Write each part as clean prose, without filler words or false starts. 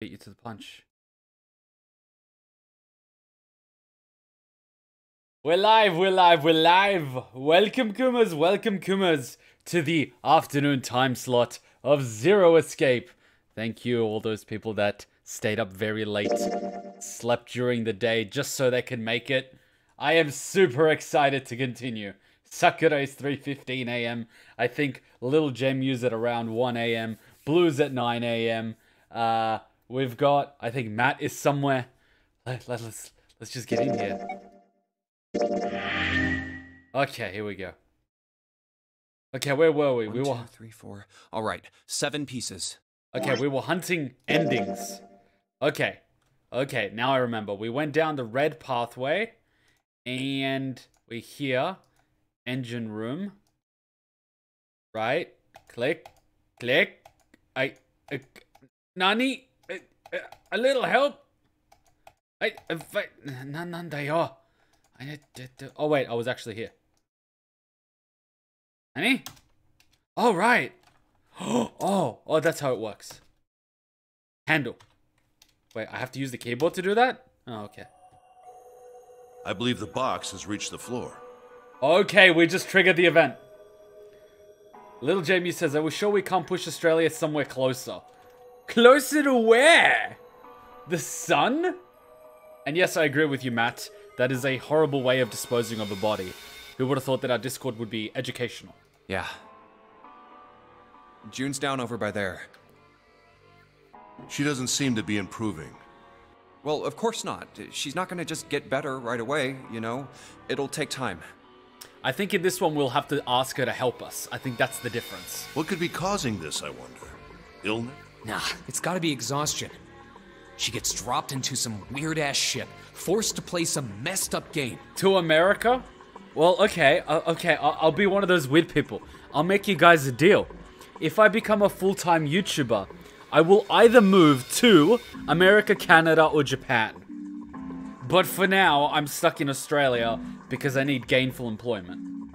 Beat you to the punch. We're live. Welcome, Kumas, to the afternoon time slot of Zero Escape. Thank you, all those people that stayed up very late, slept during the day just so they can make it. I am super excited to continue. Sakura is 3:15 a.m. I think Little Gemu's at around 1 a.m. Blue's at 9 a.m. We've got, I think Matt is somewhere. Let's just get in here. Okay, here we go. Okay, where were we? 1, 2, 3, 4. All right, 7 pieces. Okay, we were hunting endings. Okay, now I remember. We went down the red pathway, and we're here. Engine room. Right? Click. Nani? A little help? Nandayo. Oh wait, I was actually here. Nani? Oh right. Oh, that's how it works. Handle. Wait, I have to use the keyboard to do that? Oh, okay. I believe the box has reached the floor. Okay, we just triggered the event. Little Jamie says, are we sure we can't push Australia somewhere closer? Closer to where? The sun? And yes, I agree with you, Matt. That is a horrible way of disposing of a body. Who would have thought that our Discord would be educational? Yeah. June's down over by there. She doesn't seem to be improving. Well, of course not. She's not gonna just get better right away, you know? It'll take time. I think in this one we'll have to ask her to help us. I think that's the difference. What could be causing this, I wonder? Illness? Nah, it's gotta be exhaustion. She gets dropped into some weird-ass ship, forced to play some messed up game. To America? Well, okay, I'll be one of those weird people. I'll make you guys a deal. If I become a full-time YouTuber, I will either move to America, Canada, or Japan. But for now, I'm stuck in Australia because I need gainful employment.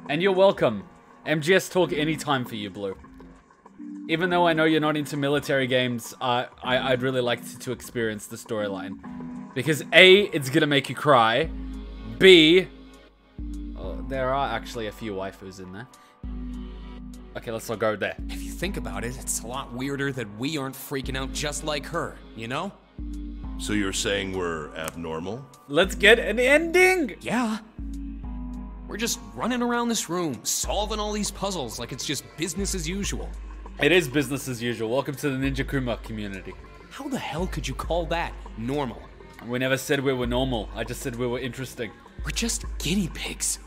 And you're welcome. MGS talk anytime for you, Blue. Even though I know you're not into military games, I'd really like to experience the storyline. Because A, it's gonna make you cry. B, there are actually a few waifus in there. Okay, let's not go there. If you think about it, it's a lot weirder that we aren't freaking out just like her, you know? So you're saying we're abnormal? Let's get an ending! Yeah. We're just running around this room, solving all these puzzles like it's just business as usual. It is business as usual. Welcome to the Ninja Kuma community. How the hell could you call that normal? We never said we were normal. I just said we were interesting. We're just guinea pigs.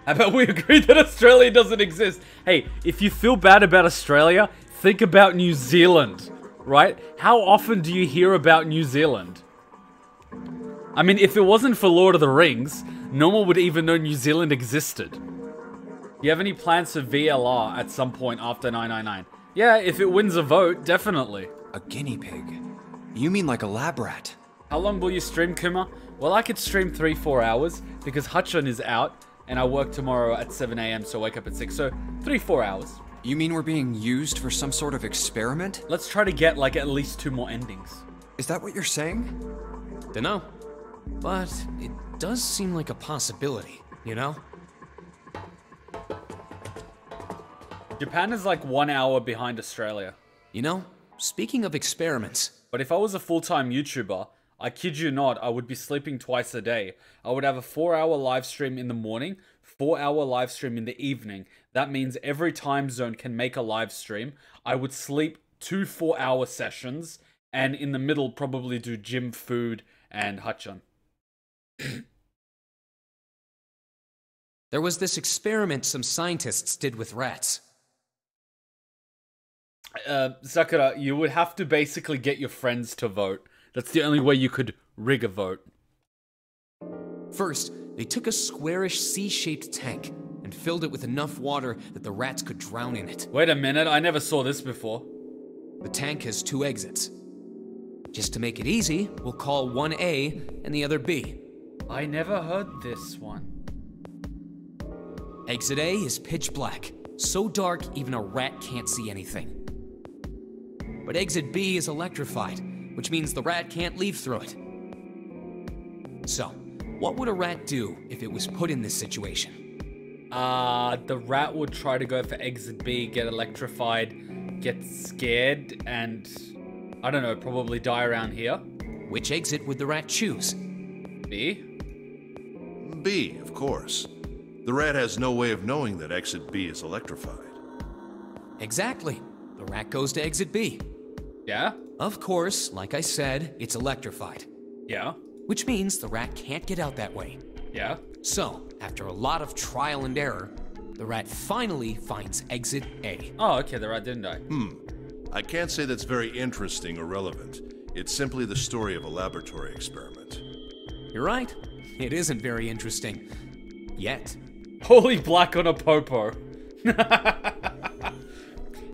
How about we agree that Australia doesn't exist? Hey, if you feel bad about Australia, think about New Zealand, right? How often do you hear about New Zealand? I mean, if it wasn't for Lord of the Rings, no one would even know New Zealand existed. Do you have any plans for VLR at some point after 999? Yeah, if it wins a vote, definitely. A guinea pig? You mean like a lab rat? How long will you stream, Kuma? Well, I could stream 3-4 hours because Hutchon is out and I work tomorrow at 7 a.m. so wake up at 6, so 3-4 hours. You mean we're being used for some sort of experiment? Let's try to get like at least 2 more endings. Is that what you're saying? Dunno. But it does seem like a possibility, you know? Japan is like 1 hour behind Australia. You know, speaking of experiments. But if I was a full-time YouTuber, I kid you not, I would be sleeping twice a day. I would have a 4-hour live stream in the morning, 4-hour live stream in the evening. That means every time zone can make a live stream. I would sleep 2 4-hour sessions, and in the middle probably do gym, food, and Hutchon. There was this experiment some scientists did with rats. Sakura, you would have to basically get your friends to vote. That's the only way you could rig a vote. First, they took a squarish C-shaped tank and filled it with enough water that the rats could drown in it. Wait a minute, I never saw this before. The tank has 2 exits. Just to make it easy, we'll call one A and the other B. I never heard this one. Exit A is pitch black, so dark even a rat can't see anything. but exit B is electrified, which means the rat can't leave through it. So, what would a rat do if it was put in this situation? The rat would try to go for exit B, get electrified, get scared, and I don't know, probably die around here. Which exit would the rat choose? B? B, of course. The rat has no way of knowing that exit B is electrified. Exactly. The rat goes to exit B. Yeah? Of course, like I said, it's electrified. Yeah? Which means the rat can't get out that way. Yeah? So, after a lot of trial and error, the rat finally finds exit A. Oh, okay, the rat didn't die. I can't say that's very interesting or relevant. It's simply the story of a laboratory experiment. You're right. It isn't very interesting. Yet. Holy black on a popo.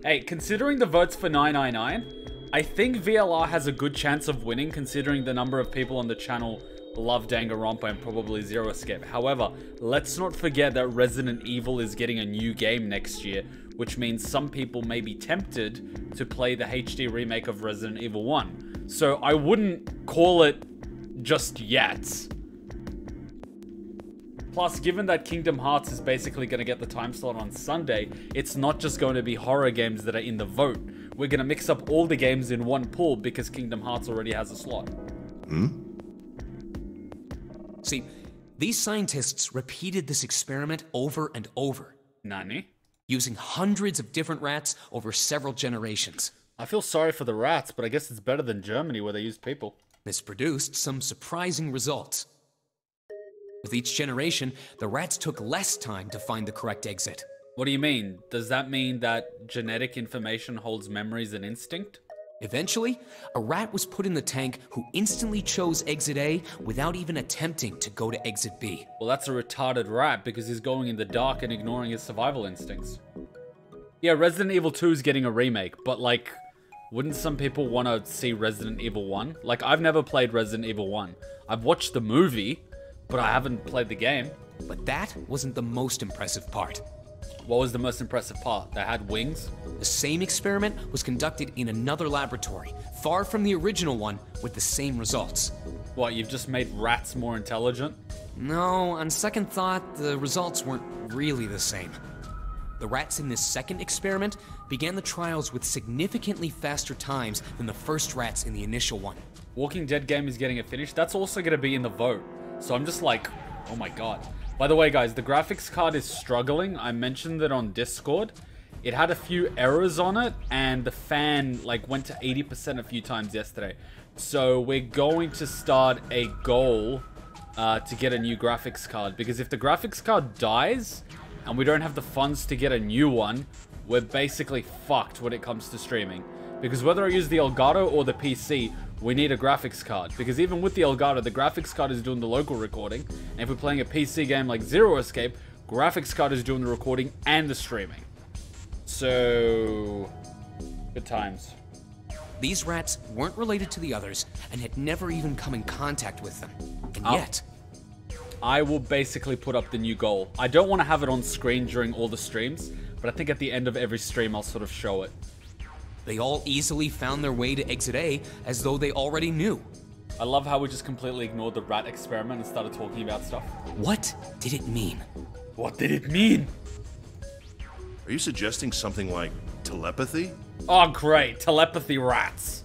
Hey, considering the votes for 999, I think VLR has a good chance of winning considering the number of people on the channel love Danganronpa and probably Zero Escape. However, let's not forget that Resident Evil is getting a new game next year, which means some people may be tempted to play the HD remake of Resident Evil 1. So I wouldn't call it just yet. Plus, given that Kingdom Hearts is basically going to get the time slot on Sunday, it's not just going to be horror games that are in the vote. We're going to mix up all the games in one pool because Kingdom Hearts already has a slot. See, these scientists repeated this experiment over and over, Nani? using hundreds of different rats over several generations. I feel sorry for the rats, but I guess it's better than Germany where they use people. This produced some surprising results. With each generation, the rats took less time to find the correct exit. What do you mean? Does that mean that genetic information holds memories and instinct? Eventually, a rat was put in the tank who instantly chose exit A without even attempting to go to exit B. Well, that's a retarded rat because he's going in the dark and ignoring his survival instincts. Yeah, Resident Evil 2 is getting a remake, but like, wouldn't some people want to see Resident Evil 1? Like, I've never played Resident Evil 1. I've watched the movie, but I haven't played the game. But that wasn't the most impressive part. What was the most impressive part? They had wings? The same experiment was conducted in another laboratory, far from the original one, with the same results. What, you've just made rats more intelligent? No, on second thought, the results weren't really the same. The rats in this second experiment began the trials with significantly faster times than the first rats in the initial one. Walking Dead game is getting it finished. That's also going to be in the vote. So I'm just like, oh my god. By the way, guys, the graphics card is struggling. I mentioned it on Discord. It had a few errors on it, and the fan like went to 80% a few times yesterday. So we're going to start a goal to get a new graphics card, because if the graphics card dies and we don't have the funds to get a new one, we're basically fucked when it comes to streaming. Because whether I use the Elgato or the PC, we need a graphics card. Because even with the Elgato, the graphics card is doing the local recording. And if we're playing a PC game like Zero Escape, graphics card is doing the recording and the streaming. So, good times. These rats weren't related to the others and had never even come in contact with them. And yet, I will basically put up the new goal. I don't want to have it on screen during all the streams, but I think at the end of every stream I'll sort of show it. they all easily found their way to exit A as though they already knew. I love how we just completely ignored the rat experiment and started talking about stuff. What did it mean? What did it mean? Are you suggesting something like telepathy? Oh, great. Telepathy rats.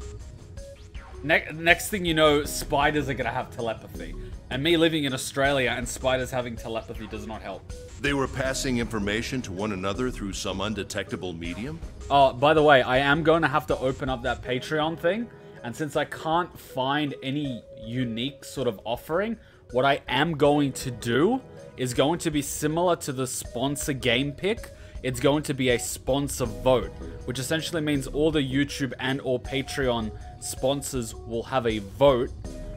Next thing you know, spiders are going to have telepathy. And me living in Australia and spiders having telepathy does not help. They were passing information to one another through some undetectable medium? Oh, by the way, I am going to have to open up that Patreon thing. And since I can't find any unique sort of offering, what I am going to do is going to be similar to the sponsor game pick. It's going to be a sponsor vote, which essentially means all the YouTube and or Patreon sponsors will have a vote,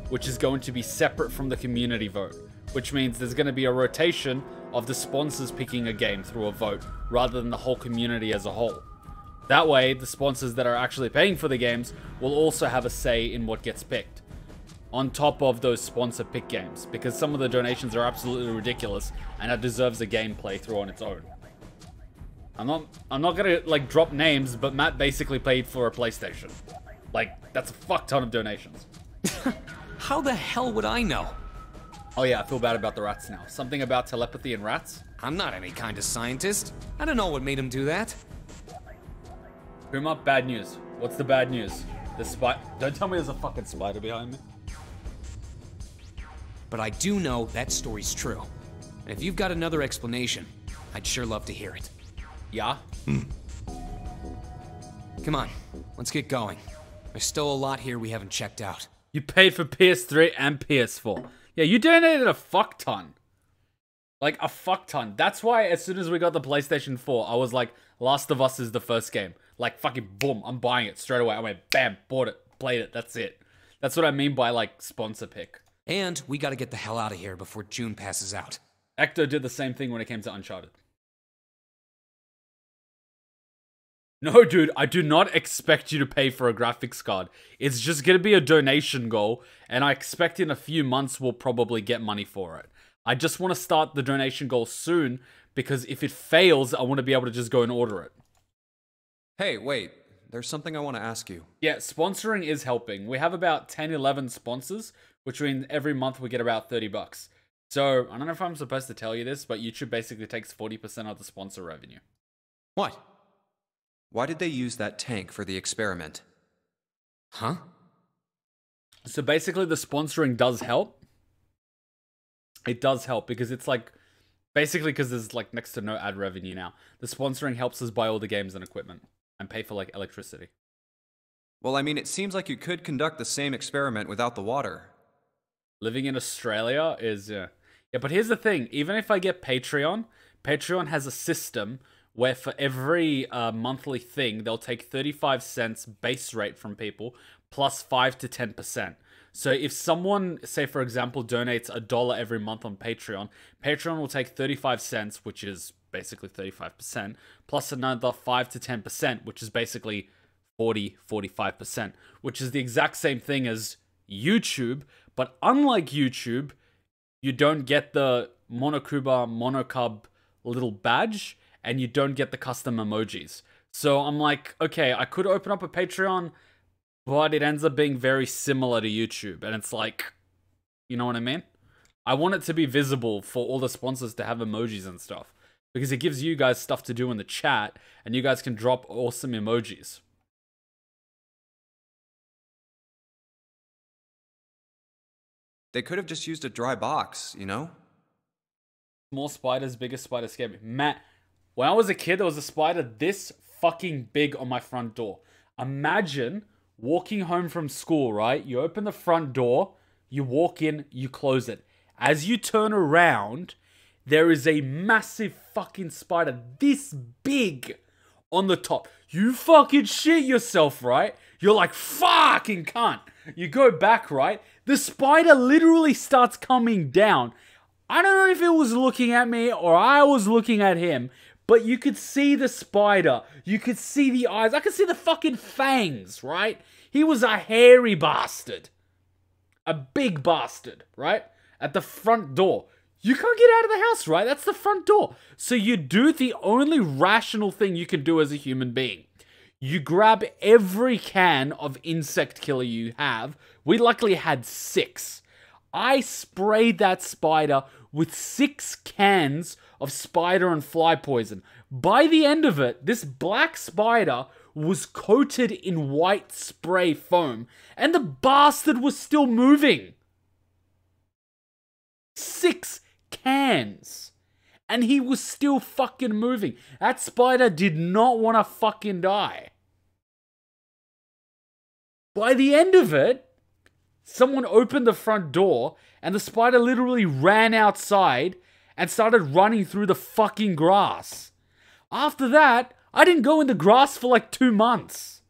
which is going to be separate from the community vote, which means there's going to be a rotation of the sponsors picking a game through a vote rather than the whole community as a whole. That way, the sponsors that are actually paying for the games will also have a say in what gets picked, on top of those sponsor pick games, because some of the donations are absolutely ridiculous and it deserves a game playthrough on its own. I'm not gonna, like, drop names, but Matt basically paid for a PlayStation. Like, that's a fuck ton of donations. How the hell would I know? Oh yeah, I feel bad about the rats now. Something about telepathy and rats? I'm not any kind of scientist. I don't know what made him do that. Kuma, bad news. What's the bad news? The don't tell me there's a fucking spider behind me. But I do know that story's true. And if you've got another explanation, I'd sure love to hear it. Yeah? Come on, let's get going. There's still a lot here we haven't checked out. You paid for PS3 and PS4. Yeah, you donated a fuck ton. Like, a fuck ton. That's why as soon as we got the PlayStation 4, I was like, Last of Us is the first game. Like, fucking boom, I'm buying it straight away. I went, bam, bought it, played it, that's it. That's what I mean by, like, sponsor pick. And we gotta get the hell out of here before June passes out. Ecto did the same thing when it came to Uncharted. No, dude, I do not expect you to pay for a graphics card. It's just gonna be a donation goal, and I expect in a few months we'll probably get money for it. I just want to start the donation goal soon, because if it fails, I want to be able to just go and order it. Hey, wait. There's something I want to ask you. Yeah, sponsoring is helping. We have about 10, 11 sponsors, which means every month we get about 30 bucks. So, I don't know if I'm supposed to tell you this, but YouTube basically takes 40% of the sponsor revenue. What? Why did they use that tank for the experiment? Huh? So basically the sponsoring does help. It does help because it's like, basically because there's like next to no ad revenue now. The sponsoring helps us buy all the games and equipment and pay for like electricity. Well, I mean, it seems like you could conduct the same experiment without the water. Living in Australia is, yeah, but here's the thing. Even if I get Patreon, Patreon has a system where for every monthly thing, they'll take 35 cents base rate from people plus 5 to 10%. So if someone, say for example, donates $1 every month on Patreon, Patreon will take 35 cents, which is basically 35%, plus another 5 to 10%, which is basically 45%, which is the exact same thing as YouTube. But unlike YouTube, you don't get the monocub little badge, and you don't get the custom emojis. So I'm like, okay, I could open up a Patreon, but it ends up being very similar to YouTube. And it's like, you know what I mean? I want it to be visible for all the sponsors to have emojis and stuff. Because it gives you guys stuff to do in the chat, and you guys can drop awesome emojis. They could have just used a dry box, you know? Small spiders, biggest spider scared me. Matt, when I was a kid, there was a spider this fucking big on my front door. Imagine walking home from school, right? You open the front door, you walk in, you close it. As you turn around, there is a massive fucking spider this big on the top. You fucking shit yourself, right? You're like, fucking cunt. You go back, right? The spider literally starts coming down. I don't know if it was looking at me or I was looking at him, but you could see the spider. You could see the eyes. I could see the fucking fangs, right? He was a hairy bastard. A big bastard, right? At the front door. You can't get out of the house, right? That's the front door. So you do the only rational thing you can do as a human being. You grab every can of insect killer you have. We luckily had 6. I sprayed that spider with 6 cans of spider and fly poison. By the end of it, this black spider was coated in white spray foam, and the bastard was still moving. 6 cans. And he was still fucking moving. That spider did not want to fucking die. By the end of it, someone opened the front door and the spider literally ran outside and started running through the fucking grass. After that, I didn't go in the grass for like 2 months.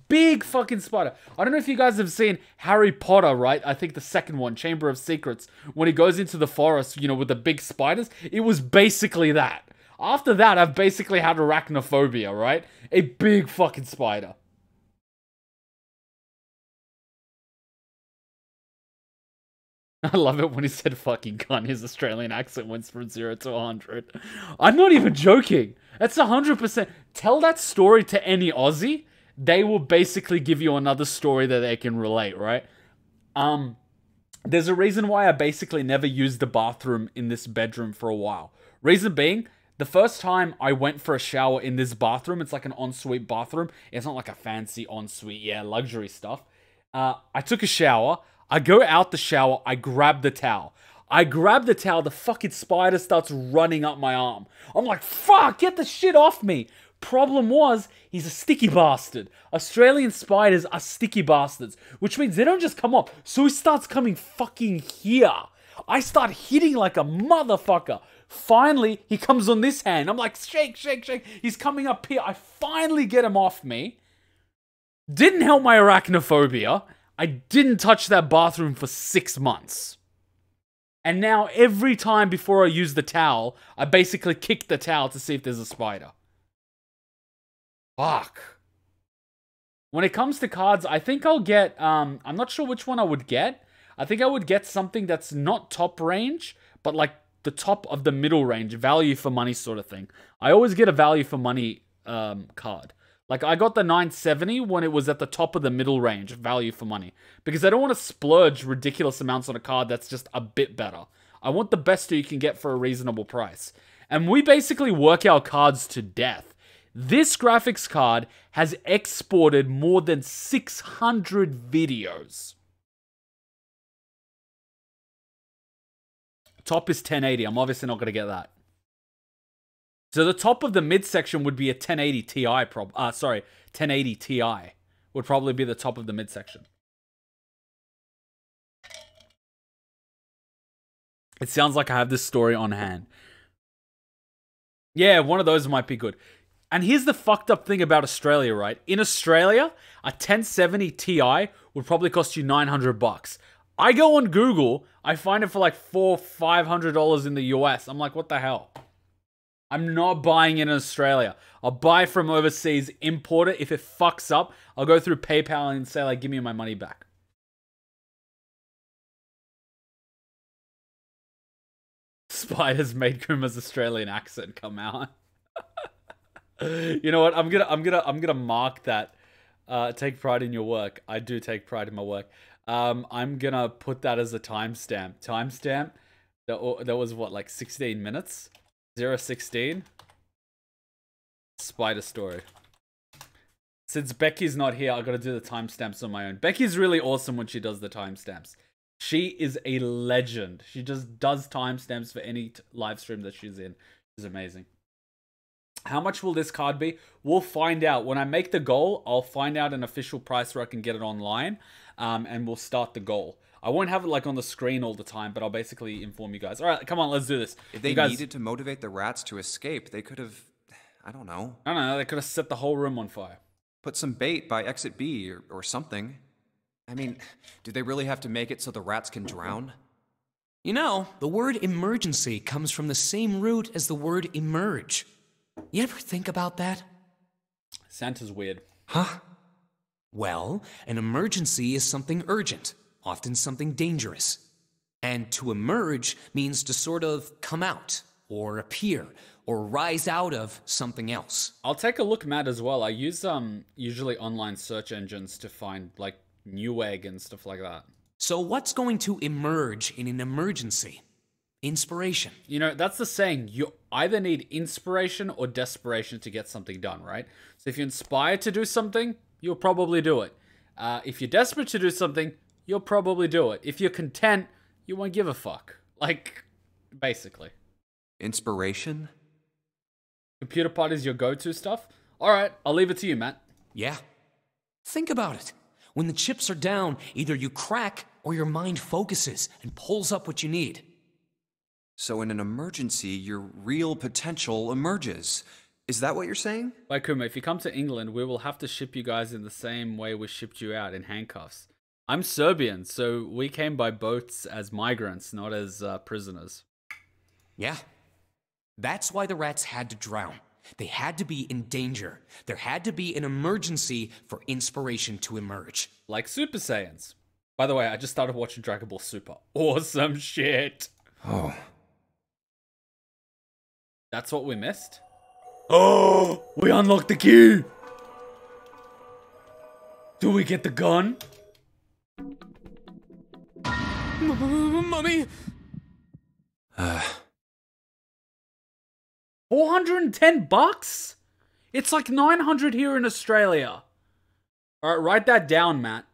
Big fucking spider. I don't know if you guys have seen Harry Potter, right? I think the second one, Chamber of Secrets, when he goes into the forest, you know, with the big spiders. It was basically that. After that, I've basically had arachnophobia, right? A big fucking spider. I love it when he said fucking cunt. His Australian accent went from 0 to 100. I'm not even joking. That's 100%. Tell that story to any Aussie. They will basically give you another story that they can relate, right? There's a reason why I basically never used the bathroom in this bedroom for a while. Reason being, the first time I went for a shower in this bathroom, it's like an ensuite bathroom. It's not like a fancy ensuite, luxury stuff. I took a shower. I go out the shower. I grab the towel. The fucking spider starts running up my arm. I'm like, fuck, get the shit off me. Problem was, he's a sticky bastard. Australian spiders are sticky bastards, which means they don't just come up. So he starts coming fucking here. I start hitting like a motherfucker. Finally, he comes on this hand. I'm like, shake, shake, shake. He's coming up here. I finally get him off me. Didn't help my arachnophobia. I didn't touch that bathroom for 6 months. And now every time before I use the towel, I basically kick the towel to see if there's a spider. Fuck. When it comes to cards, I think I'll get, I'm not sure which one I would get. I think I would get something that's not top range, but like the top of the middle range, value for money sort of thing. I always get a value for money card. Like, I got the 970 when it was at the top of the middle range, value for money. Because I don't want to splurge ridiculous amounts on a card that's just a bit better. I want the best you can get for a reasonable price. And we basically work our cards to death. This graphics card has exported more than 600 videos. Top is 1080. I'm obviously not going to get that. So the top of the midsection would be a 1080 Ti 1080 Ti would probably be the top of the midsection. It sounds like I have this story on hand. Yeah, one of those might be good. And here's the fucked up thing about Australia, right? In Australia, a 1070 Ti would probably cost you $900. I go on Google, I find it for like $400-500 in the US. I'm like, what the hell? I'm not buying it in Australia. I'll buy from overseas, import it. If it fucks up, I'll go through PayPal and say, like, give me my money back. Spiders made Kuma's Australian accent come out. You know what? I'm gonna mark that. Take pride in your work. I do take pride in my work. I'm gonna put that as a timestamp. Timestamp. That was what, like 16 minutes? 016. Spider story. Since Becky's not here, I gotta do the timestamps on my own. Becky's really awesome when she does the timestamps. She is a legend. She just does timestamps for any live stream that she's in. She's amazing. How much will this card be? We'll find out. When I make the goal, I'll find out an official price where I can get it online. And we'll start the goal. I won't have it like on the screen all the time, but I'll basically inform you guys. All right, come on, let's do this. If they needed to motivate the rats to escape, they could have, I don't know. They could have set the whole room on fire. Put some bait by exit B or something. I mean, do they really have to make it so the rats can drown? You know, the word emergency comes from the same root as the word emerge. You ever think about that? Santa's weird. Huh? Well, an emergency is something urgent, often something dangerous. And to emerge means to sort of come out, or appear, or rise out of something else. I'll take a look, Matt, as well. I use usually online search engines to find like Newegg and stuff like that. So what's going to emerge in an emergency? Inspiration. You know, that's the saying. You either need inspiration or desperation to get something done, right? So if you're inspired to do something, you'll probably do it. If you're desperate to do something, you'll probably do it. If you're content, you won't give a fuck. Like, basically. Inspiration? Computer Pod is your go-to stuff? Alright, I'll leave it to you, Matt. Yeah. Think about it. When the chips are down, either you crack or your mind focuses and pulls up what you need. So in an emergency, your real potential emerges. Is that what you're saying? Wait, Kuma, if you come to England, we will have to ship you guys in the same way we shipped you out, in handcuffs. I'm Serbian, so we came by boats as migrants, not as prisoners. Yeah. That's why the rats had to drown. They had to be in danger. There had to be an emergency for inspiration to emerge. Like Super Saiyans. By the way, I just started watching Dragon Ball Super. Awesome shit. Oh. That's what we missed? Oh, we unlocked the key. Do we get the gun? Mummy! 410 bucks? It's like 900 here in Australia. All right, write that down, Matt.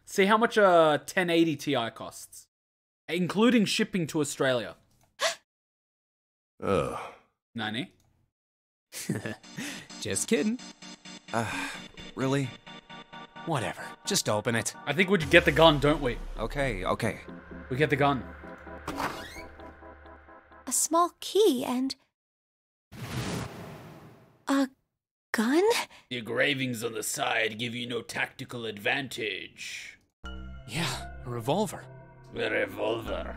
See how much a 1080 Ti costs, including shipping to Australia. Nani? Just kidding. Really? Whatever. Just open it. I think we get the gun, don't we? Okay, okay. We get the gun. A small key and... a gun? The engravings on the side give you no tactical advantage. Yeah, a revolver. The revolver.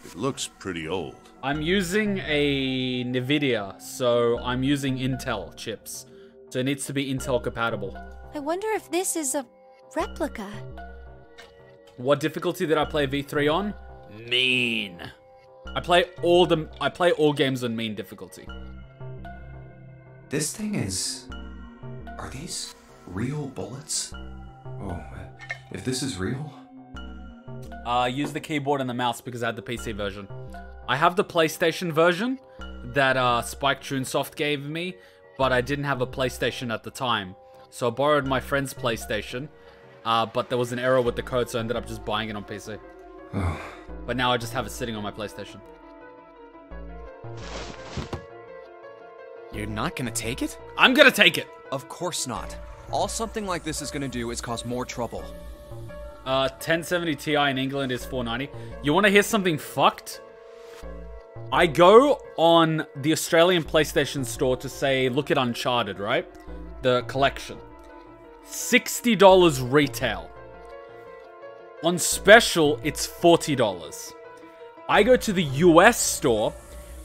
It looks pretty old. I'm using a NVIDIA, so I'm using Intel chips. So it needs to be Intel compatible. I wonder if this is a replica. What difficulty did I play V3 on? Mean. I play all games on mean difficulty. This thing is... Are these real bullets? Oh, if this is real... Use the keyboard and the mouse because I had the PC version. I have the PlayStation version that Spike Chunsoft gave me, but I didn't have a PlayStation at the time. So I borrowed my friend's PlayStation, but there was an error with the code, so I ended up just buying it on PC. But now I just have it sitting on my PlayStation. You're not gonna take it? I'm gonna take it! Of course not. All something like this is gonna do is cause more trouble. 1070 Ti in England is $490. You wanna hear something fucked? I go on the Australian PlayStation store to say, look at Uncharted, right? The collection. $60 retail. On special, it's $40. I go to the US store,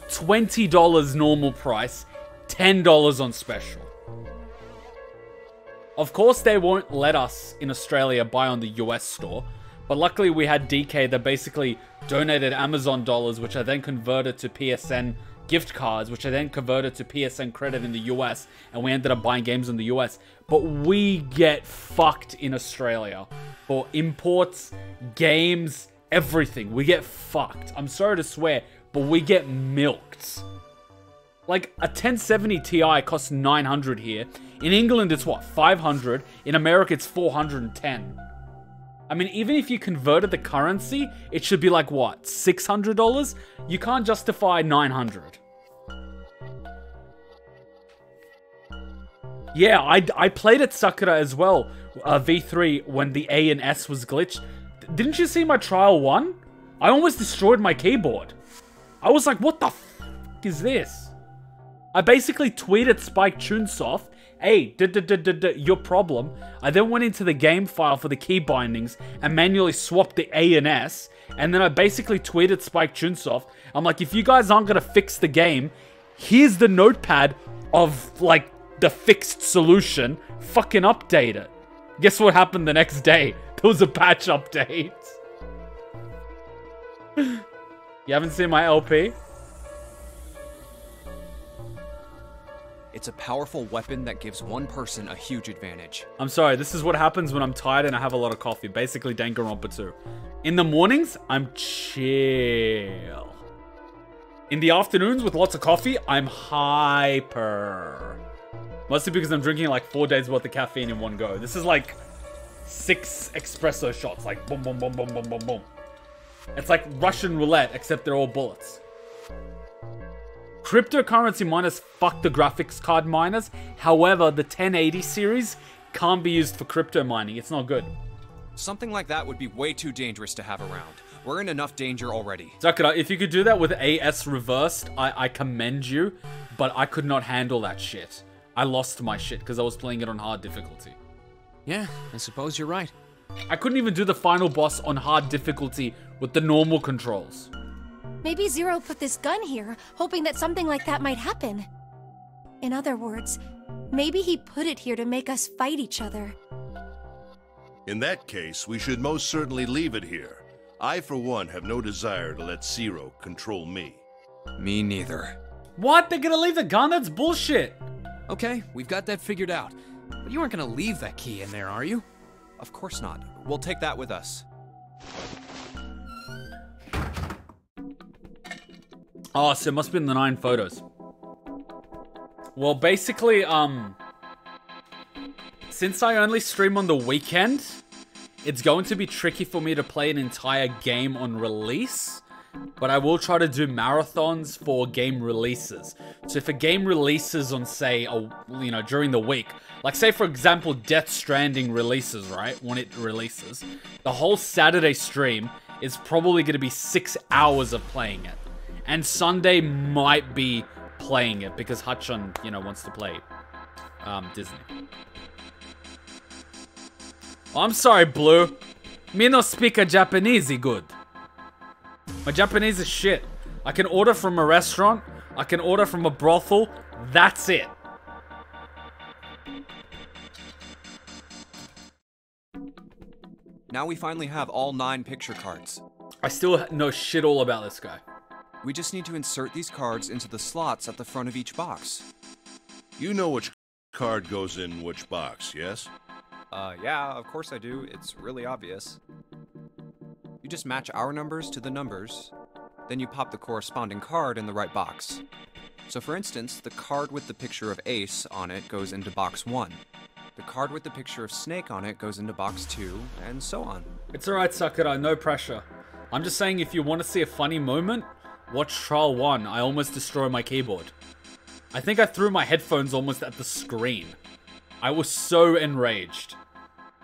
$20 normal price, $10 on special. Of course, they won't let us in Australia buy on the US store, but luckily we had DK that basically donated Amazon dollars, which I then converted to PSN gift cards, which I then converted to PSN credit in the US, and we ended up buying games in the US. But we get fucked in Australia for imports, games, everything. We get fucked. I'm sorry to swear, but we get milked. Like, a 1070 Ti costs $900 here. In England, it's what, $500? In America, it's $410. I mean, even if you converted the currency, it should be like, what, $600? You can't justify $900. Yeah, I played at Sakura as well, V3, when the A and S was glitched. Didn't you see my trial 1? I almost destroyed my keyboard. I was like, what the f*** is this? I basically tweeted Spike Chunsoft, hey, your problem. I then went into the game file for the key bindings and manually swapped the A and S. And then I basically tweeted Spike Chunsoft. I'm like, if you guys aren't going to fix the game, here's the notepad of, like, the fixed solution. Fucking update it. Guess what happened the next day? There was a patch update. You haven't seen my LP? It's a powerful weapon that gives one person a huge advantage. I'm sorry, this is what happens when I'm tired and I have a lot of coffee. Basically, Danganronpa 2. In the mornings, I'm chill. In the afternoons, with lots of coffee, I'm hyper. Mostly because I'm drinking like 4 days worth of caffeine in one go. This is like 6 espresso shots. Like, boom, boom, boom, boom, boom, boom, boom. It's like Russian roulette, except they're all bullets. Cryptocurrency miners fuck the graphics card miners. However, the 1080 series can't be used for crypto mining. It's not good. Something like that would be way too dangerous to have around. We're in enough danger already. Sakura, if you could do that with AS reversed, I commend you. But I could not handle that shit. I lost my shit because I was playing it on hard difficulty. Yeah, I suppose you're right. I couldn't even do the final boss on hard difficulty with the normal controls. Maybe Zero put this gun here, hoping that something like that might happen. In other words, maybe he put it here to make us fight each other. In that case, we should most certainly leave it here. I, for one, have no desire to let Zero control me. Me neither. What? They're gonna leave the gun? That's bullshit. Okay, we've got that figured out. But you aren't gonna leave that key in there, are you? Of course not. We'll take that with us. Oh, so it must be in the 9 photos. Well, basically, since I only stream on the weekend, it's going to be tricky for me to play an entire game on release. But I will try to do marathons for game releases. So if a game releases on, say, during the week, like say for example, Death Stranding releases, right? When it releases, the whole Saturday stream is probably going to be 6 hours of playing it. And Sunday might be playing it because Hachon, wants to play Disney. Oh, I'm sorry, Blue. Me no speak a Japanesey good. My Japanese is shit. I can order from a restaurant. I can order from a brothel. That's it. Now we finally have all 9 picture cards. I still know shit all about this guy. We just need to insert these cards into the slots at the front of each box. You know which card goes in which box, yes? Yeah, of course I do. It's really obvious. You just match our numbers to the numbers, then you pop the corresponding card in the right box. So for instance, the card with the picture of Ace on it goes into box 1. The card with the picture of Snake on it goes into box 2, and so on. It's alright, Sakura, no pressure. I'm just saying if you want to see a funny moment, watch Trial 1. I almost destroyed my keyboard. I think I threw my headphones almost at the screen. I was so enraged.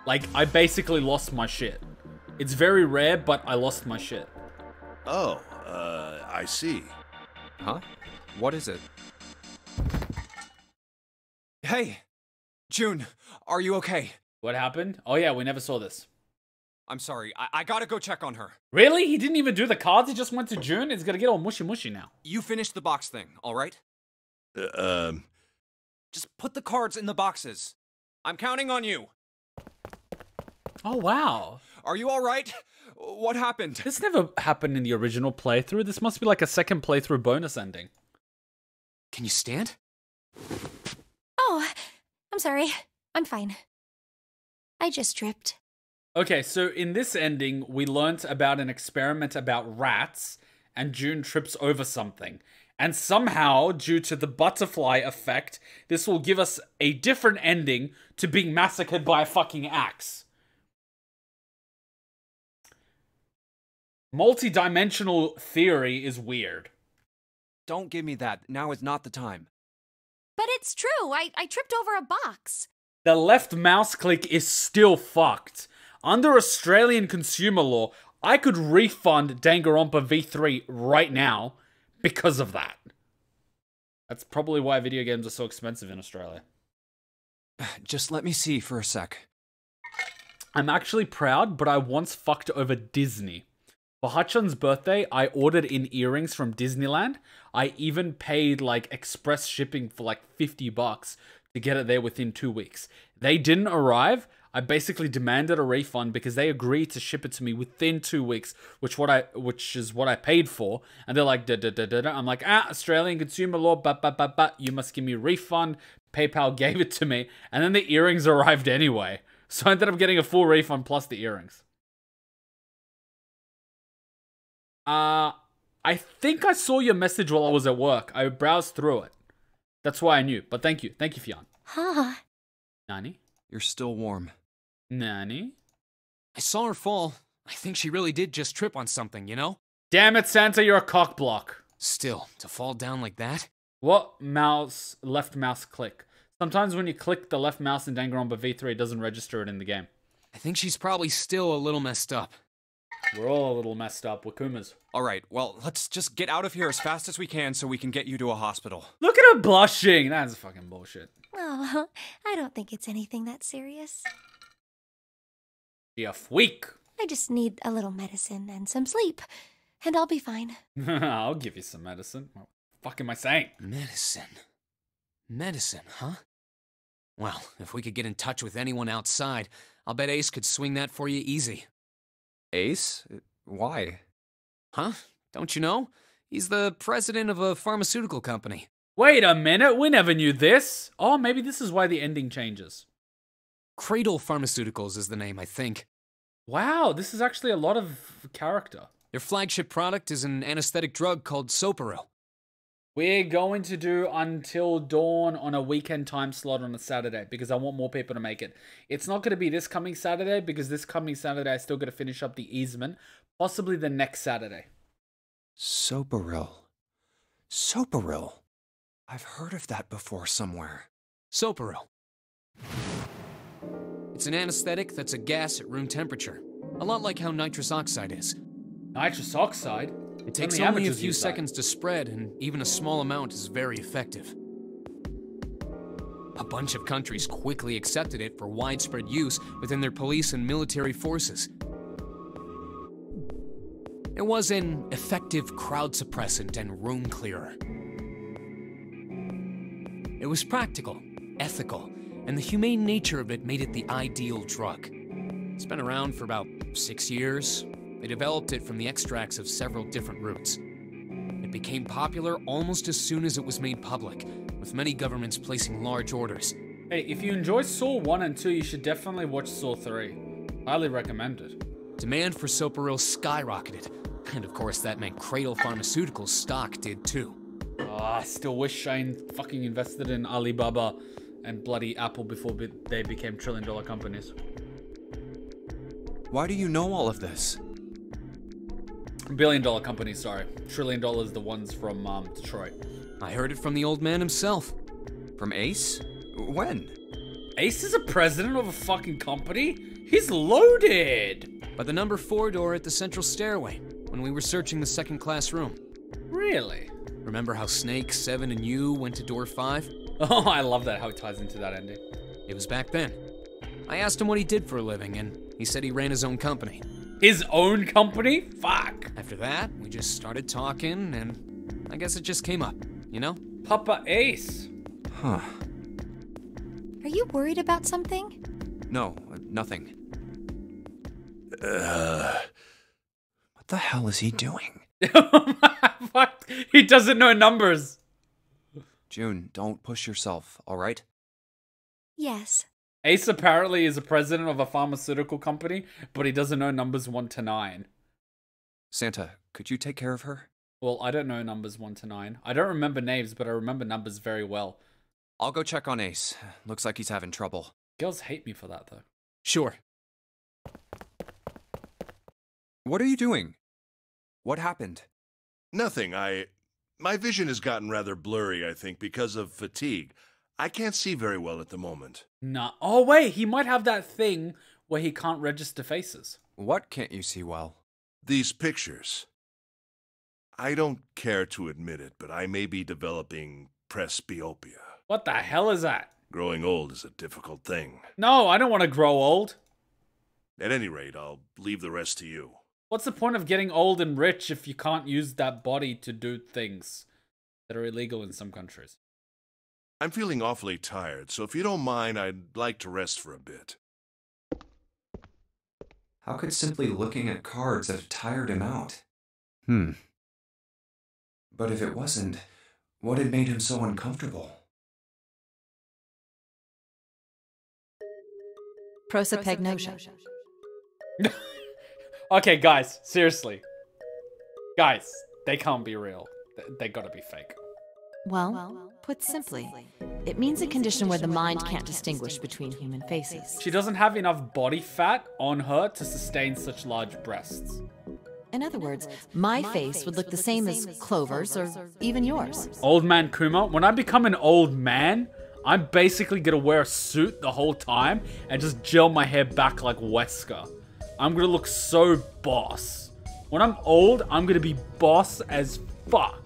Like, I basically lost my shit. It's very rare, but I lost my shit. Oh, I see. Huh? What is it? Hey! June, are you okay? What happened? Oh yeah, we never saw this. I'm sorry, I gotta go check on her. Really? He didn't even do the cards? He just went to June? It's gonna get all mushy now. You finished the box thing, alright? Just put the cards in the boxes. I'm counting on you. Oh, wow. Are you alright? What happened? This never happened in the original playthrough. This must be like a second playthrough bonus ending. Can you stand? Oh, I'm sorry. I'm fine. I just tripped. Okay, so in this ending, we learnt about an experiment about rats, and June trips over something. And somehow, due to the butterfly effect, this will give us a different ending to being massacred by a fucking axe. Multi-dimensional theory is weird. Don't give me that. Now is not the time. But it's true. I tripped over a box. The left mouse click is still fucked. Under Australian consumer law, I could refund Danganronpa V3 right now because of that. That's probably why video games are so expensive in Australia. Just let me see for a sec. I'm actually proud, but I once fucked over Disney. For Hachon's birthday, I ordered in earrings from Disneyland. I even paid like express shipping for like $50 to get it there within 2 weeks. They didn't arrive. I basically demanded a refund because they agreed to ship it to me within 2 weeks, which is what I paid for. And they're like, I'm like, Australian consumer law, you must give me a refund. PayPal gave it to me, and then the earrings arrived anyway. So I ended up getting a full refund plus the earrings. I think I saw your message while I was at work. I browsed through it. That's why I knew. But thank you. Thank you, Fionn. Huh. Nani? You're still warm. Nani? I saw her fall. I think she really did just trip on something, you know? Damn it, Santa, you're a cockblock. Still, to fall down like that? What mouse, left mouse click? Sometimes when you click the left mouse in Danganronpa V3, it doesn't register it in the game. I think she's probably still a little messed up. We're all a little messed up. We're Kumas. Alright, well, let's just get out of here as fast as we can so we can get you to a hospital. Look at her blushing. That's fucking bullshit. Oh, I don't think it's anything that serious. You're weak. I just need a little medicine and some sleep, and I'll be fine. I'll give you some medicine. What the fuck am I saying? Medicine. Medicine, huh? Well, if we could get in touch with anyone outside, I'll bet Ace could swing that for you easy. Ace? Why? Huh? Don't you know? He's the president of a pharmaceutical company. Wait a minute, we never knew this. Oh, maybe this is why the ending changes. Cradle Pharmaceuticals is the name, I think. Wow, this is actually a lot of character. Their flagship product is an anesthetic drug called Soparil. We're going to do Until Dawn on a weekend time slot on a Saturday because I want more people to make it. It's not going to be this coming Saturday because this coming Saturday I still got to finish up the easement. Possibly the next Saturday. Soparil. Soparil. I've heard of that before somewhere. Soparil. It's an anesthetic that's a gas at room temperature. A lot like how nitrous oxide is. Nitrous oxide? It takes only a few seconds to spread, and even a small amount is very effective. A bunch of countries quickly accepted it for widespread use within their police and military forces. It was an effective crowd suppressant and room clearer. It was practical, ethical, and the humane nature of it made it the ideal drug. It's been around for about 6 years. They developed it from the extracts of several different roots. It became popular almost as soon as it was made public, with many governments placing large orders. Hey, if you enjoy Saw 1 and 2, you should definitely watch Saw 3. Highly recommended. Demand for Soparil skyrocketed, and of course that meant Cradle Pharmaceuticals stock did too. Oh, I still wish I fucking invested in Alibaba and bloody Apple before they became trillion-dollar companies. Why do you know all of this? Billion-dollar companies, sorry. Trillion-dollar, the ones from Detroit. I heard it from the old man himself. From Ace? When? Ace is a president of a fucking company? He's loaded! By the number 4 door at the central stairway, when we were searching the second-class room. Really? Remember how Snake, 7, and you went to door 5? Oh, I love that, how it ties into that ending. It was back then. I asked him what he did for a living, and he said he ran his own company. His own company? Fuck. After that, we just started talking, and I guess it just came up, you know? Papa Ace. Huh. Are you worried about something? No, nothing. What the hell is he doing? What? He doesn't know numbers. June, don't push yourself, alright? Yes. Ace apparently is a president of a pharmaceutical company, but he doesn't know numbers 1 to 9. Santa, could you take care of her? Well, I don't know numbers 1 to 9. I don't remember names, but I remember numbers very well. I'll go check on Ace. Looks like he's having trouble. Girls hate me for that, though. Sure. What are you doing? What happened? Nothing. My vision has gotten rather blurry, I think, because of fatigue. I can't see very well at the moment. Nah. Oh, wait. He might have that thing where he can't register faces. What can't you see well? These pictures. I don't care to admit it, but I may be developing presbyopia. What the hell is that? Growing old is a difficult thing. No, I don't want to grow old. At any rate, I'll leave the rest to you. What's the point of getting old and rich if you can't use that body to do things that are illegal in some countries? I'm feeling awfully tired, so if you don't mind, I'd like to rest for a bit. How could simply looking at cards have tired him out? But if it wasn't, what had made him so uncomfortable? Prosopagnosia. Okay, guys, seriously. Guys, they can't be real. They gotta be fake. Well, put simply, it means a condition where the mind can't distinguish between human faces. She doesn't have enough body fat on her to sustain such large breasts. In other words, my face would look the same as Clover's or even yours. Old man Kuma, when I become an old man, I'm basically gonna wear a suit the whole time and just gel my hair back like Wesker. I'm gonna look so boss. When I'm old, I'm gonna be boss as fuck.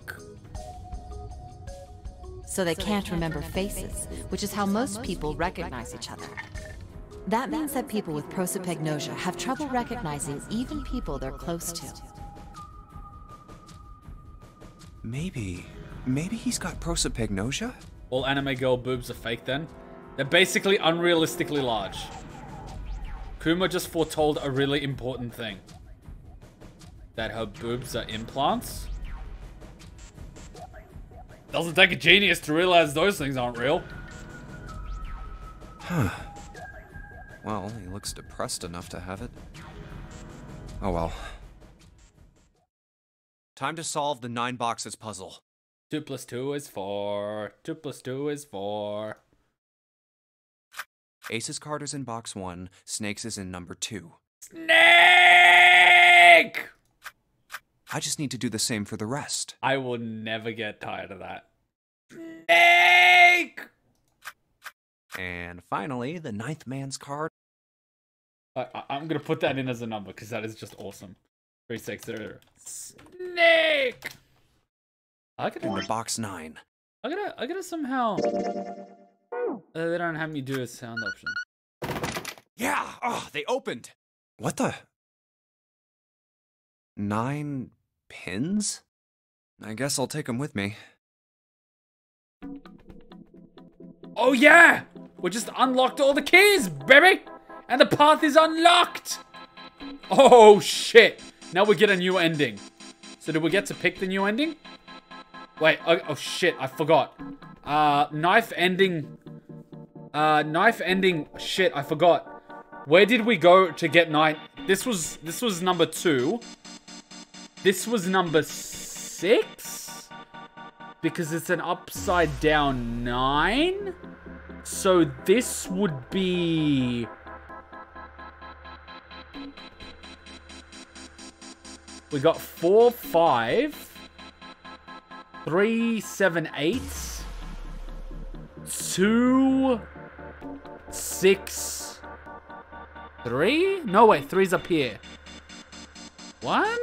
So they can't remember faces, which is how most people recognize each other. That means that people with prosopagnosia have trouble recognizing even people they're close to. Maybe he's got prosopagnosia? All anime girl boobs are fake then? They're basically unrealistically large. Kuma just foretold a really important thing. That her boobs are implants. Doesn't take a genius to realize those things aren't real. Well, he looks depressed enough to have it. Oh well. Time to solve the 9 boxes puzzle. 2 + 2 is 4. 2 + 2 is 4. Ace's card is in box 1, Snake's is in number 2. Snake! I just need to do the same for the rest. I will never get tired of that. Snake! And finally, the 9th man's card. I'm gonna put that in as a number because that is just awesome. 360. Snake! I In the box 9. I gotta somehow. They don't have me do a sound option. Yeah! Oh, they opened! What the? 9 pins? I guess I'll take them with me. Oh yeah! We just unlocked all the keys, baby! And the path is unlocked! Oh shit! Now we get a new ending. So did we get to pick the new ending? Wait, oh shit, I forgot. Knife ending, shit, I forgot. Where did we go to get knife? This was number 2. This was number 6? Because it's an upside down 9? So this would be... We got 4, 5, 3, 7, 8, 2, 6, 3? No, wait, 3's up here. 1?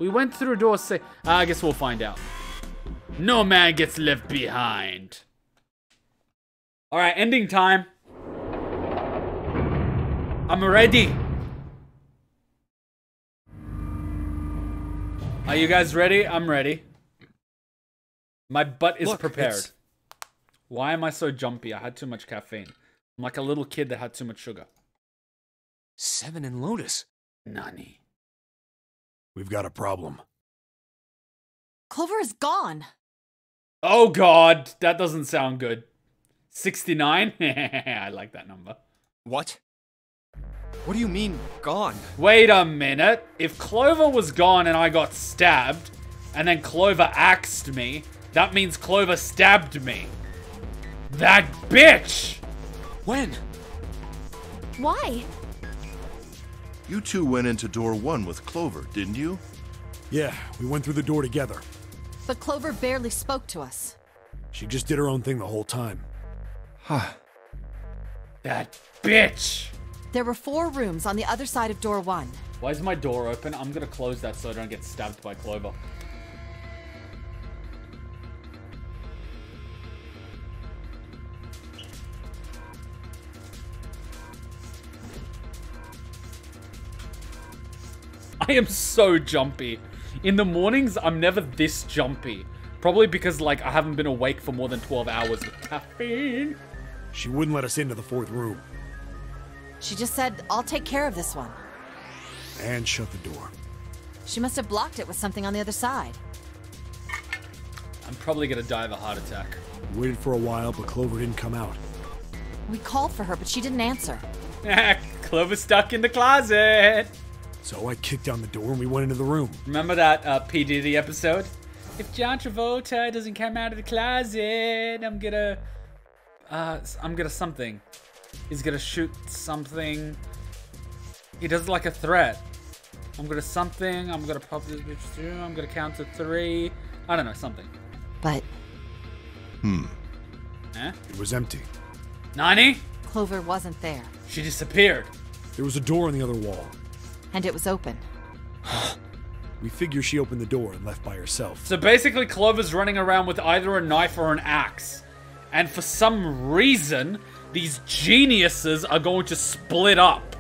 We went through door 6. I guess we'll find out. No man gets left behind. Alright, ending time. I'm ready. Are you guys ready? I'm ready. My butt is prepared. Why am I so jumpy? I had too much caffeine. I'm like a little kid that had too much sugar. 7 in Lotus. Nani. We've got a problem. Clover is gone. Oh god, that doesn't sound good. 69? I like that number. What? What do you mean, gone? Wait a minute. If Clover was gone and I got stabbed, and then Clover axed me, that means Clover stabbed me. That bitch! When? Why? You two went into door 1 with Clover, didn't you? Yeah, we went through the door together. But Clover barely spoke to us. She just did her own thing the whole time. Huh. That bitch! There were 4 rooms on the other side of door 1. Why is my door open? I'm gonna close that so I don't get stabbed by Clover. I am so jumpy. In the mornings, I'm never this jumpy. Probably because, like, I haven't been awake for more than 12 hours with caffeine. She wouldn't let us into the 4th room. She just said, I'll take care of this one. And shut the door. She must have blocked it with something on the other side. I'm probably gonna die of a heart attack. We waited for a while, but Clover didn't come out. We called for her, but she didn't answer. Clover's stuck in the closet. So I kicked down the door and we went into the room. Remember that P. Diddy episode? If John Travolta doesn't come out of the closet, I'm gonna something. He's gonna shoot something. He does like a threat. I'm gonna something. I'm gonna pop this bitch through. I'm gonna count to 3. I don't know, something. But... Eh? It was empty. Nani? Clover wasn't there. She disappeared. There was a door on the other wall. And it was open. We figure she opened the door and left by herself. So basically Clover's running around with either a knife or an axe. And for some reason, these geniuses are going to split up.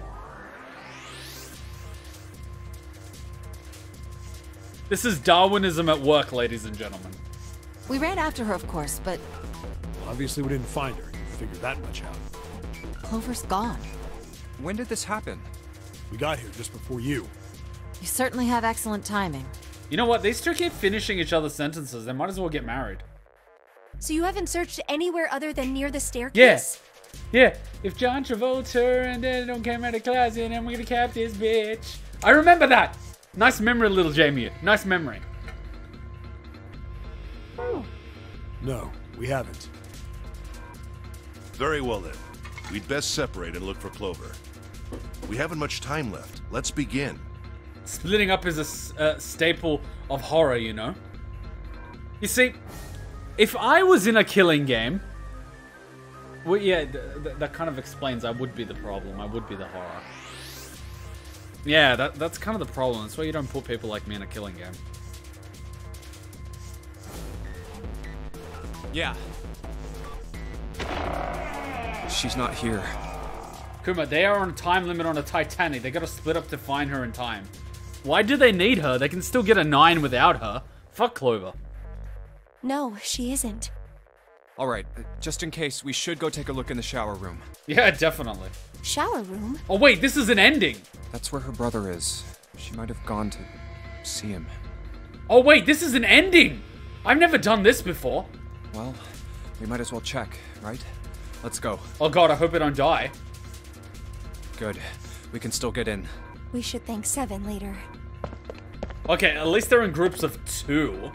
This is Darwinism at work, ladies and gentlemen. We ran after her, of course, but... Obviously we didn't find her. Figured that much out. Clover's gone. When did this happen? We got here just before you. You certainly have excellent timing. You know what? These two keep finishing each other's sentences. They might as well get married. So you haven't searched anywhere other than near the staircase? Yeah. If John Travolta and then don't come out of the closet and we're gonna cap this bitch. I remember that. Nice memory, little Jamie. Nice memory. No, we haven't. Very well then. We'd best separate and look for Clover. We haven't much time left. Let's begin. Splitting up is a staple of horror, you know? You see, if I was in a killing game, well, yeah, that kind of explains I would be the problem. I would be the horror. Yeah, that's kind of the problem. That's why you don't put people like me in a killing game. Yeah. She's not here. Kuma, they are on a time limit on a Titanic. They gotta split up to find her in time. Why do they need her? They can still get a 9 without her. Fuck Clover. No, she isn't. Alright, just in case, we should go take a look in the shower room. Yeah, definitely. Shower room? Oh wait, this is an ending. That's where her brother is. She might have gone to see him. Oh wait, this is an ending. I've never done this before. Well, we might as well check, right? Let's go. Oh god, I hope I don't die. Good. We can still get in. We should thank Seven later. Okay, at least they're in groups of 2.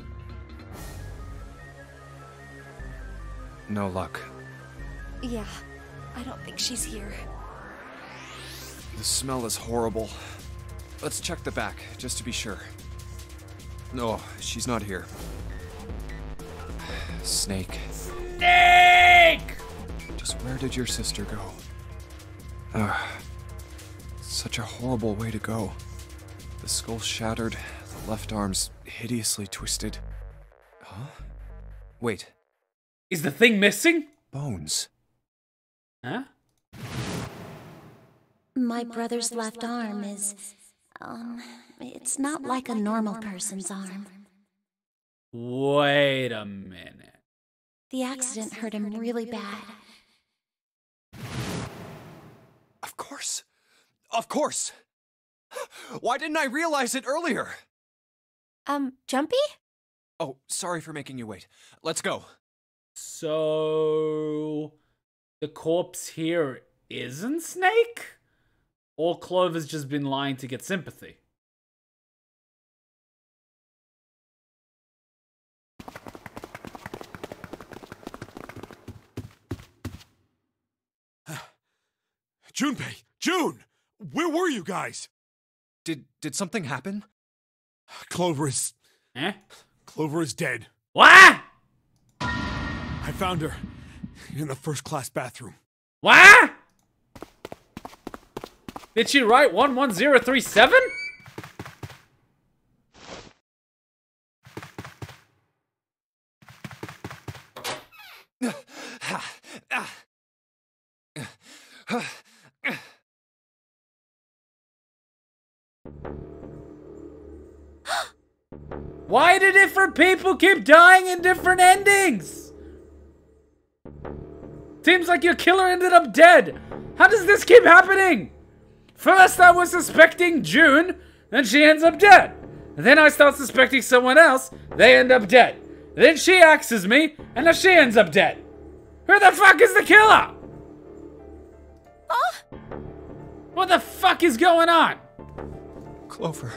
No luck. Yeah, I don't think she's here. The smell is horrible. Let's check the back, just to be sure. No, she's not here. Snake. Snake! Just where did your sister go? Such a horrible way to go. The skull shattered, the left arm's hideously twisted. Huh? Wait. Is the thing missing? Bones. Huh? My brother's left arm is, it's not like a normal person's arm. Wait a minute. The accident hurt him really bad. Of course. Of course. Why didn't I realize it earlier? Jumpy? Oh, sorry for making you wait. Let's go. So... the corpse here isn't Snake? Or Clover's just been lying to get sympathy? Junpei! June! Where were you guys? Did something happen? Clover is dead. What? I found her in the first-class bathroom. What? Did she write 11037? Why do different people keep dying in different endings? Seems like your killer ended up dead. How does this keep happening? First I was suspecting June, then she ends up dead. And then I start suspecting someone else, they end up dead. Then she axes me, and now she ends up dead. Who the fuck is the killer? What the fuck is going on? Clover.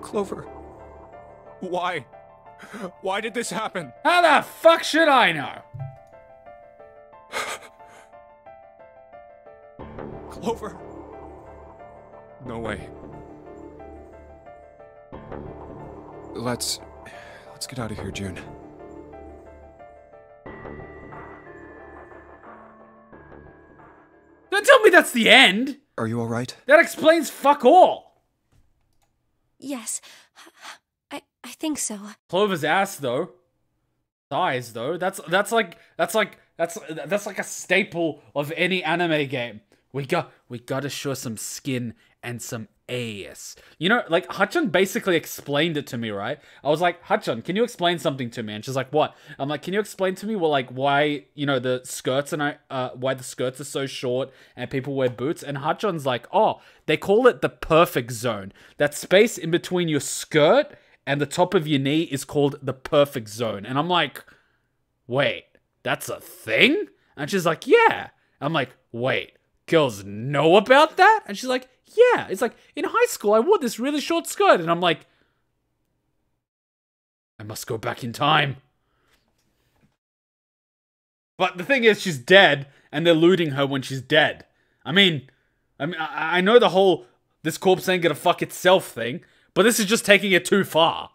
Clover. Why? Why did this happen? How the fuck should I know? Clover. No way. Let's get out of here, June. Don't tell me that's the end. Are you all right? That explains fuck all. Yes, I think so. Clover's ass though, thighs though. That's like a staple of any anime game. We gotta show some skin and some ass. You know, like, Hachun basically explained it to me, right? I was like, Hachun, can you explain something to me? And she's like, what? I'm like, can you explain to me, well, like, why, you know, the skirts and why the skirts are so short and people wear boots? And Hachun's like, oh, they call it the perfect zone. That space in between your skirt and the top of your knee is called the perfect zone. And I'm like, wait, that's a thing? And she's like, yeah. I'm like, wait, girls know about that? And she's like, yeah. It's like, in high school, I wore this really short skirt. And I'm like, I must go back in time. But the thing is, she's dead, and they're looting her when she's dead. I know the whole, this corpse ain't gonna fuck itself thing, but this is just taking it too far.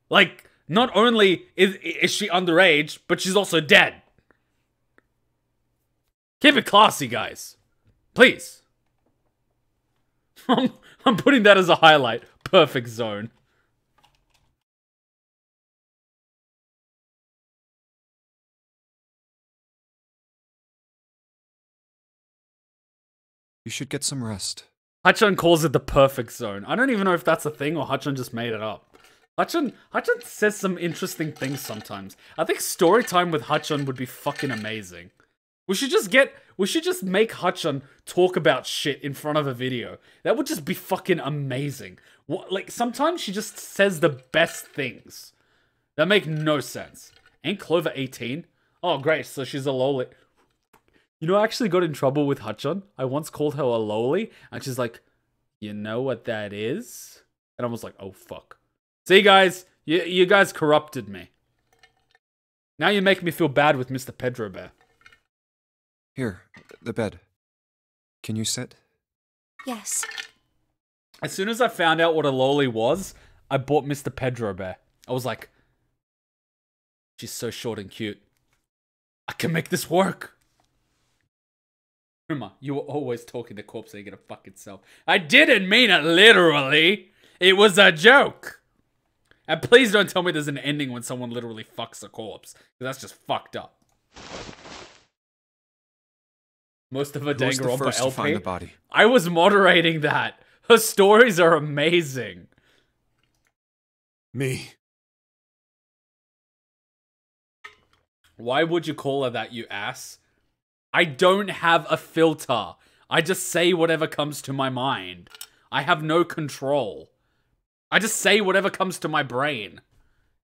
Like, not only is she underage, but she's also dead. Keep it classy, guys. Please. I'm putting that as a highlight. Perfect zone. You should get some rest. Hachun calls it the perfect zone. I don't even know if that's a thing or Hachun just made it up. Hachun says some interesting things sometimes. I think story time with Hachun would be fucking amazing. We should just make Hachun talk about shit in front of a video. That would just be fucking amazing. Like, sometimes she just says the best things. That make no sense. Ain't Clover 18? Oh, great, so she's a loli. You know, I actually got in trouble with Hachun. I once called her a loli, and she's like, you know what that is? And I was like, oh, fuck. See, guys, you guys corrupted me. Now you make me feel bad with Mr. Pedro Bear. Here, the bed. Can you sit? Yes. As soon as I found out what a loli was, I bought Mr. Pedro Bear. I was like, she's so short and cute. I can make this work. Kuma, you were always talking to corpse, so you're gonna fuck itself. I didn't mean it literally. It was a joke. And please don't tell me there's an ending when someone literally fucks a corpse. Because that's just fucked up. Most of a Danganronpa LP. Find the body? I was moderating that. Her stories are amazing. Me. Why would you call her that, you ass? I don't have a filter. I just say whatever comes to my mind. I have no control. I just say whatever comes to my brain.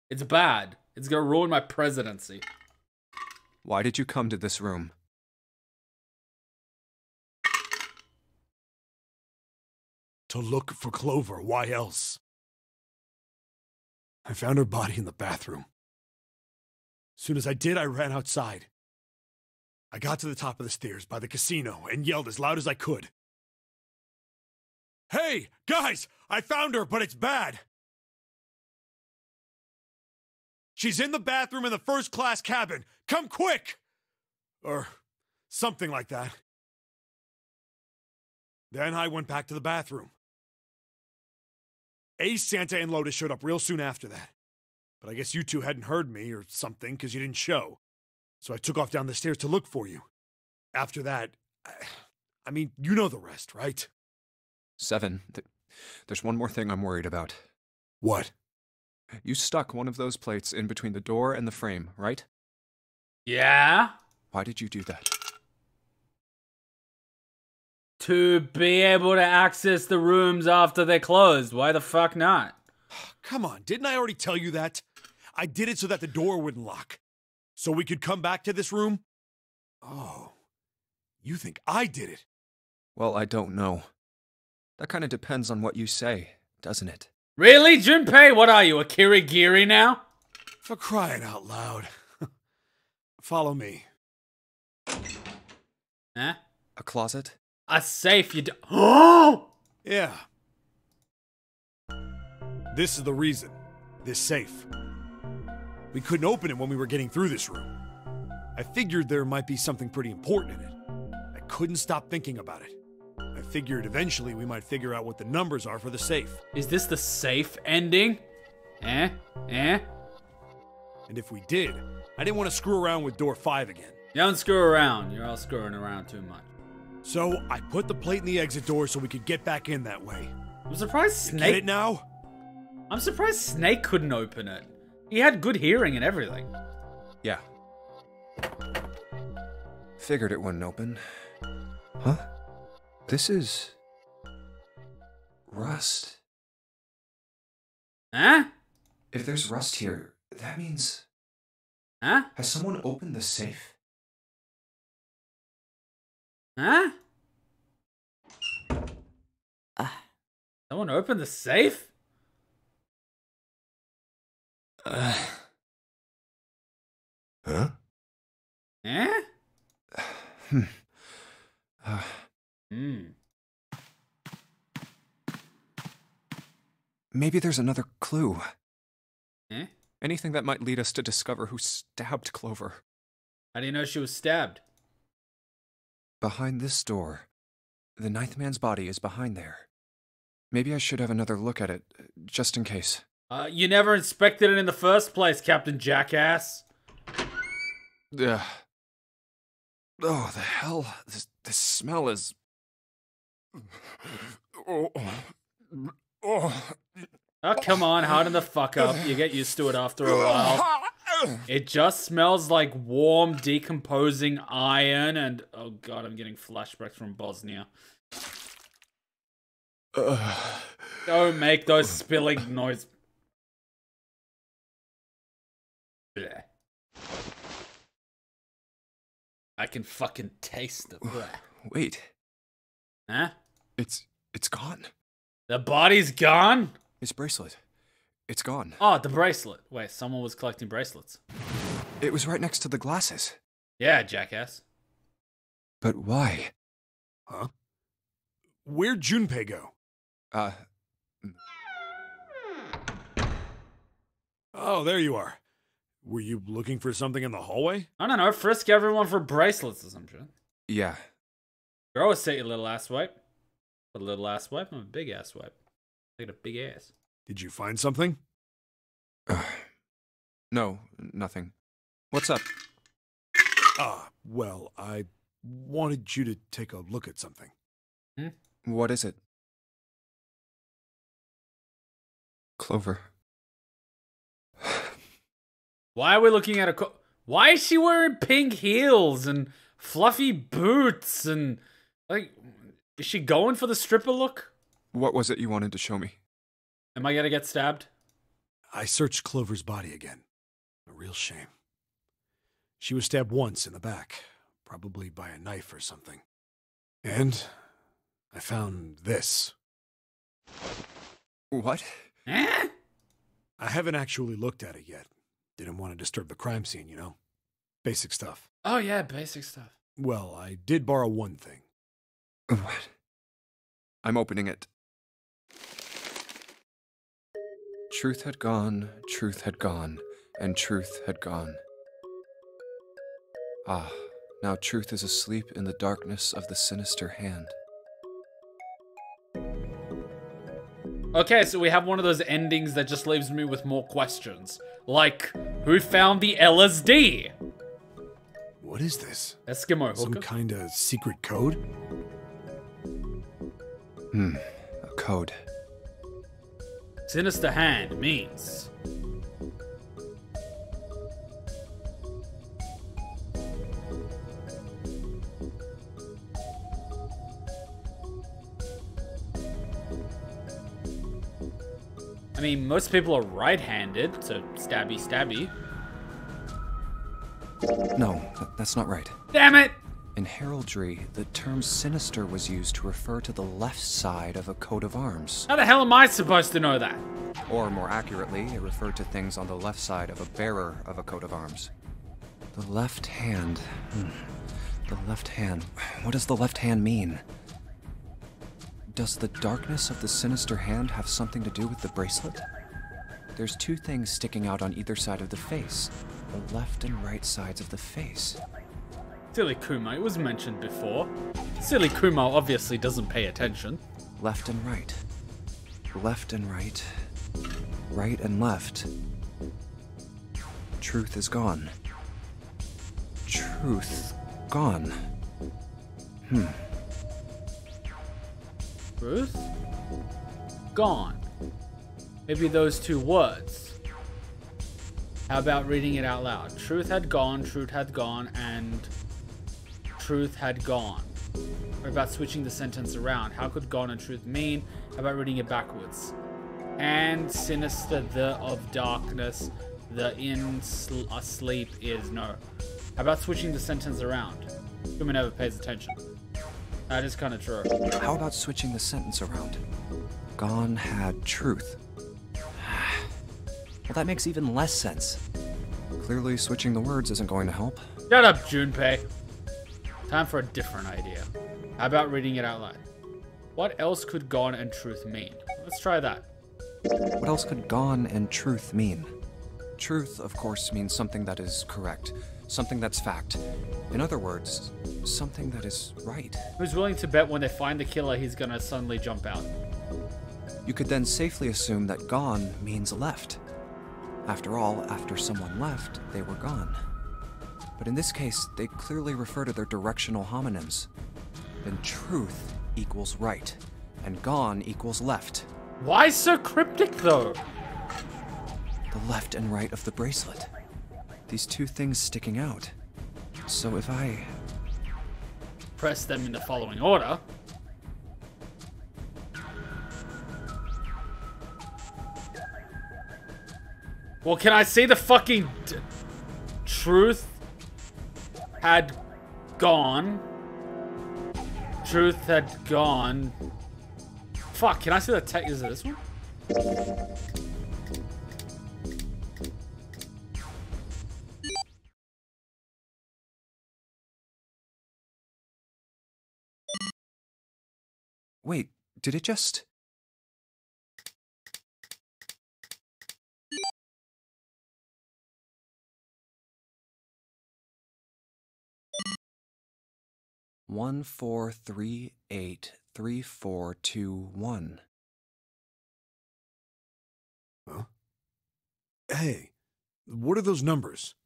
It's bad. It's gonna ruin my presidency. Why did you come to this room? To look for Clover, why else? I found her body in the bathroom. As soon as I did, I ran outside. I got to the top of the stairs by the casino and yelled as loud as I could. Hey, guys, I found her, but it's bad. She's in the bathroom in the first-class cabin. Come quick! Or something like that. Then I went back to the bathroom. Ace, Santa, and Lotus showed up real soon after that. But I guess you two hadn't heard me or something because you didn't show. So I took off down the stairs to look for you. After that, I mean, you know the rest, right? 7. There's one more thing I'm worried about. What? You stuck one of those plates in between the door and the frame, right? Yeah? Why did you do that? To be able to access the rooms after they're closed. Why the fuck not? Come on, didn't I already tell you that? I did it so that the door wouldn't lock. So we could come back to this room? Oh, you think I did it? Well, I don't know. That kind of depends on what you say, doesn't it? Really, Junpei? What are you, a Kirigiri now? For crying out loud. Follow me. Huh? A closet? A safe, you do- Yeah. This is the reason. This safe. We couldn't open it when we were getting through this room. I figured there might be something pretty important in it. I couldn't stop thinking about it. I figured eventually we might figure out what the numbers are for the safe. Is this the safe ending? Eh? And if we did, I didn't want to screw around with door 5 again. You don't screw around. You're all screwing around too much. So I put the plate in the exit door so we could get back in that way. I'm surprised Get it Snake. now? I'm surprised Snake couldn't open it. He had good hearing and everything. Yeah. Figured it wouldn't open. Huh? This is... rust. Huh? If there's rust here, that means... Huh? Has someone opened the safe? Huh? Someone opened the safe? Huh? Eh? Maybe there's another clue. Eh? Anything that might lead us to discover who stabbed Clover. How do you know she was stabbed? Behind this door. The ninth man's body is behind there. Maybe I should have another look at it, just in case. You never inspected it in the first place, Captain Jackass. Ugh. Oh, the hell? This smell is... Oh, come on, harden the fuck up. You get used to it after a while. It just smells like warm, decomposing iron and... Oh god, I'm getting flashbacks from Bosnia. Don't make those spilling noise. Bleh. I can fucking taste it. Bleh. Wait. Huh? It's gone. The body's gone? His bracelet. It's gone. Oh, the bracelet. Wait, someone was collecting bracelets. It was right next to the glasses. Yeah, jackass. But why? Huh? Where'd Junpei go? Oh, there you are. Were you looking for something in the hallway? I don't know, frisk everyone for bracelets or some shit. Yeah. Grow a set, you little ass wipe. A little ass wipe? I'm a big ass wipe. I got a big ass. Did you find something? No, nothing. What's up? Well, I wanted you to take a look at something. What is it? Clover. Why are we looking at a why is she wearing pink heels and fluffy boots and, like, is she going for the stripper look? What was it you wanted to show me? Am I gonna get stabbed? I searched Clover's body again. A real shame. She was stabbed once in the back, probably by a knife or something. And I found this. What? Eh? I haven't actually looked at it yet. Didn't want to disturb the crime scene, you know? Basic stuff. Oh yeah, basic stuff. Well, I did borrow one thing. What? I'm opening it. Truth had gone, and truth had gone. Ah, now truth is asleep in the darkness of the sinister hand. Okay, so we have one of those endings that just leaves me with more questions. Like, who found the LSD? What is this? Eskimo Some hooker? kind of secret code? A code. Sinister hand means... I mean, most people are right-handed, so stabby stabby. No, that's not right. Damn it! In heraldry, the term sinister was used to refer to the left side of a coat of arms. How the hell am I supposed to know that? Or more accurately, it referred to things on the left side of a bearer of a coat of arms. The left hand. The left hand. What does the left hand mean? Does the darkness of the sinister hand have something to do with the bracelet? There's two things sticking out on either side of the face. The left and right sides of the face. Silly Kuma, it was mentioned before. Silly Kuma obviously doesn't pay attention. Left and right. Left and right. Right and left. Truth is gone. Truth gone. Truth? gone. Maybe those two words. How about reading it out loud? Truth had gone, and truth had gone. Or about switching the sentence around. How could gone and truth mean? How about reading it backwards? And sinister, the of darkness, the in asleep is no. How about switching the sentence around? Kuma never pays attention. That is kind of true. How about switching the sentence around? Gone had truth. Well, that makes even less sense. Clearly, switching the words isn't going to help. Shut up, Junpei. Time for a different idea. How about reading it out loud? What else could gone and truth mean? Let's try that. What else could gone and truth mean? Truth, of course, means something that is correct, something that's fact. In other words, something that is right. Who's willing to bet when they find the killer he's gonna suddenly jump out? You could then safely assume that gone means left. After all, after someone left, they were gone. But in this case, they clearly refer to their directional homonyms. Then truth equals right, and gone equals left. Why so cryptic, though? The left and right of the bracelet. These two things sticking out. So if I press them in the following order. Well, can I see the fucking truth had gone? Truth had gone. Fuck, can I see the text? Is it this one? Wait, did it just... One, 4, 3, 8, 3, 4, 2, 1. Huh? Hey, what are those numbers?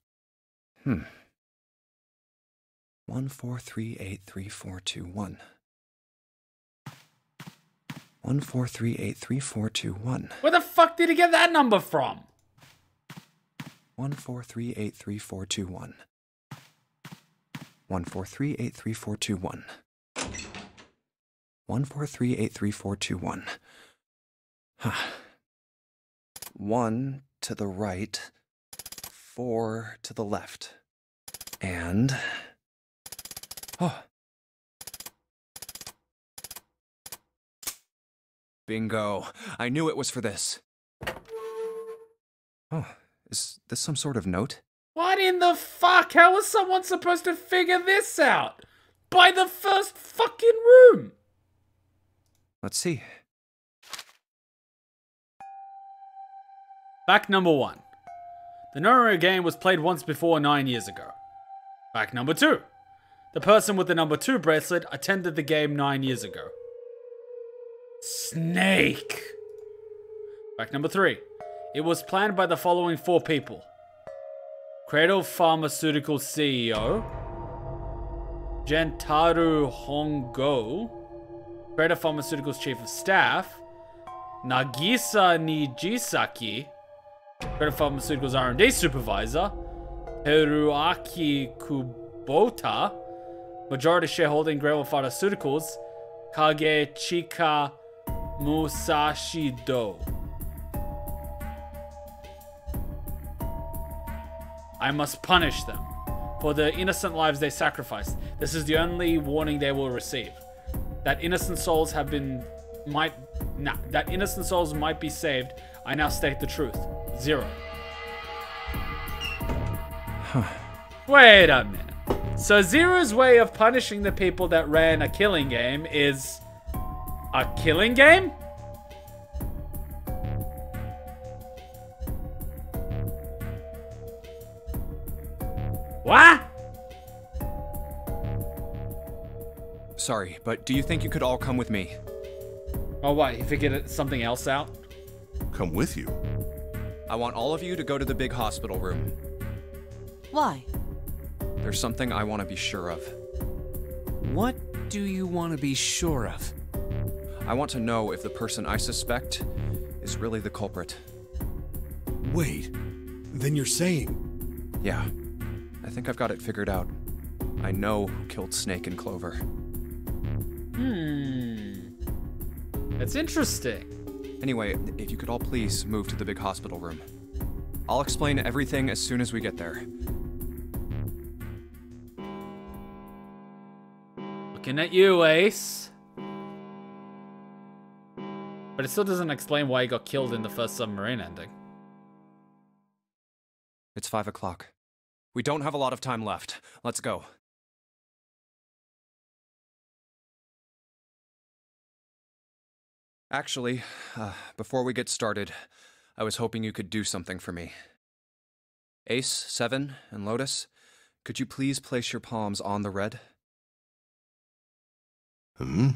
1, 4, 3, 8, 3, 4, 2, 1. 1, 4, 3, 8, 3, 4, 2, 1. Where the fuck did he get that number from? 1, 4, 3, 8, 3, 4, 2, 1. 1, 4, 3, 8, 3, 4, 2, 1. 1, 4, 3, 8, 3, 4, 2, 1. 1 to the right, 4 to the left. And... oh. Bingo. I knew it was for this. Oh, is this some sort of note? What in the fuck? How was someone supposed to figure this out? By the first fucking room? Let's see. Fact number 1. The Nonary game was played once before 9 years ago. Fact number 2. The person with the number 2 bracelet attended the game 9 years ago. Snake. Fact number 3. It was planned by the following 4 people. Cradle Pharmaceutical CEO, Gentaro Hongo, Cradle Pharmaceuticals Chief of Staff, Nagisa Nijisaki, Cradle Pharmaceuticals R&D Supervisor, Teruaki Kubota, Majority Shareholder in Cradle Pharmaceuticals, Kage Chika Musashi-do. I must punish them for the innocent lives they sacrificed. This is the only warning they will receive. That innocent souls might be saved. I now state the truth. 0. Wait a minute. So Zero's way of punishing the people that ran a killing game is a killing game? What? Sorry, but do you think you could all come with me? Oh, what? You figured something else out? Come with you. I want all of you to go to the big hospital room. Why? There's something I want to be sure of. What do you want to be sure of? I want to know if the person I suspect is really the culprit. Wait, then you're saying... Yeah, I think I've got it figured out. I know who killed Snake and Clover. That's interesting. Anyway, if you could all please move to the big hospital room. I'll explain everything as soon as we get there. Looking at you, Ace. But it still doesn't explain why he got killed in the first submarine ending. It's 5 o'clock. We don't have a lot of time left. Let's go. Actually, before we get started, I was hoping you could do something for me. Ace, Seven, and Lotus, could you please place your palms on the red? Hmm?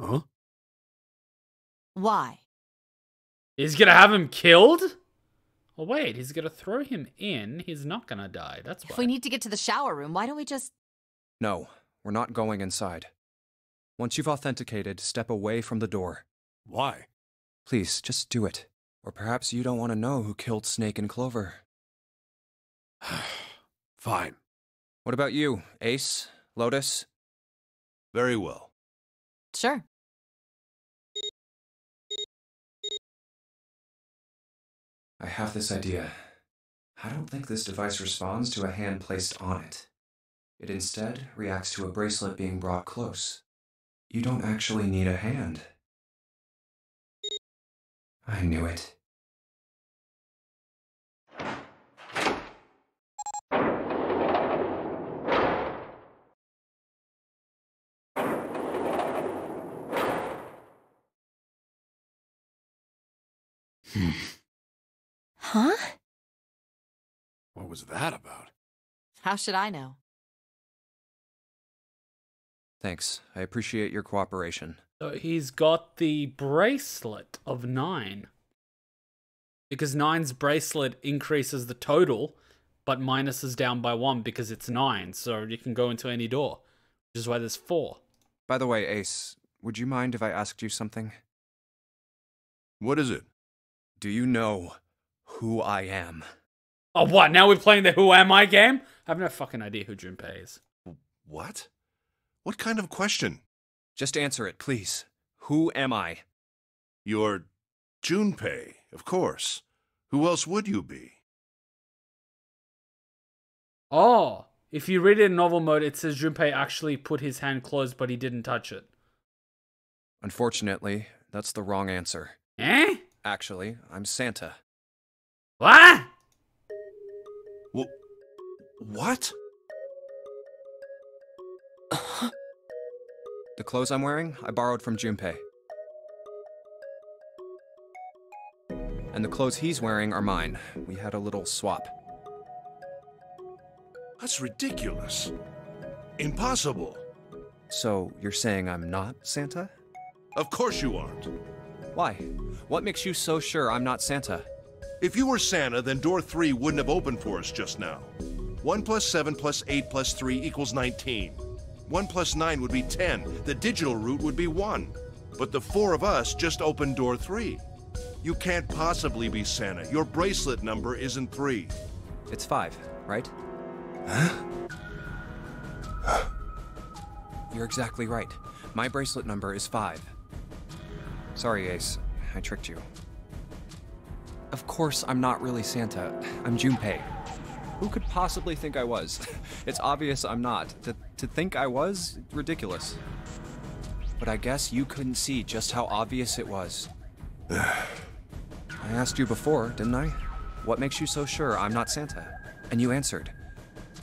Huh? Why? He's gonna have him killed? Oh wait, he's gonna throw him in. He's not gonna die. That's why. If we need to get to the shower room, why don't we just... No, we're not going inside. Once you've authenticated, step away from the door. Why? Please, just do it. Or perhaps you don't want to know who killed Snake and Clover. Fine. What about you, Ace? Lotus? Very well. Sure. I have this idea. I don't think this device responds to a hand placed on it. It instead reacts to a bracelet being brought close. You don't actually need a hand. I knew it. Huh? What was that about? How should I know? Thanks. I appreciate your cooperation. So he's got the bracelet of 9. Because 9's bracelet increases the total, but minuses down by 1 because it's 9. So you can go into any door, which is why there's 4. By the way, Ace, would you mind if I asked you something? What is it? Do you know who I am? Oh, what? Now we're playing the Who Am I game? I have no fucking idea who Junpei is. What? What kind of question? Just answer it, please. Who am I? You're Junpei, of course. Who else would you be? Oh, if you read it in novel mode, it says Junpei actually put his hand closed, but he didn't touch it. Unfortunately, that's the wrong answer. Eh? Actually, I'm Santa. What? What? The clothes I'm wearing, I borrowed from Junpei. And the clothes he's wearing are mine. We had a little swap. That's ridiculous. Impossible. So, you're saying I'm not Santa? Of course you aren't. Why? What makes you so sure I'm not Santa? If you were Santa, then door 3 wouldn't have opened for us just now. 1 plus 7 plus 8 plus 3 equals 19. 1 plus 9 would be 10. The digital route would be 1. But the 4 of us just opened door 3. You can't possibly be Santa. Your bracelet number isn't 3. It's 5, right? Huh? You're exactly right. My bracelet number is 5. Sorry, Ace. I tricked you. Of course, I'm not really Santa. I'm Junpei. Who could possibly think I was? It's obvious I'm not. To think I was? Ridiculous. But I guess you couldn't see just how obvious it was. I asked you before, didn't I? What makes you so sure I'm not Santa? And you answered.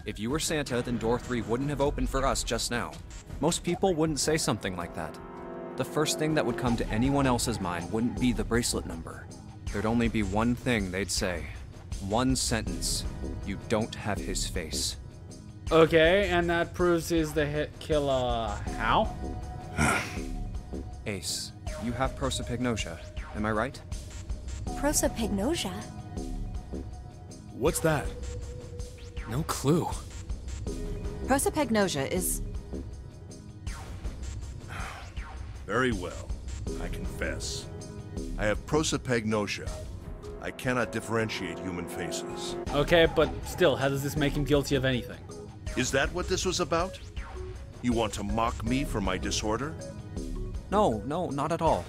If you were Santa, then door 3 wouldn't have opened for us just now. Most people wouldn't say something like that. The first thing that would come to anyone else's mind wouldn't be the bracelet number. There'd only be one thing they'd say. One sentence. You don't have his face. Okay, and that proves he's the hit killer. How? Ace, you have prosopagnosia, am I right? Prosopagnosia? What's that? No clue. Prosopagnosia is... Very well. I confess. I have prosopagnosia. I cannot differentiate human faces. Okay, but still, how does this make him guilty of anything? Is that what this was about? You want to mock me for my disorder? No, not at all.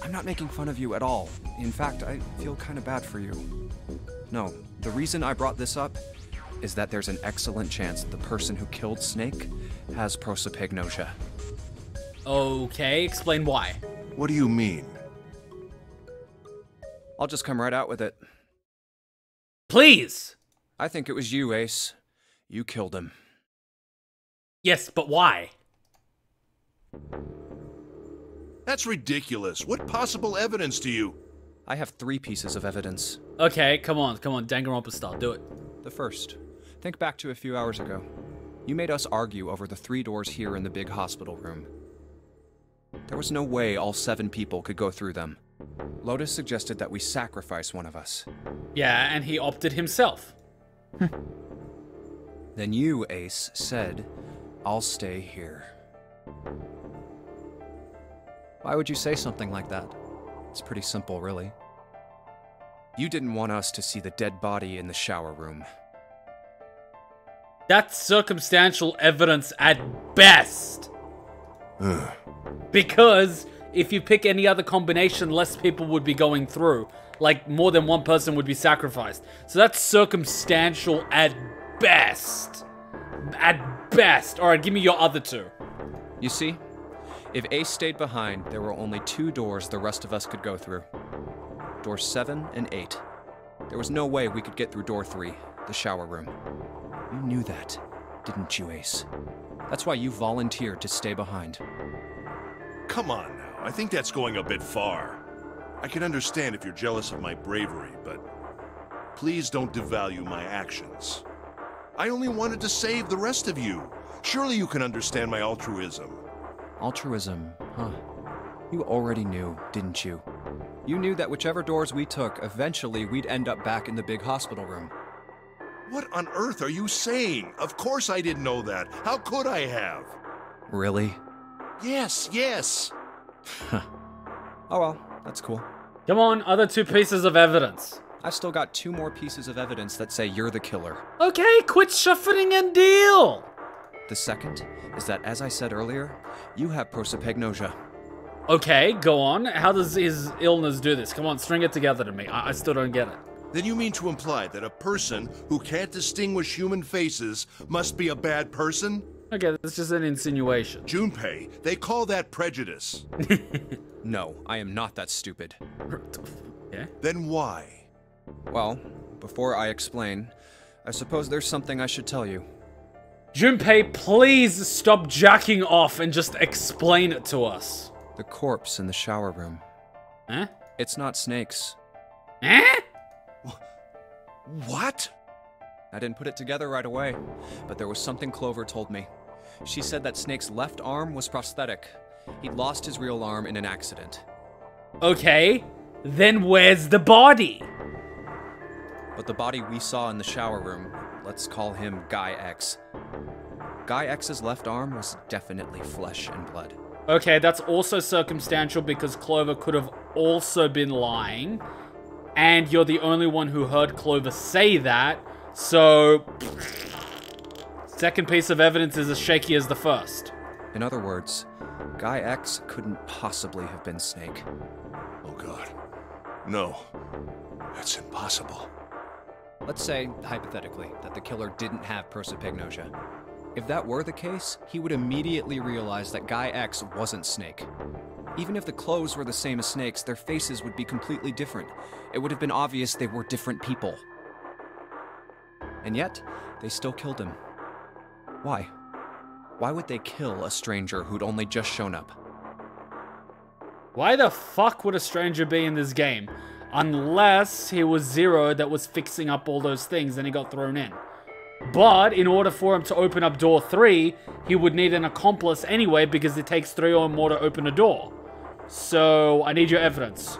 I'm not making fun of you at all. In fact, I feel kind of bad for you. No, the reason I brought this up is that there's an excellent chance the person who killed Snake has prosopagnosia. Okay, explain why. What do you mean? I'll just come right out with it. Please! I think it was you, Ace. You killed him. Yes, but why? That's ridiculous. What possible evidence do you... I have 3 pieces of evidence. Okay, come on, Danganronpa style, do it. The first, think back to a few hours ago. You made us argue over the 3 doors here in the big hospital room. There was no way all 7 people could go through them. Lotus suggested that we sacrifice one of us. Yeah, and he opted himself. Then you, Ace, said, I'll stay here. Why would you say something like that? It's pretty simple, really. You didn't want us to see the dead body in the shower room. That's circumstantial evidence at best. Because if you pick any other combination, less people would be going through. Like, more than one person would be sacrificed. So that's circumstantial at best. At best. Alright, give me your other 2. You see? If Ace stayed behind, there were only 2 doors the rest of us could go through. Doors 7 and 8. There was no way we could get through door 3, the shower room. You knew that, didn't you, Ace? That's why you volunteered to stay behind. Come on now, I think that's going a bit far. I can understand if you're jealous of my bravery, but please don't devalue my actions. I only wanted to save the rest of you. Surely you can understand my altruism. Altruism, huh? You already knew, didn't you? You knew that whichever doors we took, eventually we'd end up back in the big hospital room. What on earth are you saying? Of course I didn't know that. How could I have? Really? Yes. Oh well, that's cool. Come on, other 2 pieces of evidence. I've still got 2 more pieces of evidence that say you're the killer. Okay, quit shuffling and deal! The second is that, as I said earlier, you have prosopagnosia. Okay, go on. How does his illness do this? Come on, string it together to me. I still don't get it. Then you mean to imply that a person who can't distinguish human faces must be a bad person? Okay, that's just an insinuation. Junpei, they call that prejudice. No, I am not that stupid. Yeah? Then why? Well, before I explain, I suppose there's something I should tell you. Junpei, please stop jacking off and just explain it to us. The corpse in the shower room. Huh? It's not Snake's. Eh? What? I didn't put it together right away, but there was something Clover told me. She said that Snake's left arm was prosthetic. He'd lost his real arm in an accident. Okay, then where's the body? But the body we saw in the shower room, let's call him Guy X. Guy X's left arm was definitely flesh and blood. Okay, that's also circumstantial because Clover could have also been lying. And you're the only one who heard Clover say that. So, second piece of evidence is as shaky as the first. In other words, Guy X couldn't possibly have been Snake. Oh God. No. That's impossible. Let's say, hypothetically, that the killer didn't have prosopagnosia. If that were the case, he would immediately realize that Guy X wasn't Snake. Even if the clothes were the same as Snake's, their faces would be completely different. It would have been obvious they were different people. And yet, they still killed him. Why? Why would they kill a stranger who'd only just shown up? Why the fuck would a stranger be in this game? Unless he was Zero that was fixing up all those things and he got thrown in. But in order for him to open up door 3, he would need an accomplice anyway because it takes 3 or more to open a door. So, I need your evidence.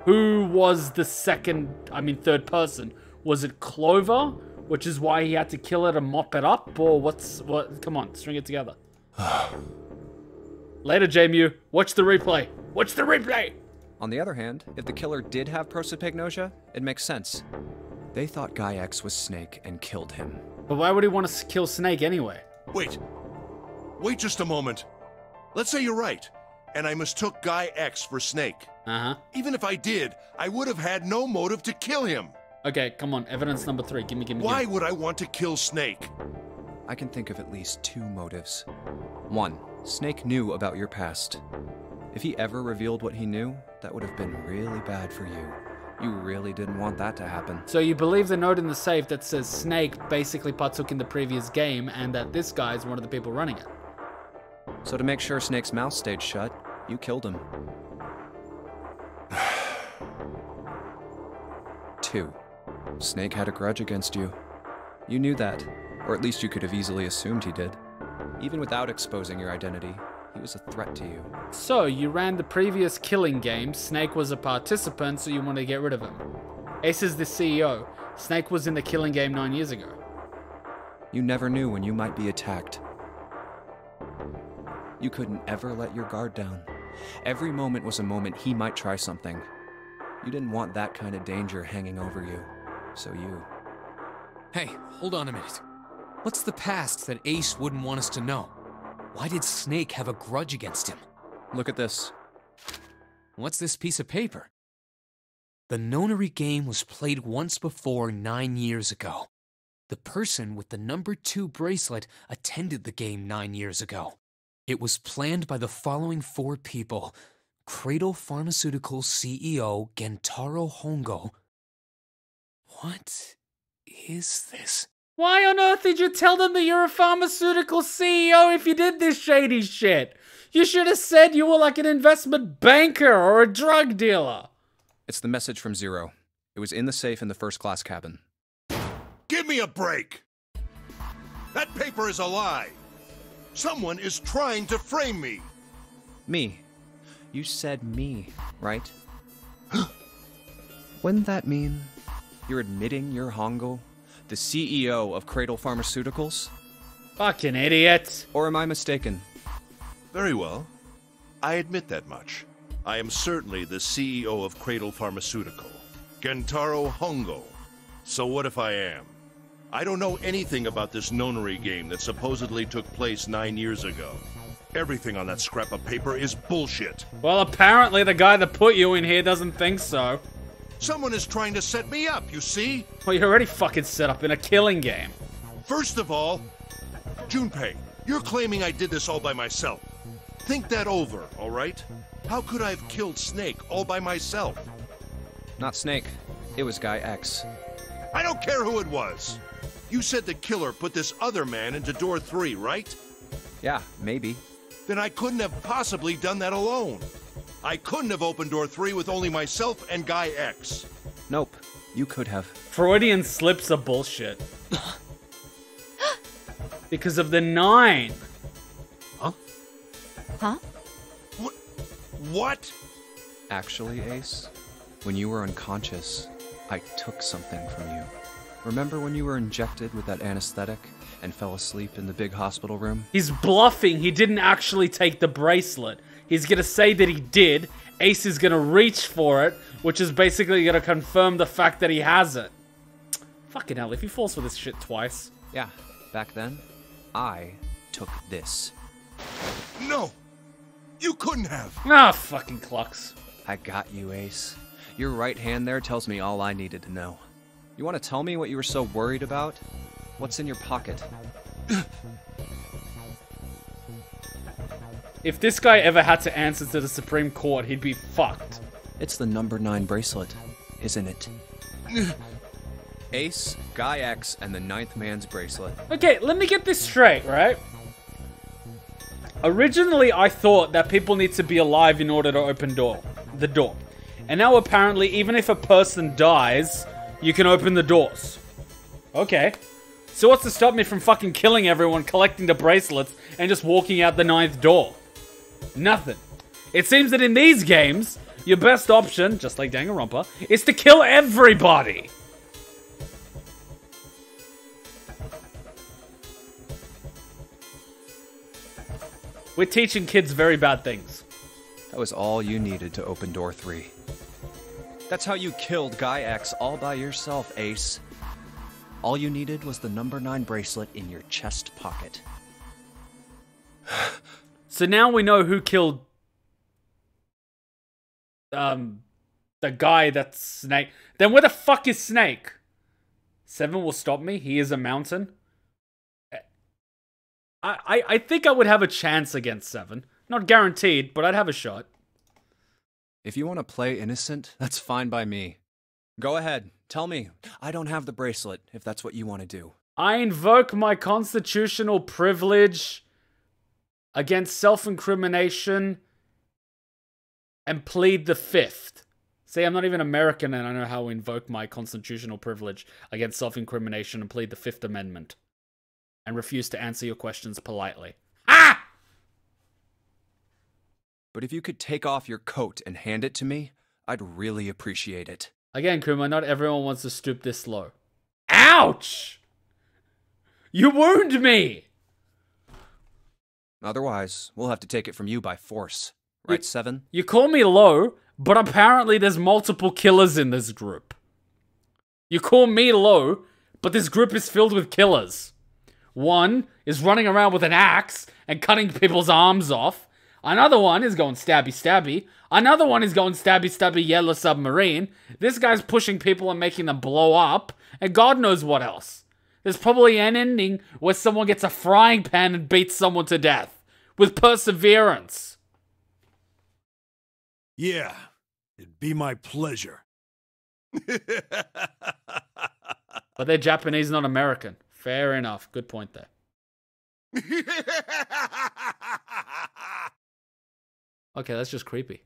Who was the third person? Was it Clover? Which is why he had to kill it and mop it up? Or what? Come on, string it together. Later, JMU. Watch the replay. Watch the replay! On the other hand, if the killer did have prosopagnosia, it makes sense. They thought Guy X was Snake and killed him. But why would he want to kill Snake anyway? Wait. Wait just a moment. Let's say you're right, and I mistook Guy X for Snake. Uh-huh. Even if I did, I would have had no motive to kill him. Okay, come on. Evidence number 3. Gimme. Why would I want to kill Snake? I can think of at least 2 motives. 1, Snake knew about your past. If he ever revealed what he knew, that would have been really bad for you. You really didn't want that to happen. So you believe the note in the safe that says Snake basically partook in the previous game and that this guy is one of the people running it? So to make sure Snake's mouth stayed shut, you killed him. 2, Snake had a grudge against you. You knew that, or at least you could have easily assumed he did. Even without exposing your identity, he was a threat to you. So, you ran the previous killing game, Snake was a participant, so you wanted to get rid of him. Ace is the CEO. Snake was in the killing game 9 years ago. You never knew when you might be attacked. You couldn't ever let your guard down. Every moment was a moment he might try something. You didn't want that kind of danger hanging over you, so you... Hey, hold on a minute. What's the past that Ace wouldn't want us to know? Why did Snake have a grudge against him? Look at this. What's this piece of paper? The Nonary game was played once before 9 years ago. The person with the number 2 bracelet attended the game 9 years ago. It was planned by the following 4 people. Cradle Pharmaceuticals CEO Gentaro Hongo. What is this? Why on earth did you tell them that you're a pharmaceutical CEO if you did this shady shit? You should have said you were like an investment banker or a drug dealer. It's the message from Zero. It was in the safe in the first-class cabin. Give me a break! That paper is a lie! Someone is trying to frame me! Me. You said me, right? Wouldn't that mean you're admitting you're Hongo, the CEO of Cradle Pharmaceuticals? Fucking idiot. Or am I mistaken? Very well. I admit that much. I am certainly the CEO of Cradle Pharmaceutical, Gentaro Hongo. So what if I am? I don't know anything about this Nonary game that supposedly took place 9 years ago. Everything on that scrap of paper is bullshit. Well, apparently the guy that put you in here doesn't think so. Someone is trying to set me up, you see? Well, you're already fucking set up in a killing game. First of all, Junpei, you're claiming I did this all by myself. Think that over, all right? How could I have killed Snake all by myself? Not Snake. It was Guy X. I don't care who it was. You said the killer put this other man into door 3, right? Yeah, maybe. Then I couldn't have possibly done that alone. I couldn't have opened door 3 with only myself and Guy X. Nope. You could have. Freudian slips are bullshit. Because of the 9. Huh? What? Actually, Ace, when you were unconscious, I took something from you. Remember when you were injected with that anesthetic and fell asleep in the big hospital room? He's bluffing. He didn't actually take the bracelet. He's gonna say that he did. Ace is gonna reach for it, which is basically gonna confirm the fact that he has it. Fucking hell, if he falls for this shit twice. Yeah, back then, I took this. No! You couldn't have! Ah, fucking clucks. I got you, Ace. Your right hand there tells me all I needed to know. You want to tell me what you were so worried about? What's in your pocket? If this guy ever had to answer to the Supreme Court, he'd be fucked. It's the number 9 bracelet, isn't it? Ace, Guy X, and the 9th man's bracelet. Okay, let me get this straight, right? Originally, I thought that people need to be alive in order to open the door. And now apparently, even if a person dies, you can open the doors. Okay. So what's to stop me from fucking killing everyone, collecting the bracelets, and just walking out the 9th door? Nothing. It seems that in these games, your best option, just like Danganronpa, is to kill everybody. We're teaching kids very bad things. That was all you needed to open door 3. That's how you killed Guy X all by yourself, Ace. All you needed was the number 9 bracelet in your chest pocket. So now we know who killed the guy that's Snake. Then where the fuck is Snake? 7 will stop me. He is a mountain. I think I would have a chance against 7. Not guaranteed, but I'd have a shot. If you want to play innocent, that's fine by me. Go ahead, tell me. I don't have the bracelet, if that's what you want to do. I invoke my constitutional privilege against self-incrimination and plead the 5th. See, I'm not even American and I know how to invoke my constitutional privilege against self-incrimination and plead the 5th Amendment. And refuse to answer your questions politely. Ah! But if you could take off your coat and hand it to me, I'd really appreciate it. Again, Kuma, not everyone wants to stoop this low. Ouch! You wound me! Otherwise, we'll have to take it from you by force. Right, 7? You call me low, but apparently there's multiple killers in this group. You call me low, but this group is filled with killers. One is running around with an axe and cutting people's arms off. Another one is going stabby stabby. Another one is going stabby stabby yellow submarine. This guy's pushing people and making them blow up. And God knows what else. There's probably an ending where someone gets a frying pan and beats someone to death. With perseverance. Yeah, it'd be my pleasure. But they're Japanese, not American. Fair enough. Good point there. Okay, that's just creepy.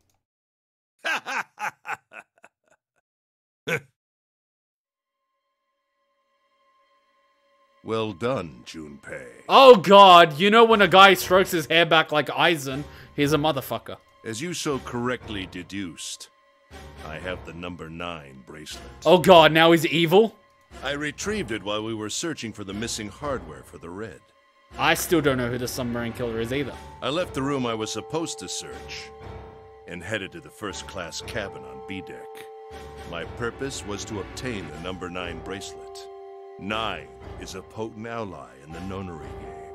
Well done, Junpei. Oh god, you know when a guy strokes his hair back like Aizen, he's a motherfucker. As you so correctly deduced, I have the number 9 bracelet. Oh god, now he's evil? I retrieved it while we were searching for the missing hardware for the red. I still don't know who the submarine killer is either. I left the room I was supposed to search and headed to the first-class cabin on B deck. My purpose was to obtain the number 9 bracelet. 9 is a potent ally in the Nonary game.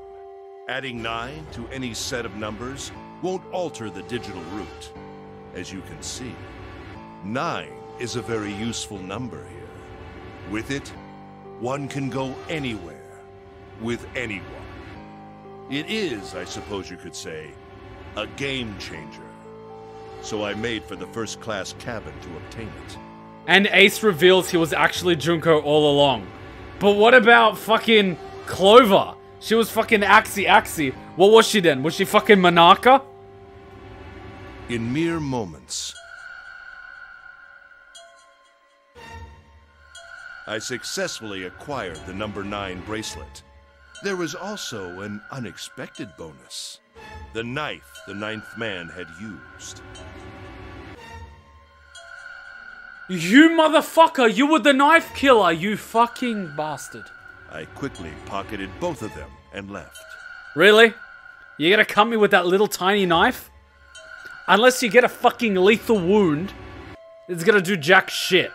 Adding 9 to any set of numbers won't alter the digital route. As you can see, 9 is a very useful number here. With it, one can go anywhere, with anyone. It is, I suppose you could say, a game changer. So I made for the first-class cabin to obtain it. And Ace reveals he was actually Junko all along. But what about fucking Clover? She was fucking Axie. What was she then? Was she fucking Manaka? In mere moments, I successfully acquired the number 9 bracelet. There was also an unexpected bonus. The knife the 9th man had used. You motherfucker! You were the knife killer, you fucking bastard. I quickly pocketed both of them and left. Really? You gonna cut me with that little tiny knife? Unless you get a fucking lethal wound, it's gonna do jack shit.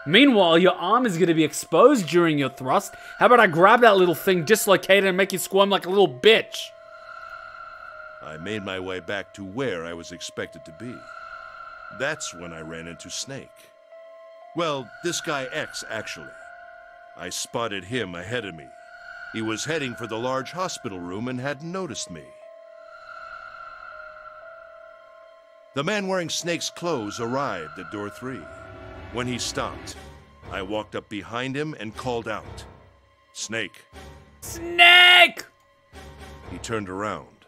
Meanwhile, your arm is gonna be exposed during your thrust. How about I grab that little thing, dislocate it, and make you squirm like a little bitch? I made my way back to where I was expected to be. That's when I ran into Snake. Well, this guy X, actually. I spotted him ahead of me. He was heading for the large hospital room and hadn't noticed me. The man wearing Snake's clothes arrived at door 3. When he stopped, I walked up behind him and called out, "Snake." Snake! He turned around.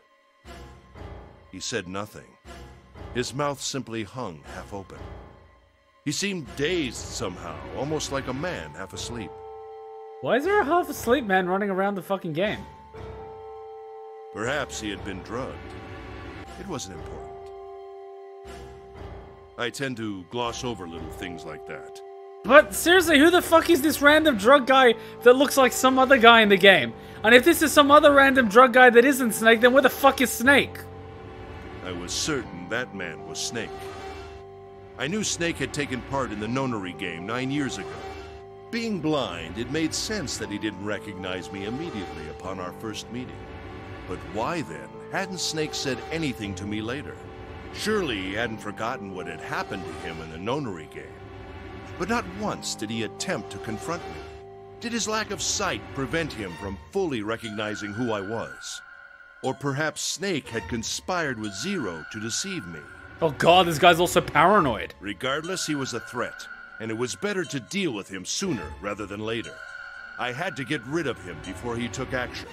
He said nothing. His mouth simply hung half open. He seemed dazed somehow, almost like a man half asleep. Why is there a half asleep man running around the fucking game? Perhaps he had been drugged. It wasn't important. I tend to gloss over little things like that. But seriously, who the fuck is this random drug guy that looks like some other guy in the game? And if this is some other random drug guy that isn't Snake, then where the fuck is Snake? I was certain that man was Snake. I knew Snake had taken part in the Nonary game 9 years ago. Being blind, it made sense that he didn't recognize me immediately upon our first meeting. But why then hadn't Snake said anything to me later? Surely he hadn't forgotten what had happened to him in the Nonary game. But not once did he attempt to confront me. Did his lack of sight prevent him from fully recognizing who I was? Or perhaps Snake had conspired with Zero to deceive me. Oh god, this guy's also paranoid. Regardless, he was a threat, and it was better to deal with him sooner rather than later. I had to get rid of him before he took action.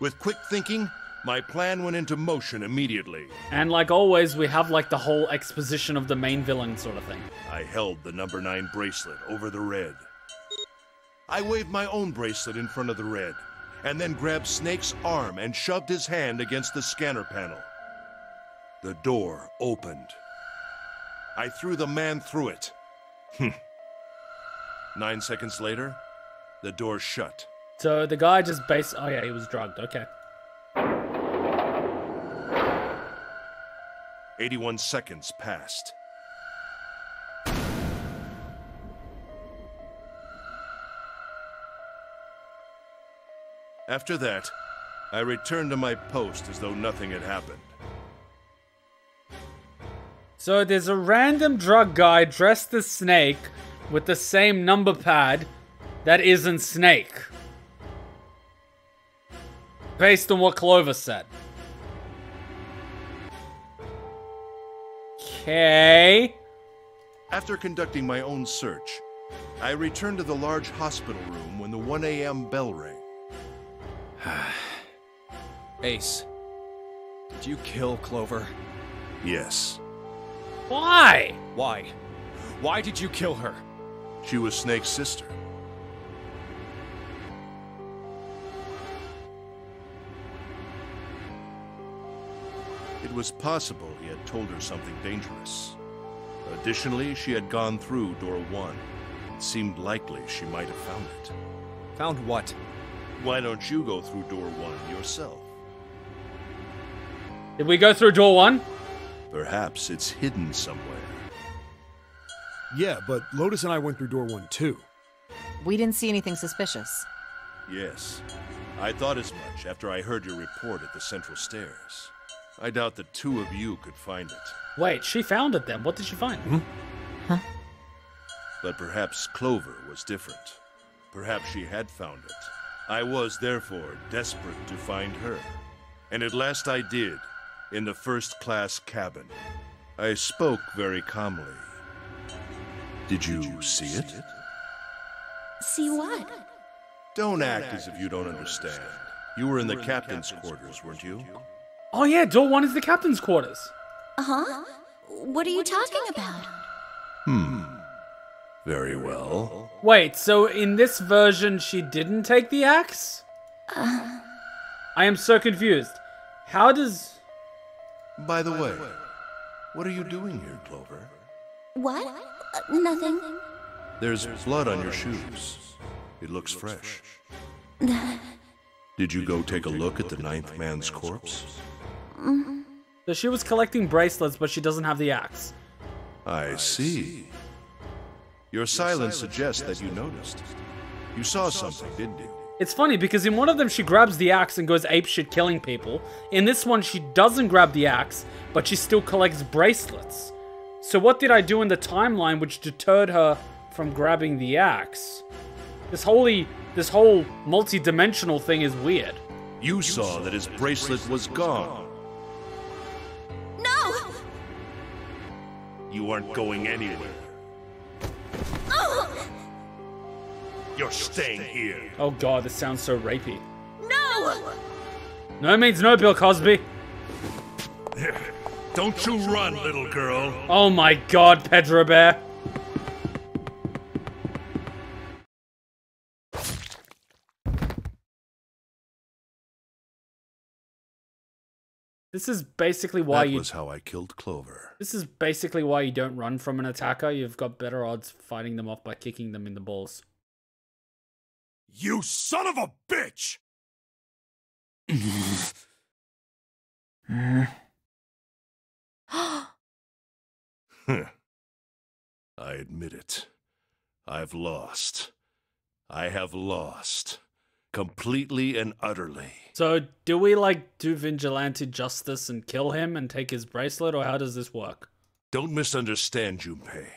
With quick thinking, my plan went into motion immediately. And like always, we have like the whole exposition of the main villain sort of thing. I held the number 9 bracelet over the red. I waved my own bracelet in front of the red, and then grabbed Snake's arm and shoved his hand against the scanner panel. The door opened. I threw the man through it. 9 seconds later, the door shut. So the guy just oh yeah, he was drugged, okay. 81 seconds passed. After that, I returned to my post as though nothing had happened. So there's a random drug guy dressed as Snake with the same number pad that isn't Snake. Based on what Clover said. Okay. After conducting my own search, I returned to the large hospital room when the 1 a.m. bell rang. Ace, did you kill Clover? Yes. Why? Why? Why did you kill her? She was Snake's sister. It was possible he had told her something dangerous. Additionally, she had gone through door 1. It seemed likely she might have found it. Found what? Why don't you go through door 1 yourself? Did we go through door 1? Perhaps it's hidden somewhere. Yeah, but Lotus and I went through door 1 too. We didn't see anything suspicious. Yes. I thought as much after I heard your report at the central stairs. I doubt the two of you could find it. Wait, she found it then. What did she find? Huh? But perhaps Clover was different. Perhaps she had found it. I was, therefore, desperate to find her. And at last I did, in the first-class cabin. I spoke very calmly. Did you see it? See what? Don't act as if you don't understand. You were in the captain's quarters, weren't you? Oh yeah, door 1 is the captain's quarters. Huh? What are you talking about? Very well. Wait, so in this version she didn't take the axe? I am so confused. How does... By the way, what are you doing here, Clover? What? Nothing. There's blood on your shoes. It looks fresh. Did you go take a look at the 9th man's corpse? So she was collecting bracelets, but she doesn't have the axe. I see. Your silence suggests that you noticed. You saw something, didn't you? It's funny because in one of them she grabs the axe and goes apeshit killing people. In this one she doesn't grab the axe, but she still collects bracelets. So what did I do in the timeline which deterred her from grabbing the axe? This whole multi-dimensional thing is weird. You saw that his bracelet was gone. No! You aren't going anywhere. You're staying here. Oh god, this sounds so rapey. No! No means no, Bill Cosby. Don't you run, little girl. Oh my god, Pedro Bear. This is basically why That was how I killed Clover. This is basically why you don't run from an attacker. You've got better odds fighting them off by kicking them in the balls. You son of a bitch! I admit it. I've lost. I have lost. Completely and utterly. So, do we, like, do vigilante justice and kill him and take his bracelet, or how does this work? Don't misunderstand, Junpei.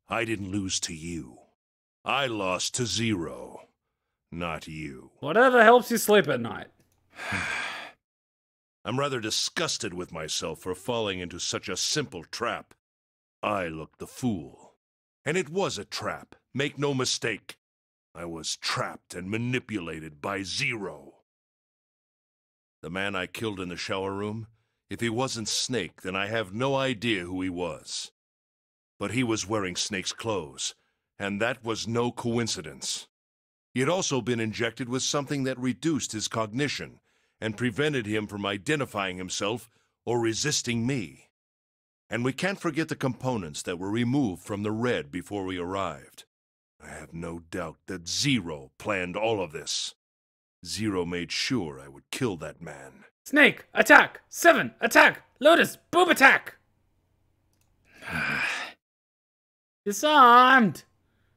I didn't lose to you. I lost to Zero. Not you. Whatever helps you sleep at night. I'm rather disgusted with myself for falling into such a simple trap. I looked the fool. And it was a trap, make no mistake. I was trapped and manipulated by Zero. The man I killed in the shower room, if he wasn't Snake, then I have no idea who he was. But he was wearing Snake's clothes, and that was no coincidence. He had also been injected with something that reduced his cognition and prevented him from identifying himself or resisting me. And we can't forget the components that were removed from the red before we arrived. I have no doubt that Zero planned all of this. Zero made sure I would kill that man. Snake, attack! 7, attack! Lotus, boob attack! Disarmed!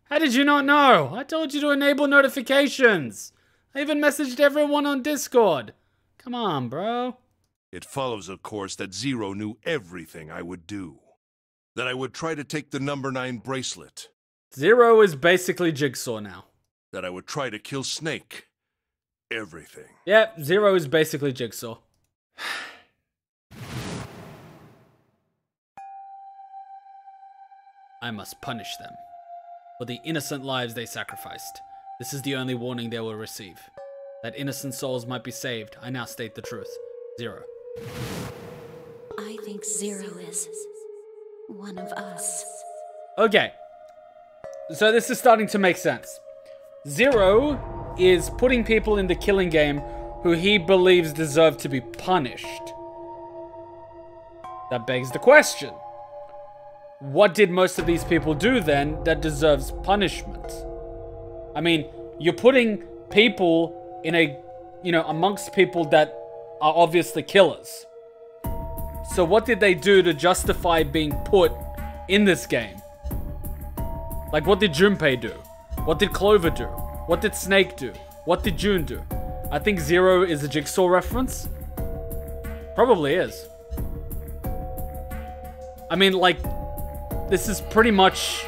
How did you not know? I told you to enable notifications. I even messaged everyone on Discord. Come on, bro. It follows, of course, that Zero knew everything I would do. That I would try to take the number 9 bracelet. Zero is basically Jigsaw now. That I would try to kill Snake. Everything. Yep, Zero is basically Jigsaw. I must punish them for the innocent lives they sacrificed. This is the only warning they will receive. That innocent souls might be saved. I now state the truth. Zero. I think Zero is one of us. Okay. So this is starting to make sense. Zero is putting people in the killing game who he believes deserve to be punished. That begs the question. What did most of these people do then that deserves punishment? I mean, you're putting people in a, amongst people that are obviously killers. So what did they do to justify being put in this game? Like, what did Junpei do? What did Clover do? What did Snake do? What did June do? I think Zero is a Jigsaw reference. Probably is. I mean, like, this is pretty much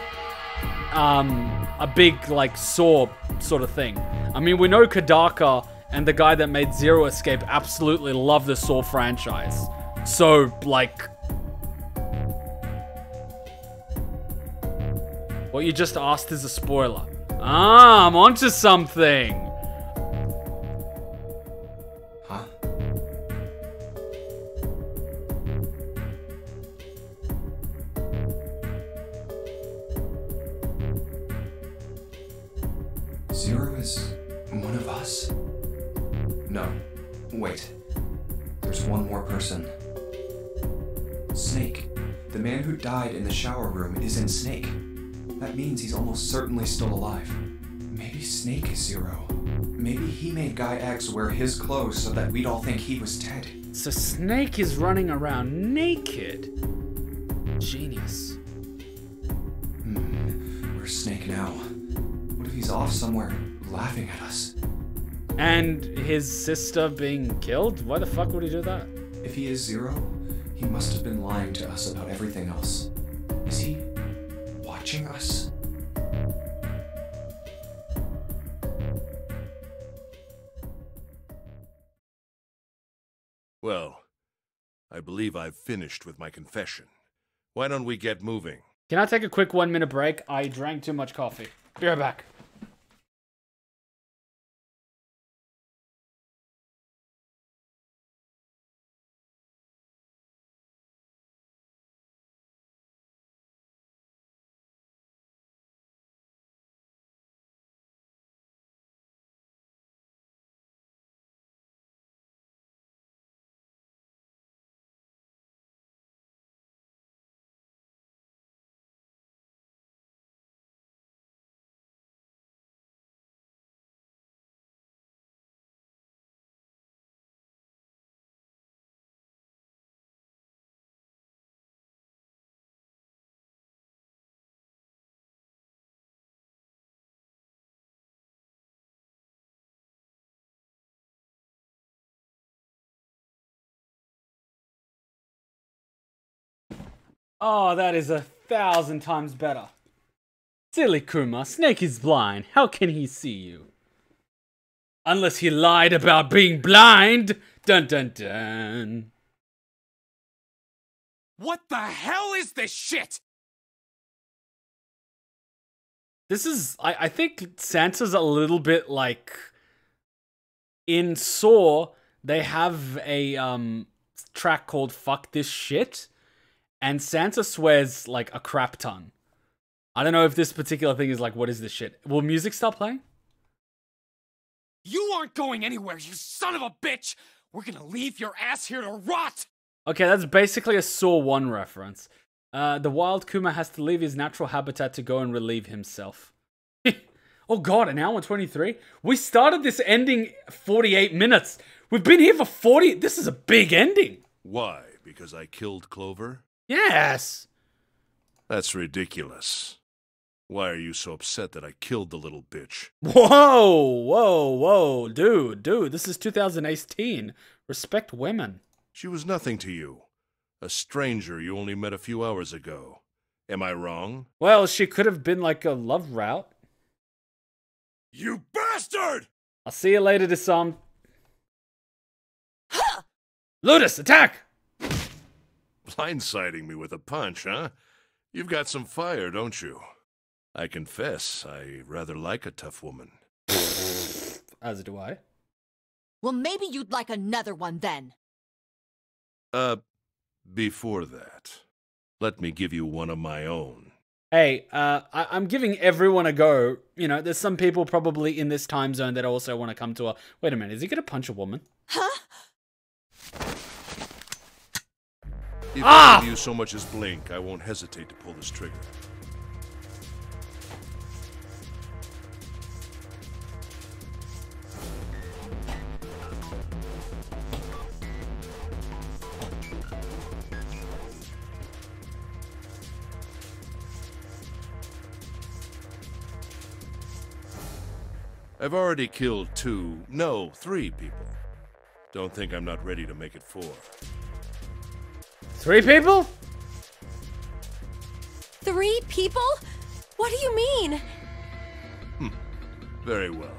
a big, like, Saw sort of thing. I mean, we know Kodaka and the guy that made Zero Escape absolutely love the Saw franchise. So, like, what you just asked is a spoiler. Ah, I'm onto something. Huh? Zero is one of us? No. Wait. There's one more person. Snake. The man who died in the shower room isn't Snake. That means he's almost certainly still alive. Maybe Snake is Zero. Maybe he made Guy X wear his clothes so that we'd all think he was dead. So Snake is running around naked. Genius. Where's Snake now? What if he's off somewhere laughing at us? And his sister being killed? Why the fuck would he do that? If he is Zero, he must have been lying to us about everything else. Is he watching us? Well, I believe I've finished with my confession. Why don't we get moving? Can I take a quick 1-minute break? I drank too much coffee. Be right back. Oh, that is 1,000 times better. Silly Kuma, Snake is blind. How can he see you? Unless he lied about being blind. Dun dun dun. What the hell is this shit? This is, I think Santa's a little bit like, in Saw, they have a track called Fuck This Shit, and Santa swears like a crap ton. I don't know if this particular thing is like, what is this shit? Will music start playing? You aren't going anywhere, you son of a bitch! We're gonna leave your ass here to rot! Okay, that's basically a Saw 1 reference. The wild Kuma has to leave his natural habitat to go and relieve himself. Oh god, an hour and 23? We started this ending 48 minutes. We've been here for 40. This is a big ending. Why? Because I killed Clover? Yes. That's ridiculous. Why are you so upset that I killed the little bitch? Whoa. Dude, this is 2018. Respect women. She was nothing to you. A stranger you only met a few hours ago. Am I wrong? Well, she could have been like a love route. You bastard! I'll see you later, Disarm. Ludus, attack! Blindsiding me with a punch, huh? You've got some fire, don't you? I confess, I rather like a tough woman. As do I. Well, maybe you'd like another one then. Before that, let me give you one of my own. Hey, I'm giving everyone a go. You know, there's some people probably in this time zone that also want to come to a... Wait a minute, is he gonna punch a woman? Huh? If any of you so much as blink, I won't hesitate to pull this trigger. I've already killed 3 people. Don't think I'm not ready to make it 4. 3 people? 3 people? What do you mean? Very well.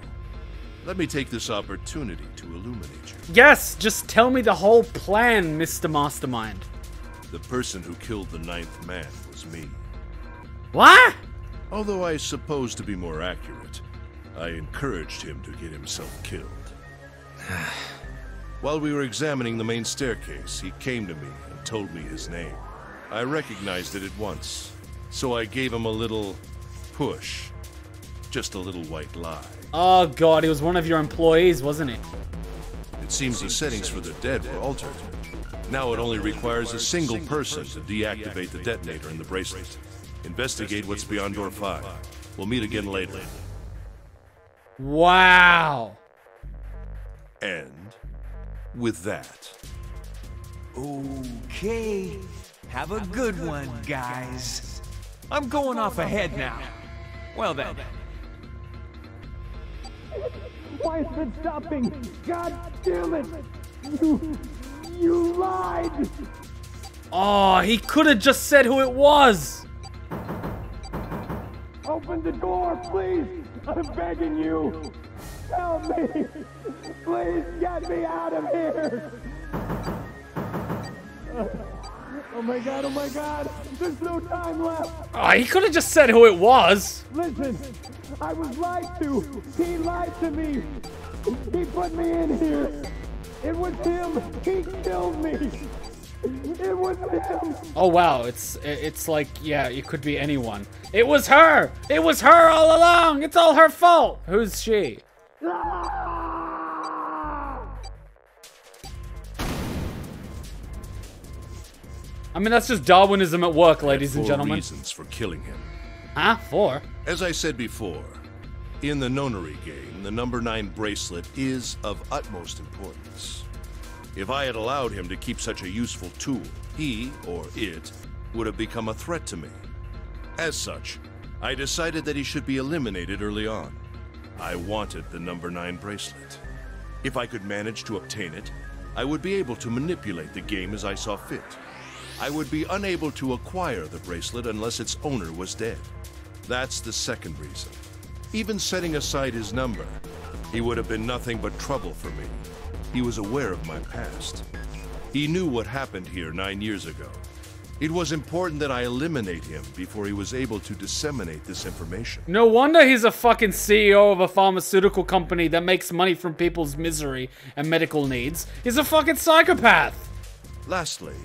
Let me take this opportunity to illuminate you. Yes, just tell me the whole plan, Mr. Mastermind. The person who killed the 9th man was me. What? Although I suppose to be more accurate, I encouraged him to get himself killed. While we were examining the main staircase, he came to me and told me his name. I recognized it at once, so I gave him a little push. Just a little white lie. Oh god, he was one of your employees, wasn't he? It seems the settings for the dead were altered. Now it only requires a single person to deactivate the detonator in the bracelet. Investigate what's beyond door 5. We'll meet again later. Wow. And with that... Okay. Have a good one, guys. I'm going off ahead now. Well then. Why is it stopping? God damn it! You lied! Oh, he could have just said who it was! Open the door, please! I'm begging you! Help me! Please get me out of here! Oh my god! There's no time left! Oh, he could have just said who it was! Listen! I was lied to! He lied to me! He put me in here! It was him! He killed me! It was him! Oh wow, it's like, yeah, it could be anyone. It was her! It was her all along! It's all her fault! Who's she? I mean, that's just Darwinism at work, ladies and gentlemen. 4 reasons for killing him. Huh? 4? As I said before, in the Nonary game, the number 9 bracelet is of utmost importance. If I had allowed him to keep such a useful tool, he, or it, would have become a threat to me. As such, I decided that he should be eliminated early on. I wanted the number 9 bracelet. If I could manage to obtain it, I would be able to manipulate the game as I saw fit. I would be unable to acquire the bracelet unless its owner was dead. That's the second reason. Even setting aside his number, he would have been nothing but trouble for me. He was aware of my past. He knew what happened here 9 years ago. It was important that I eliminate him before he was able to disseminate this information. No wonder he's a fucking CEO of a pharmaceutical company that makes money from people's misery and medical needs. He's a fucking psychopath. Lastly,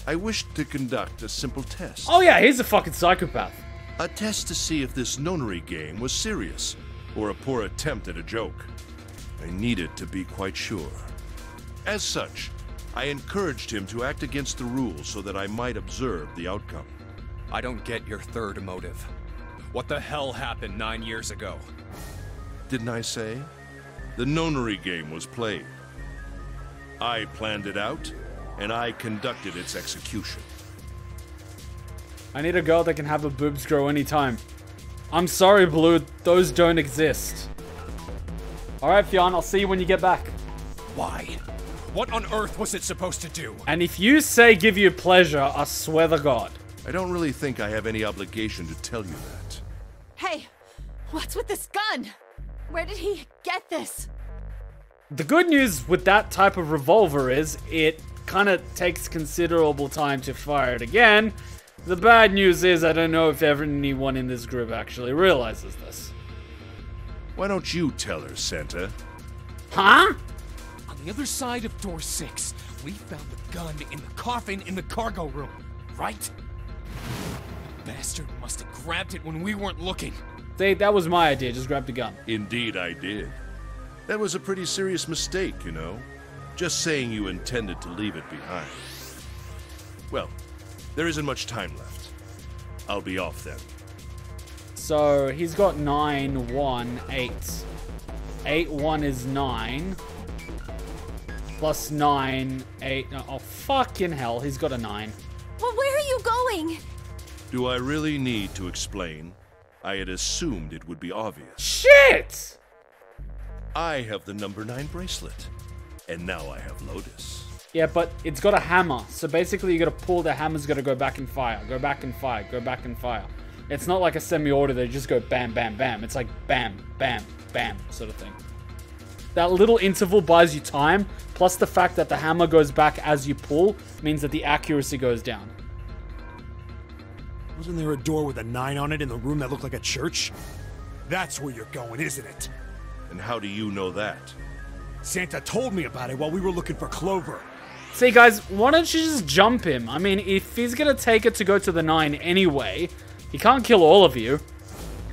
I wished to conduct a simple test. Oh yeah, he's a fucking psychopath. A test to see if this Nonary game was serious or a poor attempt at a joke. I needed to be quite sure. As such, I encouraged him to act against the rules so that I might observe the outcome. I don't get your third motive. What the hell happened 9 years ago? Didn't I say? The Nonary game was played. I planned it out, and I conducted its execution. I need a girl that can have her boobs grow anytime. I'm sorry, Blue, those don't exist. Alright, Fionn, I'll see you when you get back. Why? What on earth was it supposed to do? And if you say give you pleasure, I swear to God. I don't really think I have any obligation to tell you that. Hey, what's with this gun? Where did he get this? The good news with that type of revolver is it kind of takes considerable time to fire it again. The bad news is I don't know if anyone in this group actually realizes this. Why don't you tell her, Santa? Huh? On the other side of door 6, we found the gun in the coffin in the cargo room, right? The bastard must have grabbed it when we weren't looking. See, that was my idea, just grab the gun. Indeed I did. That was a pretty serious mistake, you know. Just saying you intended to leave it behind. Well, there isn't much time left. I'll be off then. So, he's got 9, 1, 8. 8, 1 is 9. Plus 9, 8. Oh, fucking hell, he's got a 9. Well, where are you going? Do I really need to explain? I had assumed it would be obvious. Shit! I have the number 9 bracelet. And now I have Lotus. Yeah, but it's got a hammer. So basically you gotta pull, the hammer's gotta go back and fire. Go back and fire. Go back and fire. It's not like a semi-auto that you just go bam, bam, bam. It's like bam, bam, bam sort of thing. That little interval buys you time, plus the fact that the hammer goes back as you pull means that the accuracy goes down. Wasn't there a door with a 9 on it in the room that looked like a church? That's where you're going, isn't it? And how do you know that? Santa told me about it while we were looking for Clover. See guys, why don't you just jump him? I mean, if he's gonna take it to go to the 9 anyway, he can't kill all of you.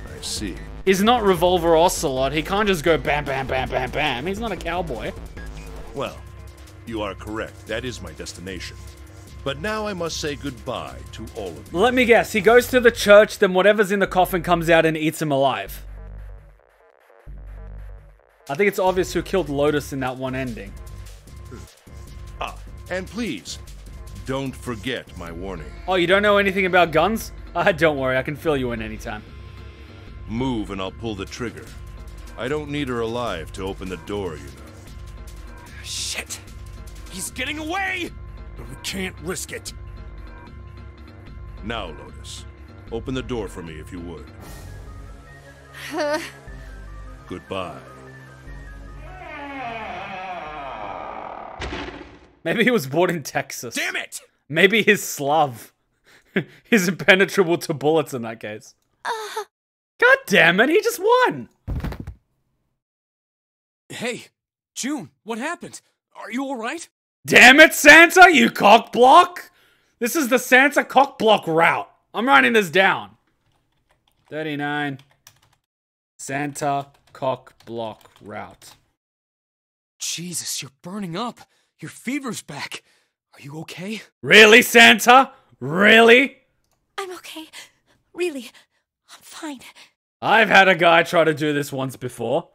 I see. He's not Revolver Ocelot. He can't just go bam, bam, bam, bam, bam. He's not a cowboy. Well, you are correct. That is my destination. But now I must say goodbye to all of you. Let me guess. He goes to the church, then whatever's in the coffin comes out and eats him alive. I think it's obvious who killed Lotus in that one ending. Ah, and please, don't forget my warning. Oh, you don't know anything about guns? Don't worry. I can fill you in anytime. Move and I'll pull the trigger. I don't need her alive to open the door, you know. Shit! He's getting away! But we can't risk it. Now, Lotus, open the door for me if you would. Goodbye. Maybe he was born in Texas. Damn it! Maybe he's Slav. He's impenetrable to bullets in that case. God damn it, he just won! Hey, June, what happened? Are you alright? Damn it, Santa, you cock block! This is the Santa cock block route. I'm writing this down. 39. Santa cock block route. Jesus, you're burning up. Your fever's back. Are you okay? Really, Santa? Really? I'm okay. Really, I'm fine. I've had a guy try to do this once before.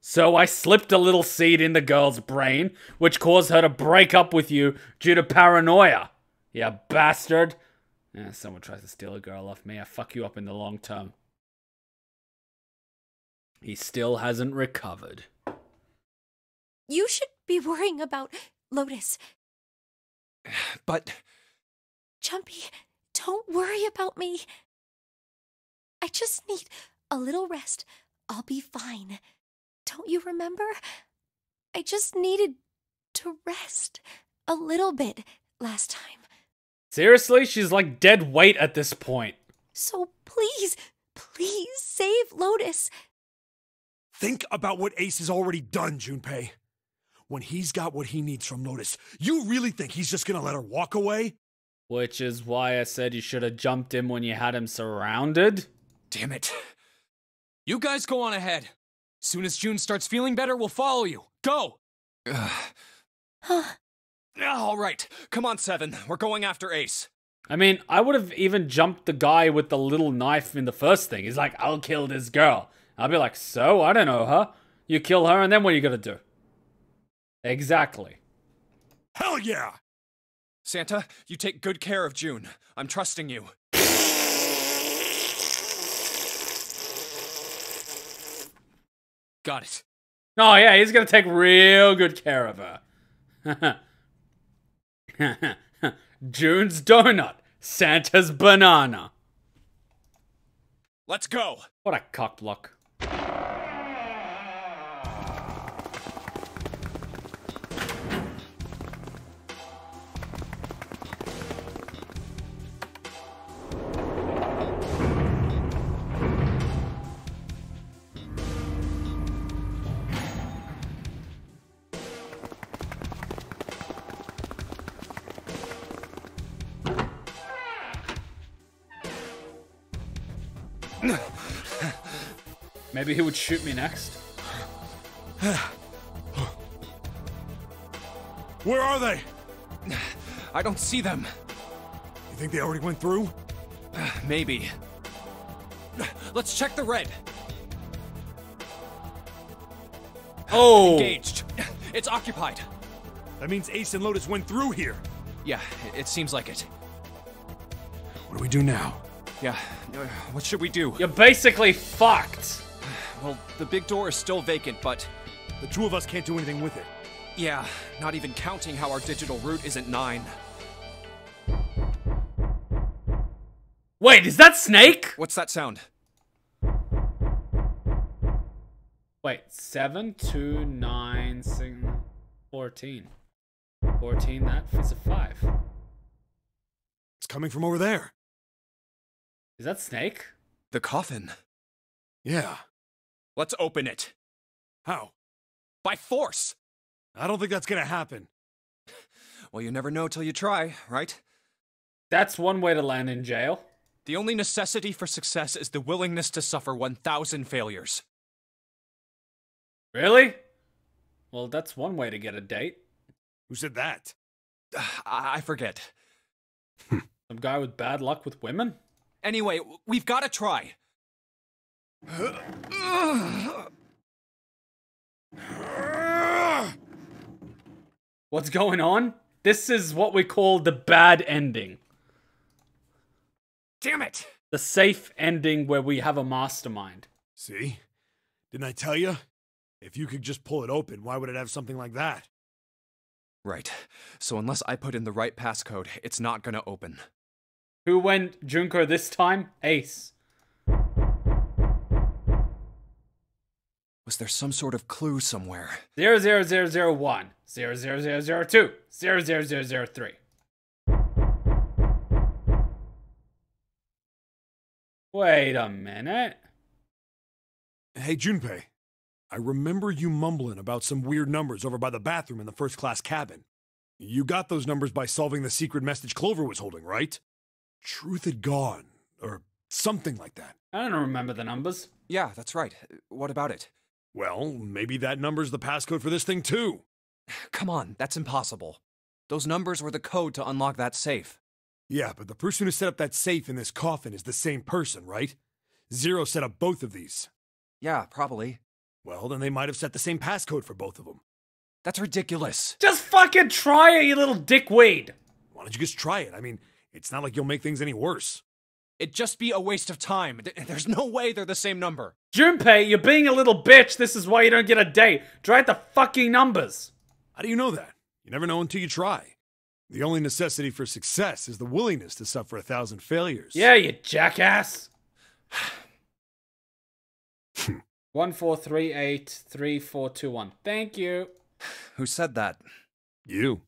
So I slipped a little seed in the girl's brain, which caused her to break up with you due to paranoia. You bastard. Someone tries to steal a girl off me, I fuck you up in the long term. He still hasn't recovered. You should be worrying about Lotus. But... Jumpy, don't worry about me. I just need a little rest. I'll be fine. Don't you remember? I just needed to rest a little bit last time. Seriously? She's like dead weight at this point. So please, please save Lotus. Think about what Ace has already done, Junpei. When he's got what he needs from Lotus, you really think he's just gonna let her walk away? Which is why I said you should have jumped him when you had him surrounded. Damn it. You guys go on ahead. Soon as June starts feeling better, we'll follow you. Go! All right. Come on, Seven. We're going after Ace. I mean, I would have even jumped the guy with the little knife in the first thing. He's like, I'll kill this girl. I'll be like, so? I don't know her. You kill her, and then what are you gonna do? Exactly. Hell yeah! Santa, you take good care of June. I'm trusting you. Got it. Oh yeah, he's gonna take real good care of her. June's donut, Santa's banana. Let's go. What a cockblock. Maybe he would shoot me next. Where are they? I don't see them. You think they already went through? Maybe. Let's check the red. Oh! Engaged. It's occupied. That means Ace and Lotus went through here. Yeah, it seems like it. What do we do now? Yeah, what should we do? You're basically fucked. Well, the big door is still vacant, but... The two of us can't do anything with it. Yeah, not even counting how our digital route isn't 9. Wait, is that Snake? What's that sound? Wait, 7, 2, 9, 6, 14. 14, that is a 5. It's coming from over there. Is that Snake? The coffin. Yeah. Let's open it. How? By force! I don't think that's gonna happen. Well, you never know till you try, right? That's one way to land in jail. The only necessity for success is the willingness to suffer 1,000 failures. Really? Well, that's one way to get a date. Who said that? I forget. Some guy with bad luck with women? Anyway, we've got to try. What's going on? This is what we call the bad ending. Damn it! The safe ending where we have a mastermind. See? Didn't I tell you? If you could just pull it open, why would it have something like that? Right. So unless I put in the right passcode, it's not gonna open. Who went Junko this time? Ace. Was there some sort of clue somewhere? 00001, 00002, 00003. Wait a minute. Hey, Junpei. I remember you mumbling about some weird numbers over by the bathroom in the first-class cabin. You got those numbers by solving the secret message Clover was holding, right? Truth had gone, or something like that. I don't remember the numbers. Yeah, that's right. What about it? Well, maybe that number's the passcode for this thing, too. Come on, that's impossible. Those numbers were the code to unlock that safe. Yeah, but the person who set up that safe in this coffin is the same person, right? Zero set up both of these. Yeah, probably. Well, then they might have set the same passcode for both of them. That's ridiculous. Just fucking try it, you little dickweed. Why don't you just try it? I mean, it's not like you'll make things any worse. It'd just be a waste of time. There's no way they're the same number. Junpei, you're being a little bitch. This is why you don't get a date. Try the fucking numbers. How do you know that? You never know until you try. The only necessity for success is the willingness to suffer 1,000 failures. Yeah, you jackass. 14383421. Thank you. Who said that? You.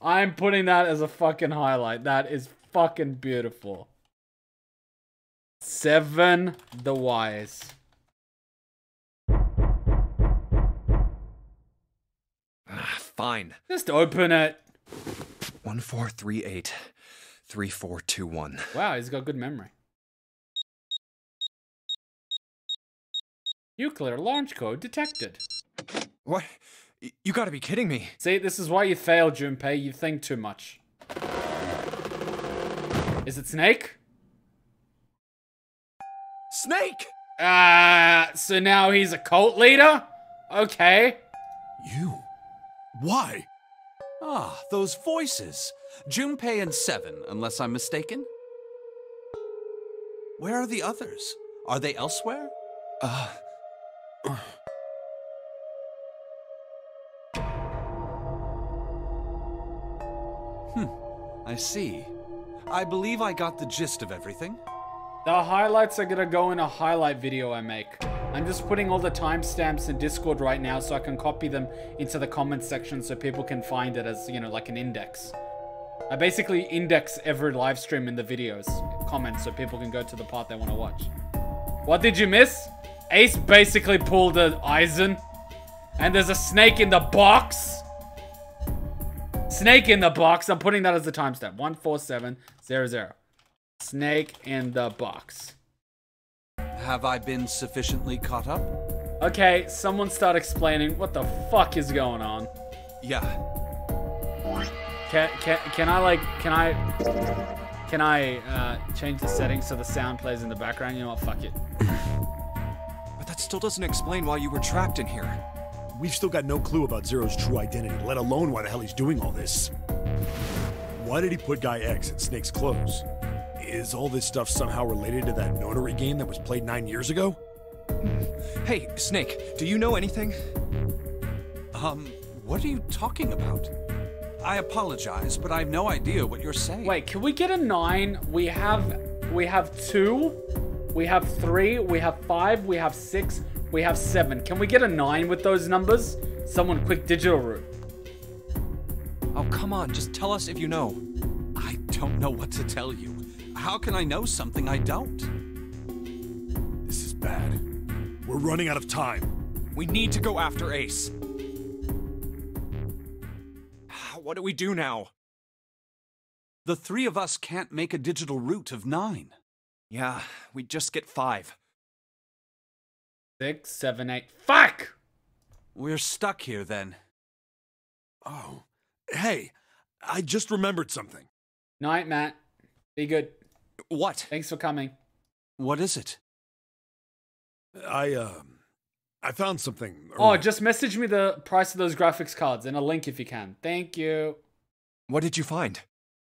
I'm putting that as a fucking highlight. That is fucking beautiful. 7 the Wise. Fine. Just open it. 14383421. Wow, he's got good memory. Nuclear launch code detected. What? You gotta be kidding me. See, this is why you fail, Junpei. You think too much. Is it Snake? Snake! So now he's a cult leader? Okay. You? Why? Ah, those voices. Junpei and Seven, unless I'm mistaken. Where are the others? Are they elsewhere? I see. I believe I got the gist of everything. The highlights are gonna go in a highlight video I make. I'm just putting all the timestamps in Discord right now so I can copy them into the comments section so people can find it as, you know, like an index. I basically index every live stream in the videos, comments, so people can go to the part they want to watch. What did you miss? Ace basically pulled an Aizen. And there's a snake in the box. Snake in the box. I'm putting that as the timestamp. 14700. Snake in the box. Have I been sufficiently caught up? Okay, someone start explaining what the fuck is going on. Yeah. Can I change the settings so the sound plays in the background? You know what? Fuck it. But that still doesn't explain why you were trapped in here. We've still got no clue about Zero's true identity, let alone why the hell he's doing all this. Why did he put Guy X in Snake's clothes? Is all this stuff somehow related to that Nonary game that was played 9 years ago? Hey, Snake, do you know anything? What are you talking about? I apologize, but I have no idea what you're saying. Wait, can we get a 9? We have 2, we have 3, we have 5, we have 6, we have 7. Can we get a 9 with those numbers? Someone quick digital route. Oh, come on, just tell us if you know. I don't know what to tell you. How can I know something I don't? This is bad. We're running out of time. We need to go after Ace. What do we do now? The three of us can't make a digital route of 9. Yeah, we just get 5. 6, 7, 8. Fuck! We're stuck here then. Oh. Hey, I just remembered something. Night, Matt. Be good. What? Thanks for coming. What is it? I found something. Oh, just message me the price of those graphics cards and a link if you can. Thank you. What did you find?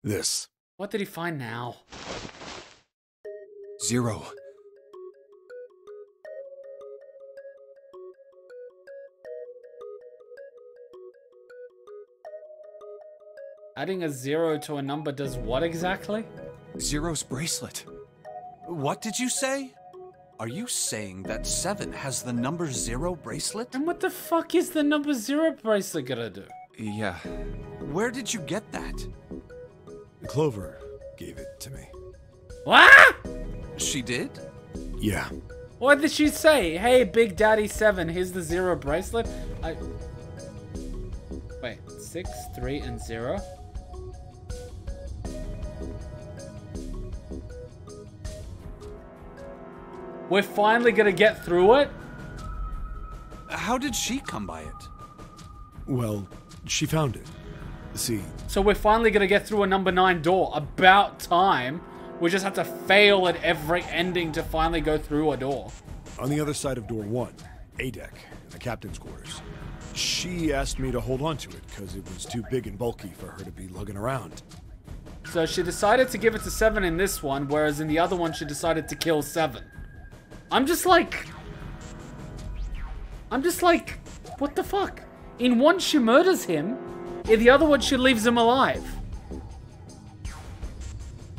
This. What did he find now? 0. Adding a 0 to a number does what exactly? Zero's bracelet. What did you say? Are you saying that 7 has the number 0 bracelet? And what the fuck is the number 0 bracelet gonna do? Yeah. Where did you get that? Clover gave it to me. What? She did? Yeah. What did she say? Hey, Big Daddy 7, here's the 0 bracelet. Wait, 6, 3, and 0? We're finally gonna get through it? How did she come by it? Well, she found it. See. So we're finally gonna get through a number 9 door. About time. We just have to fail at every ending to finally go through a door. On the other side of door 1, A deck, in the captain's quarters. She asked me to hold on to it because it was too big and bulky for her to be lugging around. So she decided to give it to 7 in this one, whereas in the other one she decided to kill 7. I'm just like, what the fuck? In one, she murders him. In the other one, she leaves him alive.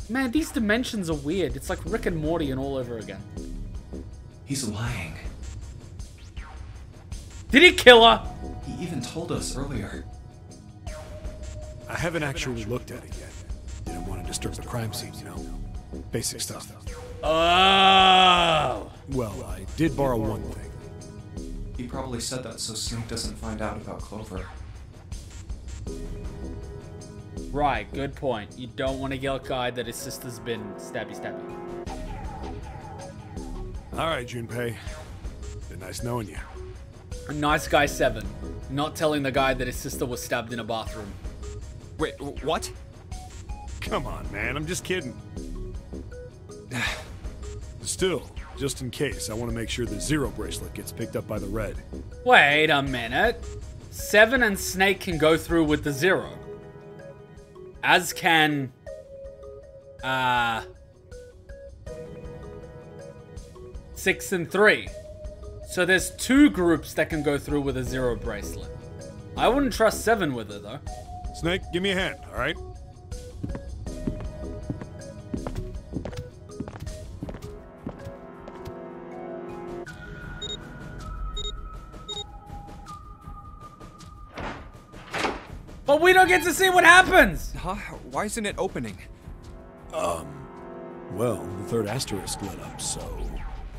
Man, these dimensions are weird. It's like Rick and Morty and all over again. He's lying. Did he kill her? He even told us earlier. I haven't actually looked at it yet. Didn't want to disturb the crime scene, you know? Basic stuff. Oh! Well, I did borrow one thing. He probably said that so Snake doesn't find out about Clover. Right, good point. You don't want to yell at guy that his sister's been stabby. Alright, Junpei. Been nice knowing you. Nice guy 7. Not telling the guy that his sister was stabbed in a bathroom. Wait, what? Come on, man, I'm just kidding. Still, just in case, I want to make sure the Zero bracelet gets picked up by the Red. Wait a minute. 7 and Snake can go through with the 0. As can... 6 and 3. So there's 2 groups that can go through with a 0 bracelet. I wouldn't trust 7 with it, though. Snake, give me a hand, alright? But we don't get to see what happens! Huh? Why isn't it opening? Well, the third asterisk lit up, so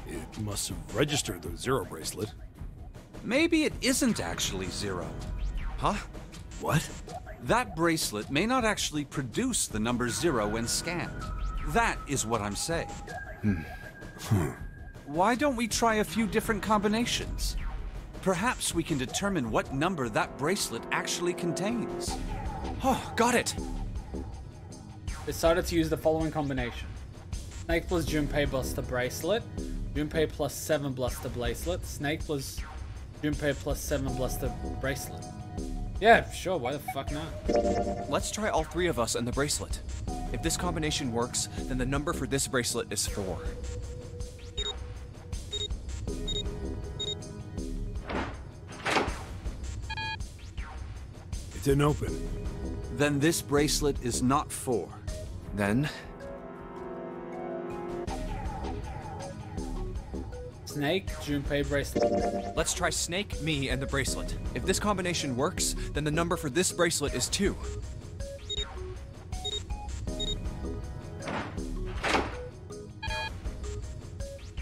it must have registered the 0 bracelet. Maybe it isn't actually 0. Huh? What? That bracelet may not actually produce the number 0 when scanned. That is what I'm saying. Why don't we try a few different combinations? Perhaps we can determine what number that bracelet actually contains. Oh, got it! Decided to use the following combination. Snake plus Junpei plus the bracelet. Junpei plus 7 plus the bracelet. Snake plus Junpei plus 7 plus the bracelet. Yeah, sure, why the fuck not? Let's try all 3 of us and the bracelet. If this combination works, then the number for this bracelet is 4. It didn't open. Then this bracelet is not 4. Then... Snake, Junpei, bracelet. let's try Snake, me, and the bracelet. If this combination works, then the number for this bracelet is 2.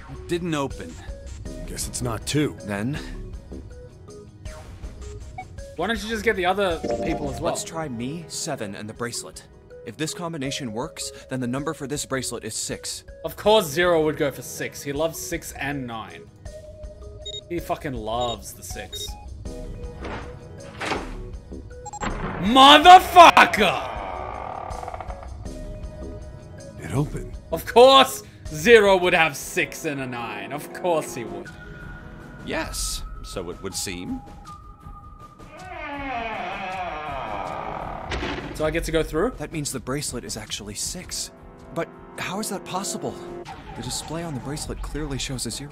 It didn't open. Guess it's not 2. Then... Why don't you just get the other people as well? let's try me, 7, and the bracelet. If this combination works, then the number for this bracelet is 6. Of course 0 would go for 6. He loves 6 and 9. He fucking loves the 6. Motherfucker! It opened. Of course 0 would have 6 and a 9. Of course he would. Yes, so it would seem. So I get to go through? That means the bracelet is actually 6. But how is that possible? The display on the bracelet clearly shows a 0.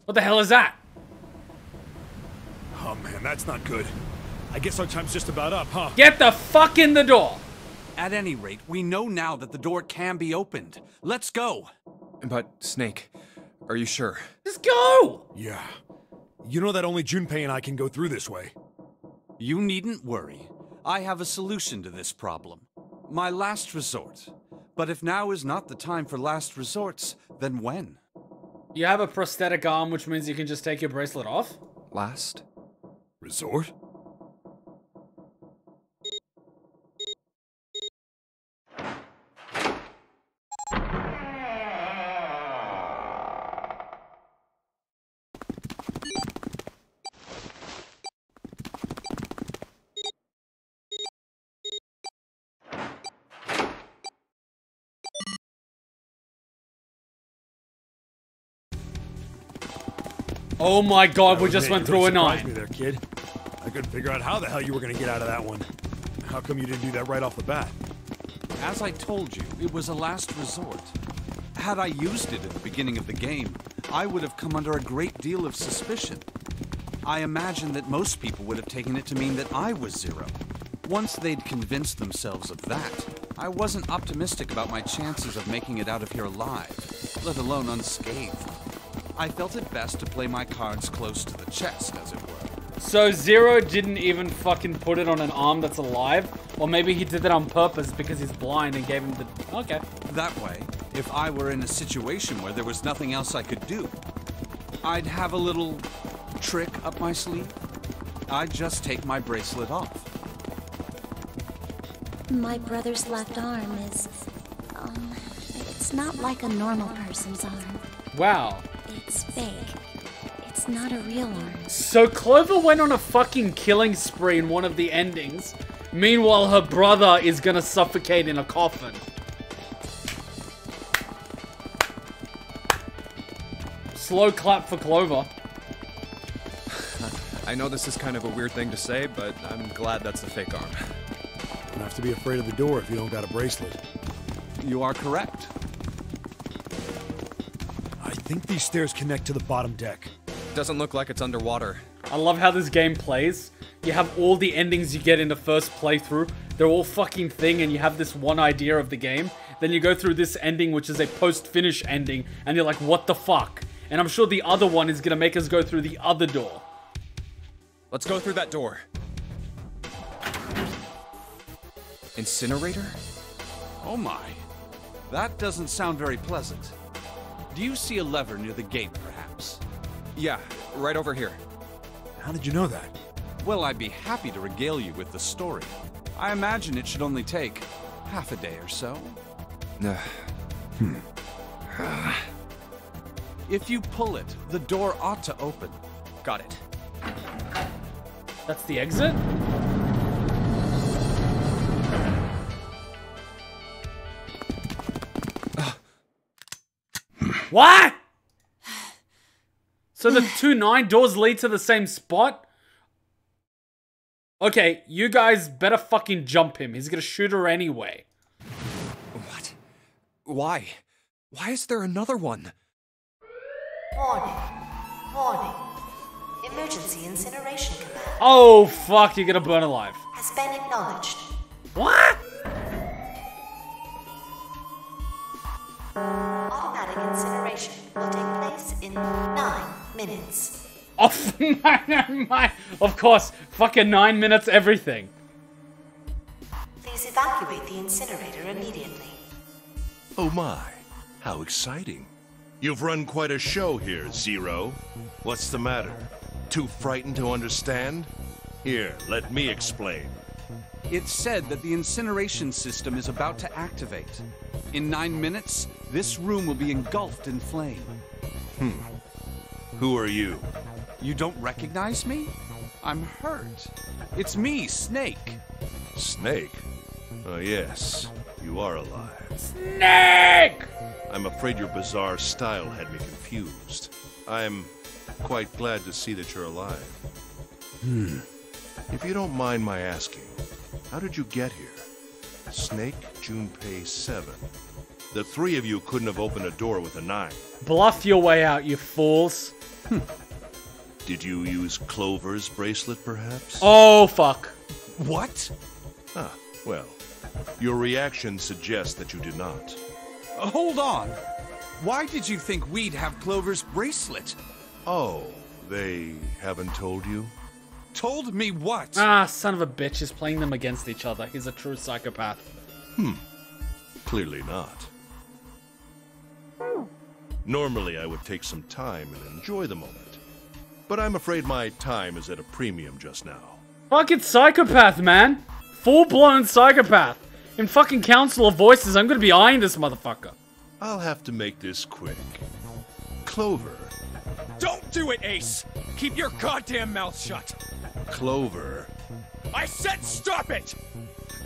What the hell is that? Oh man, that's not good. I guess our time's just about up, huh? Get the fuck in the door! At any rate, we know now that the door can be opened. Let's go! But, Snake, are you sure? Just go! Yeah. You know that only Junpei and I can go through this way. You needn't worry. I have a solution to this problem. My last resort. But if now is not the time for last resorts, then when? You have a prosthetic arm, which means you can just take your bracelet off? Last? Resort? Oh my god, we just went through a 9. Me there, kid. I couldn't figure out how the hell you were gonna get out of that one. How come you didn't do that right off the bat? As I told you, it was a last resort. Had I used it at the beginning of the game, I would have come under a great deal of suspicion. I imagine that most people would have taken it to mean that I was Zero. Once they'd convinced themselves of that, I wasn't optimistic about my chances of making it out of here alive, let alone unscathed. I felt it best to play my cards close to the chest, as it were. So Zero didn't even fucking put it on an arm that's alive? Or maybe he did that on purpose because he's blind and gave him the... Okay. That way, if I were in a situation where there was nothing else I could do, I'd have a little trick up my sleeve. I'd just take my bracelet off. My brother's left arm is, it's not like a normal person's arm. Wow. It's fake. It's not a real arm. So Clover went on a fucking killing spree in one of the endings. Meanwhile, her brother is gonna suffocate in a coffin. Slow clap for Clover. I know this is kind of a weird thing to say, but I'm glad that's the fake arm. You don't have to be afraid of the door if you don't got a bracelet. You are correct. I think these stairs connect to the bottom deck. Doesn't look like it's underwater. I love how this game plays. You have all the endings you get in the first playthrough. They're all fucking thing, and you have this one idea of the game. Then you go through this ending, which is a post-finish ending, and you're like, what the fuck? And I'm sure the other one is gonna make us go through the other door. Let's go through that door. Incinerator? Oh my. That doesn't sound very pleasant. Do you see a lever near the gate, perhaps? Yeah, right over here. How did you know that? Well, I'd be happy to regale you with the story. I imagine it should only take half a day or so. If you pull it, the door ought to open. Got it. That's the exit? What? So the 2 9 doors lead to the same spot? Okay, you guys better fucking jump him. He's gonna shoot her anyway. What? Why? Why is there another one? Warning. Warning. Emergency incineration command Oh, fuck, you're gonna burn alive. has been acknowledged. What? Automatic incineration will take place in 9 minutes. Of course, fucking 9 minutes everything. Please evacuate the incinerator immediately. Oh my, how exciting. You've run quite a show here, Zero. What's the matter? Too frightened to understand? Here, let me explain. It's said that the incineration system is about to activate. In 9 minutes, this room will be engulfed in flame. Who are you? You don't recognize me? I'm hurt. It's me, Snake. Snake? Oh yes, you are alive. Snake! I'm afraid your bizarre style had me confused. I'm quite glad to see that you're alive. If you don't mind my asking, how did you get here? Snake, Junpei 7. The three of you couldn't have opened a door with a 9. Bluff your way out, you fools. Did you use Clover's bracelet, perhaps? Oh, fuck. What? Ah, well, your reaction suggests that you did not. Hold on. Why did you think we'd have Clover's bracelet? Oh, they haven't told you? Told me what? Ah, son of a bitch, he's playing them against each other. He's a true psychopath. Clearly not. Normally, I would take some time and enjoy the moment. But I'm afraid my time is at a premium just now. Fucking psychopath, man. Full-blown psychopath. In fucking Council of Voices, I'm gonna be eyeing this motherfucker. I'll have to make this quick. Clover. Don't do it, Ace! Keep your goddamn mouth shut! Clover. I said stop it!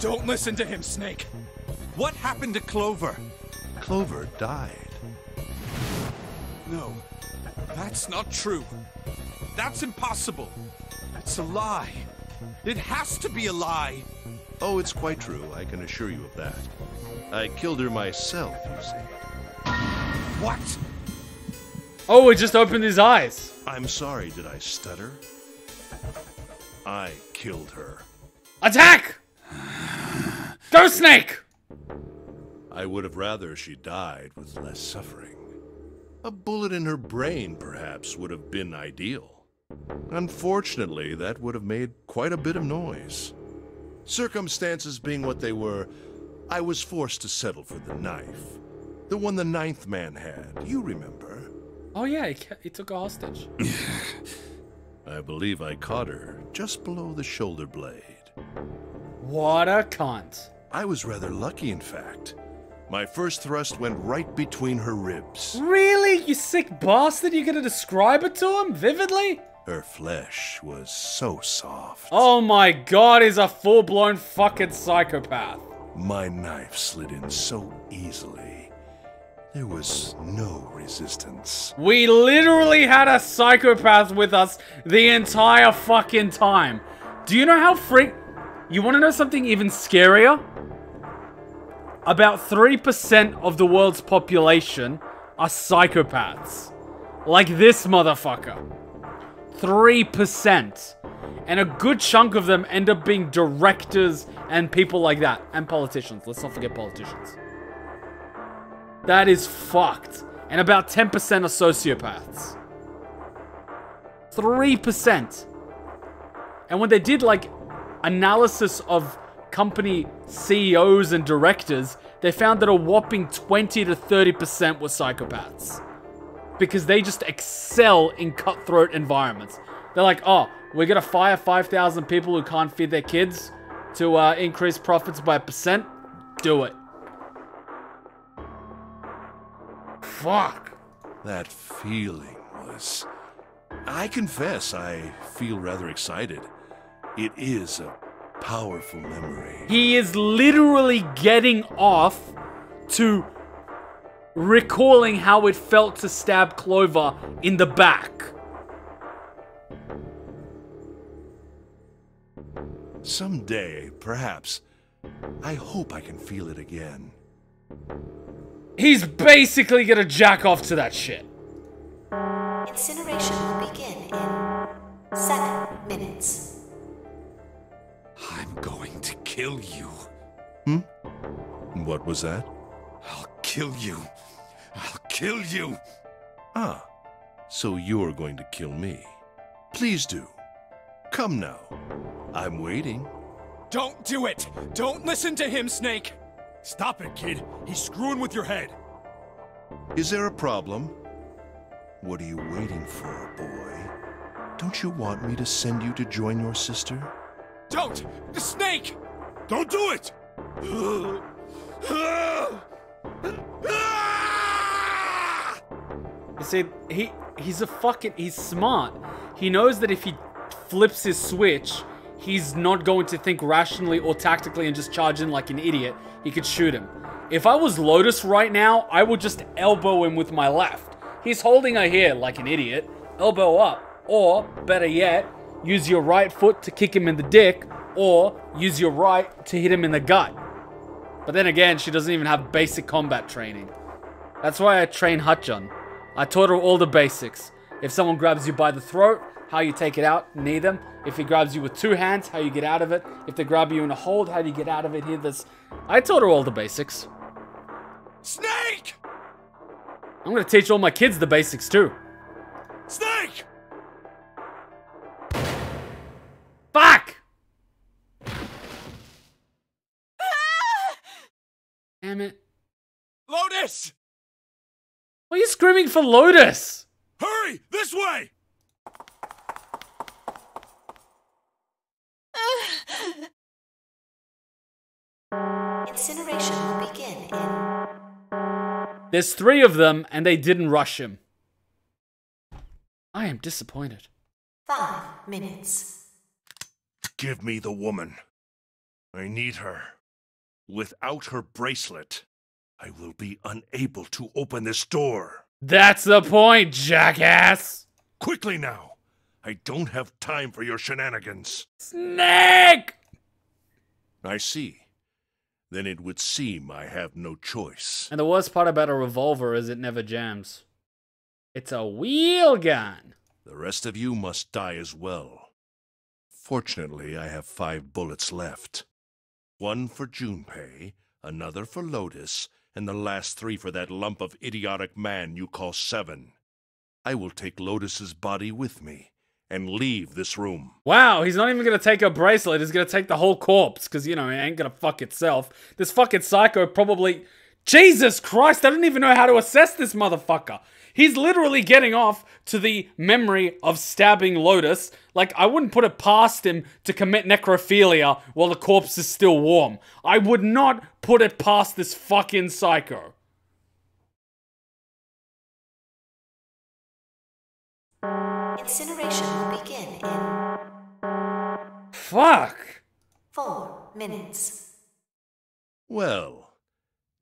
Don't listen to him, Snake. What happened to Clover? Clover died. No, that's not true. That's impossible. It's a lie. It has to be a lie. Oh, it's quite true, I can assure you of that. I killed her myself, you see. What? Oh, it just opened his eyes. I'm sorry, did I stutter? I killed her. Attack! Go, Snake! I would have rather she died with less suffering. A bullet in her brain, perhaps, would have been ideal. Unfortunately, that would have made quite a bit of noise. Circumstances being what they were, I was forced to settle for the knife. The one the ninth man had, you remember. Oh yeah, he took a hostage. I believe I caught her just below the shoulder blade. What a cunt. I was rather lucky, in fact. My first thrust went right between her ribs. Really? You sick bastard? You gonna describe it to him vividly? Her flesh was so soft. Oh my god, he's a full-blown fucking psychopath. My knife slid in so easily. There was no resistance. We literally had a psychopath with us the entire fucking time. Do you know how You wanna know something even scarier? About 3% of the world's population are psychopaths. Like this motherfucker. 3%. And a good chunk of them end up being directors and people like that. And politicians. Let's not forget politicians. That is fucked. And about 10% are sociopaths. 3%. And when they did, like, analysis of company CEOs and directors, they found that a whopping 20 to 30% were psychopaths. Because they just excel in cutthroat environments. They're like, oh, we're gonna fire 5,000 people who can't feed their kids to increase profits by 1%. Do it. Fuck. That feeling was... I confess, I feel rather excited. It is a powerful memory. He is literally getting off to recalling how it felt to stab Clover in the back. Someday, perhaps, I hope I can feel it again. He's basically gonna jack off to that shit. Incineration will begin in 7 minutes. I'm going to kill you. What was that? I'll kill you. I'll kill you. Ah, so you're going to kill me. Please do. Come now. I'm waiting. Don't do it! Don't listen to him, Snake! Stop it, kid. He's screwing with your head. Is there a problem? What are you waiting for, boy? Don't you want me to send you to join your sister? Don't! The Snake! Don't do it! You see, he's smart. He knows that if he flips his switch, he's not going to think rationally or tactically and just charge in like an idiot. He could shoot him. If I was Lotus right now, I would just elbow him with my left. He's holding her here like an idiot. Elbow up. Or, better yet, use your right foot to kick him in the dick, or use your right to hit him in the gut. But then again, she doesn't even have basic combat training. That's why I train Hutjun. I taught her all the basics. If someone grabs you by the throat, how you take it out, knee them. If he grabs you with 2 hands, how you get out of it. If they grab you in a hold, how do you get out of it? Here, this. I taught her all the basics. Snake! I'm gonna teach all my kids the basics too. Snake! Fuck! Damn it. Lotus! Why are you screaming for Lotus? Hurry! This way! Incineration will begin in... There's 3 of them, and they didn't rush him. I am disappointed. 5 minutes. Give me the woman. I need her. Without her bracelet, I will be unable to open this door. That's the point, jackass! Quickly now! I don't have time for your shenanigans. Snake! I see. Then it would seem I have no choice. And the worst part about a revolver is it never jams. It's a wheel gun. The rest of you must die as well. Fortunately, I have 5 bullets left. 1 for Junpei, another for Lotus, and the last 3 for that lump of idiotic man you call Seven. I will take Lotus's body with me and leave this room. Wow, he's not even gonna take a bracelet, he's gonna take the whole corpse, because, you know, it ain't gonna fuck itself. This fucking psycho probably... Jesus Christ, I don't even know how to assess this motherfucker. He's literally getting off to the memory of stabbing Lotus. Like, I wouldn't put it past him to commit necrophilia while the corpse is still warm. I would not put it past this fucking psycho. Incineration will begin in... Fuck! 4 minutes. Well,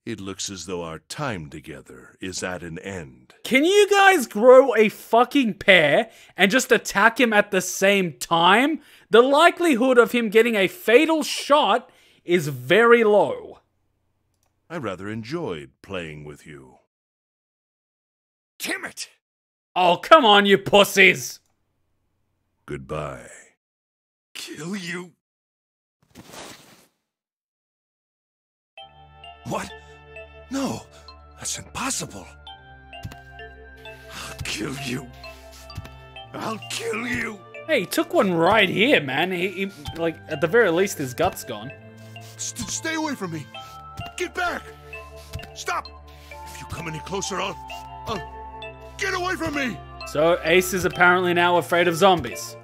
it looks as though our time together is at an end. Can you guys grow a fucking pair and just attack him at the same time? The likelihood of him getting a fatal shot is very low. I rather enjoyed playing with you. Damn it! Oh, come on, you pussies! Goodbye. Kill you? What? No, that's impossible. I'll kill you. I'll kill you. Hey, he took one right here, man. He like, at the very least, his gut's gone. Stay away from me. Get back. Stop. If you come any closer, I'll... Get away from me. So, Ace is apparently now afraid of zombies.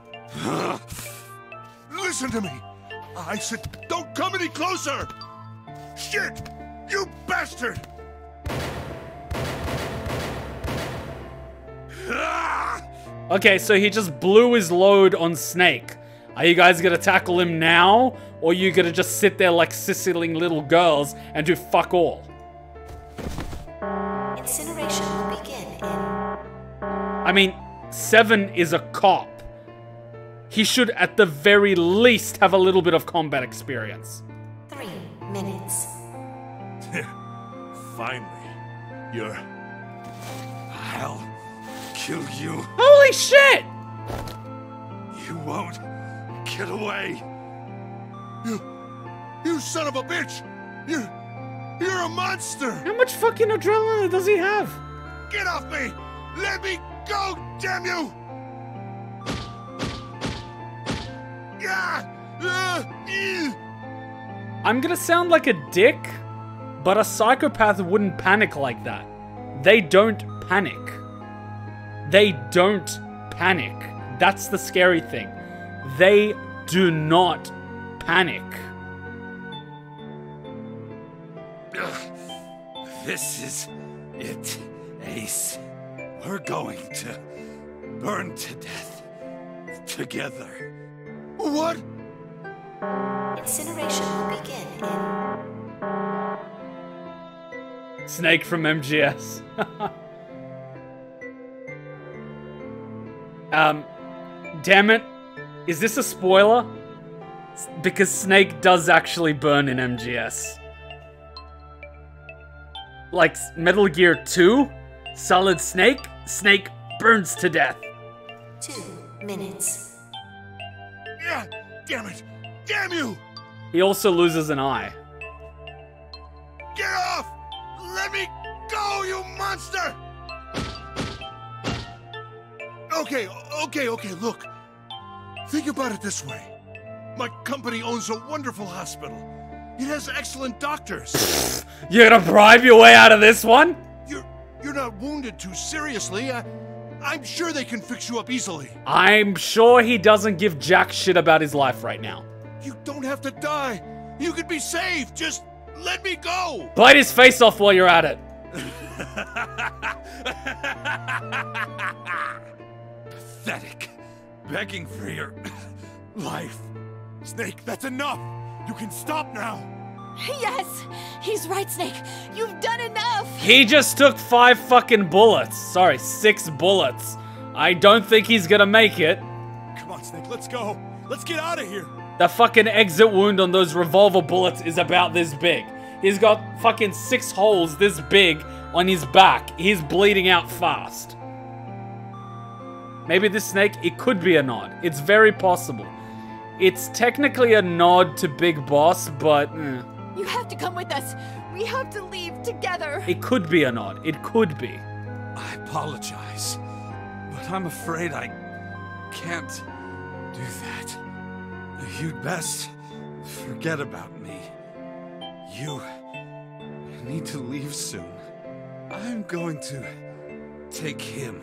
Listen to me. I said don't come any closer. Shit. You bastard! Okay, so he just blew his load on Snake. Are you guys gonna tackle him now? Or are you gonna just sit there like sizzling little girls and do fuck all? Incineration will begin in... I mean, Seven is a cop. He should at the very least have a little bit of combat experience. 3 minutes. Finally, I'll kill you. Holy shit! You won't get away. You son of a bitch! You're a monster! How much fucking adrenaline does he have? Get off me! Let me go, damn you! I'm gonna sound like a dick, but a psychopath wouldn't panic like that. They don't panic. They don't panic. That's the scary thing. They do not panic. This is it, Ace. We're going to burn to death together. What? Incineration will begin in... Snake from MGS. Damn it. Is this a spoiler? Because Snake does actually burn in MGS. Like Metal Gear 2? Solid Snake? Snake burns to death. 2 minutes. Yeah, damn it! Damn you! He also loses an eye. Get off! Let me go, you monster! Okay, look. Think about it this way. My company owns a wonderful hospital. It has excellent doctors. You're gonna bribe your way out of this one? You're not wounded too seriously. I'm sure they can fix you up easily. I'm sure he doesn't give jack shit about his life right now. You don't have to die. You could be saved. Just let me go. Bite his face off while you're at it. Pathetic. Begging for your life. Snake, that's enough. You can stop now. Yes! He's right, Snake. You've done enough! He just took 5 fucking bullets. Sorry, 6 bullets. I don't think he's gonna make it. Come on, Snake, let's go. Let's get out of here. The fucking exit wound on those revolver bullets is about this big. He's got fucking 6 holes this big on his back. He's bleeding out fast. Maybe this Snake, it could be a nod. It's very possible. It's technically a nod to Big Boss, but You have to come with us. We have to leave together. it could be a nod. It could be. I apologize, but I'm afraid I can't do that. You'd best forget about me. You need to leave soon. I'm going to take him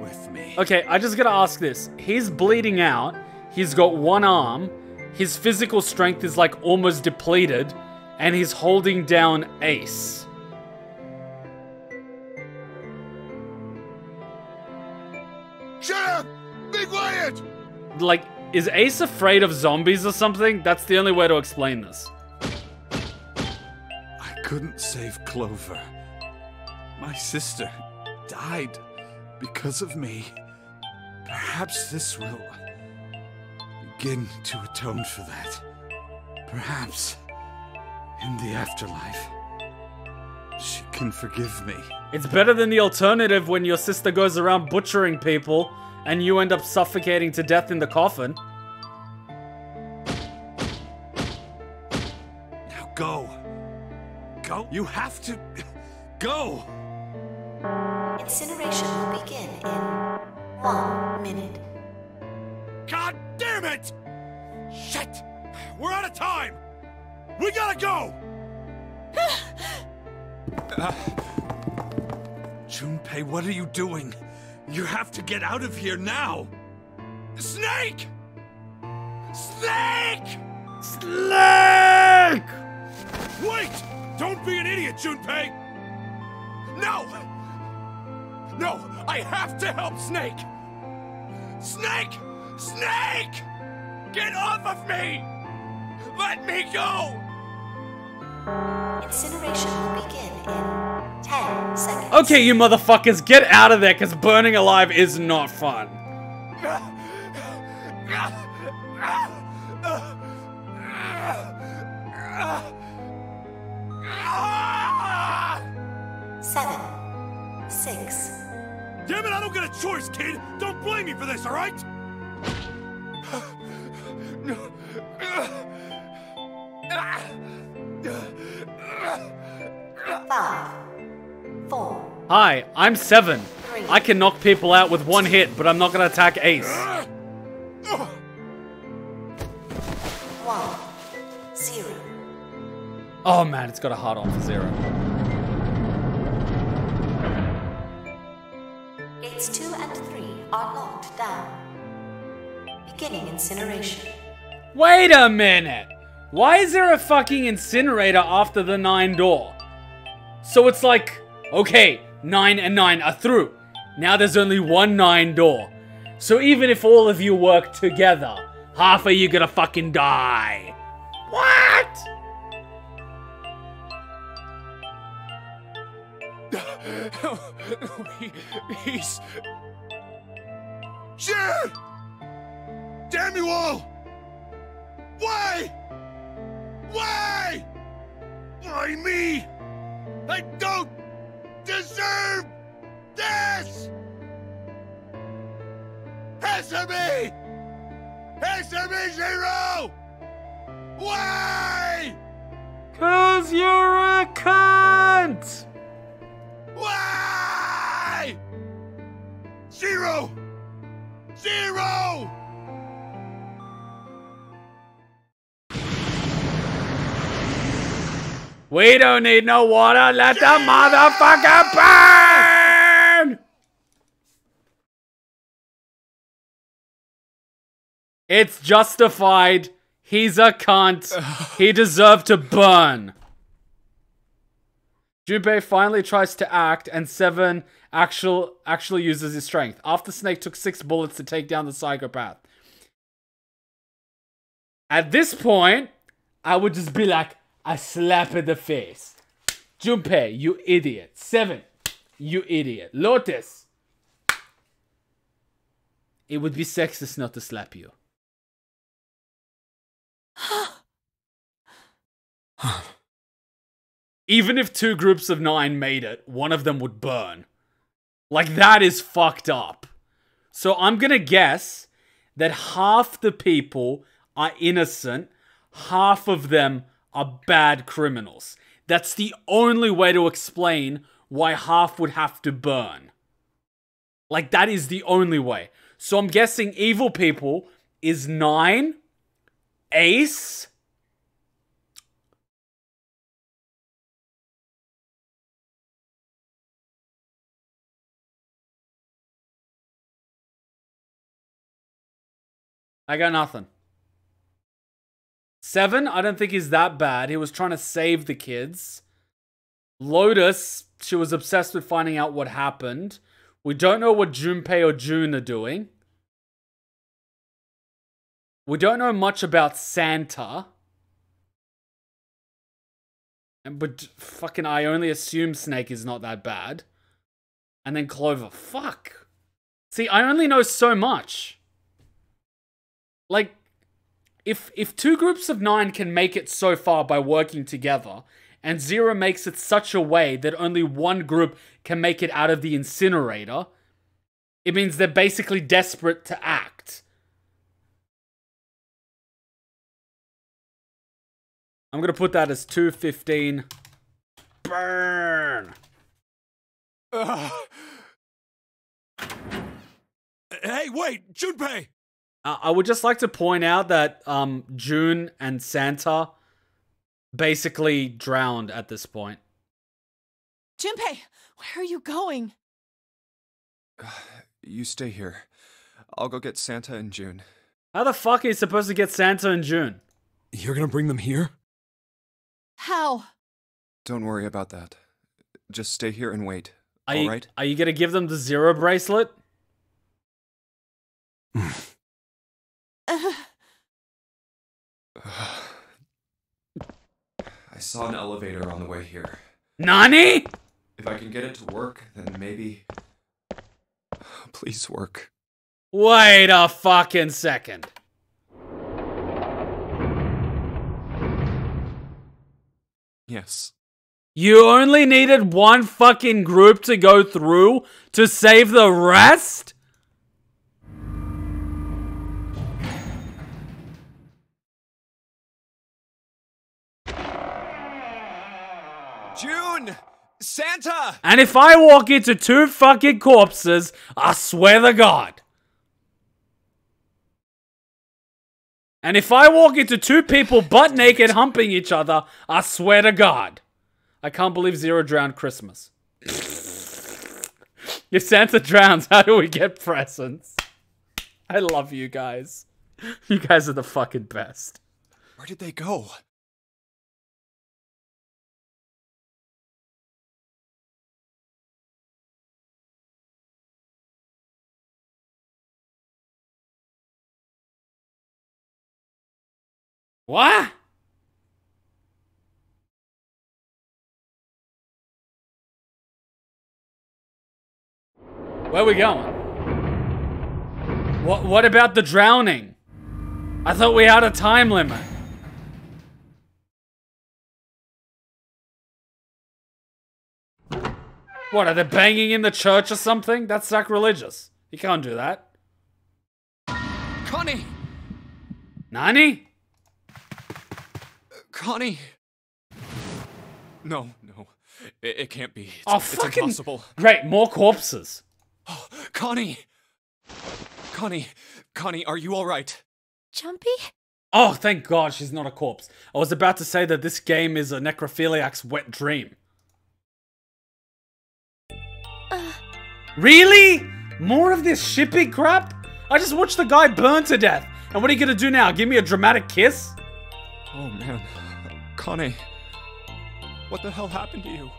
with me. Okay, I just gotta ask this. He's bleeding out. He's got one arm. His physical strength is like almost depleted. And he's holding down Ace. Shut up! Be quiet! Like, is Ace afraid of zombies or something? That's the only way to explain this. I couldn't save Clover. My sister died because of me. Perhaps this will begin to atone for that. Perhaps in the afterlife, she can forgive me. It's better than the alternative when your sister goes around butchering people and you end up suffocating to death in the coffin. Now go. Go. You have to go. Incineration will begin in 1 minute. God damn it! Shit! We're out of time! We gotta go! Junpei, what are you doing? You have to get out of here now! Snake! Snake! Snake! Wait! Don't be an idiot, Junpei! No! No! I have to help Snake! Snake! Snake! Get off of me! Let me go! Incineration will begin in 10 seconds. Okay, you motherfuckers, get out of there, because burning alive is not fun. 7, 6. Damn it, I don't get a choice, kid! Don't blame me for this, alright? 5, 4. Hi, I'm 7. I can knock people out with one hit, but I'm not gonna attack Ace. 1, 0. Oh man, it's got a hard on for 0. Gates 2 and 3 are locked down. Beginning incineration. Wait a minute! Why is there a fucking incinerator after the 9 door? So it's like, okay, 9 and 9 are through. Now there's only one 9 door. So even if all of you work together, half of you gonna fucking die. What? He's... Shit! Damn you all! Why? Why? Why me? I don't deserve this! Answer me! Answer me, Zero! Why? 'Cause you're a cunt! Why? Zero! Zero! We don't need no water, let the motherfucker burn! It's justified. He's a cunt. He deserved to burn. Junpei finally tries to act, and 7 actually uses his strength. After Snake took 6 bullets to take down the psychopath. At this point, I would just be like, a slap in the face. Junpei, you idiot. 7, you idiot. Lotus, it would be sexist not to slap you. Even if 2 groups of 9 made it, one of them would burn. Like, that is fucked up. So I'm gonna guess that half the people are innocent, half of them are bad criminals. That's the only way to explain why half would have to burn. Like, that is the only way. So I'm guessing evil people is 9, Ace, I got nothing. 7, I don't think he's that bad. He was trying to save the kids. Lotus, she was obsessed with finding out what happened. We don't know what Junpei or June are doing. We don't know much about Santa. But fucking I only assume Snake is not that bad. And then Clover. Fuck. See, I only know so much. Like, if 2 groups of 9 can make it so far by working together, and Zero makes it such a way that only one group can make it out of the incinerator, it means they're basically desperate to act. I'm gonna put that as 215. Burn! Hey, wait! Junpei! I would just like to point out that June and Santa basically drowned at this point. Junpei, where are you going? You stay here. I'll go get Santa and June. How the fuck are you supposed to get Santa and June? You're gonna bring them here? How? Don't worry about that. Just stay here and wait. All right? Are you gonna give them the Zero bracelet? I saw an elevator on the way here. Nani? If I can get it to work, then maybe... Please work. Wait a fucking second. Yes. You only needed one fucking group to go through to save the rest? June! Santa! And if I walk into 2 fucking corpses, I swear to God. And if I walk into 2 people butt naked humping each other, I swear to God. I can't believe Zero drowned Christmas. If Santa drowns, how do we get presents? I love you guys. You guys are the fucking best. Where did they go? What? Where are we going? What about the drowning? I thought we had a time limit. What, are they banging in the church or something? That's sacrilegious. You can't do that. Connie! Nani? Connie! No. It can't be. It's fucking... impossible. Great, more corpses. Oh, Connie! Connie, are you alright? Jumpy? Oh, thank God she's not a corpse. I was about to say that this game is a necrophiliac's wet dream. Really? More of this shipping crap? I just watched the guy burn to death. And what are you gonna do now? Give me a dramatic kiss? Oh man. Connie. What the hell happened to you?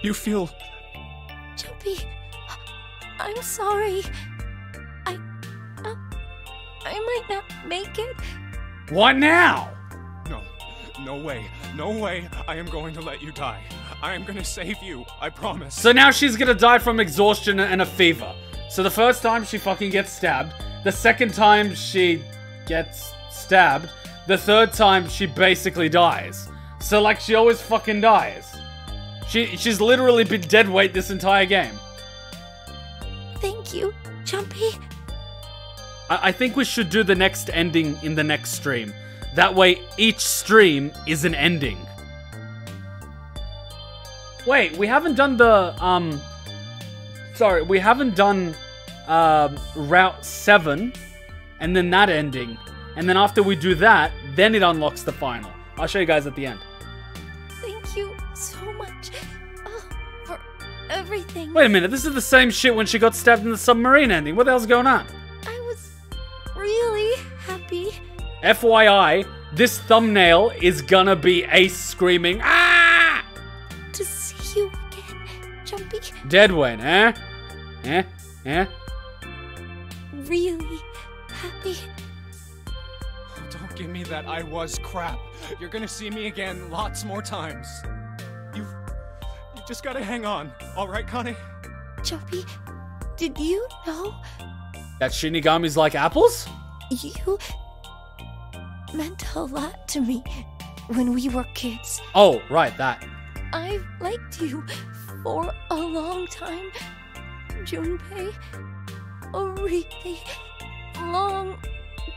You feel... Jumpy, I'm sorry. I might not make it. What now? No way. I am going to let you die. I am going to save you. I promise. So now she's gonna die from exhaustion and a fever. So the first time she fucking gets stabbed. The second time she gets stabbed. The third time she basically dies. So like she always fucking dies. She's literally been dead weight this entire game. Thank you, Jumpy. I think we should do the next ending in the next stream. That way, each stream is an ending. Wait, we haven't done the, sorry, we haven't done, Route 7, and then that ending. And then after we do that, then it unlocks the final. I'll show you guys at the end. Thank you so much for everything. Wait a minute, this is the same shit when she got stabbed in the submarine ending. What the hell's going on? I was really happy. FYI, this thumbnail is gonna be Ace screaming, "Ah!" To see you again, Jumpy. Deadwin, eh? Eh? Eh? Really happy. Don't give me that I was crap. You're gonna see me again lots more times. You just gotta hang on, alright, Connie? Jumpy, did you know That Shinigami's like apples? you meant a lot to me when we were kids? Oh, right, that. I've liked you for a long time, Junpei. A really long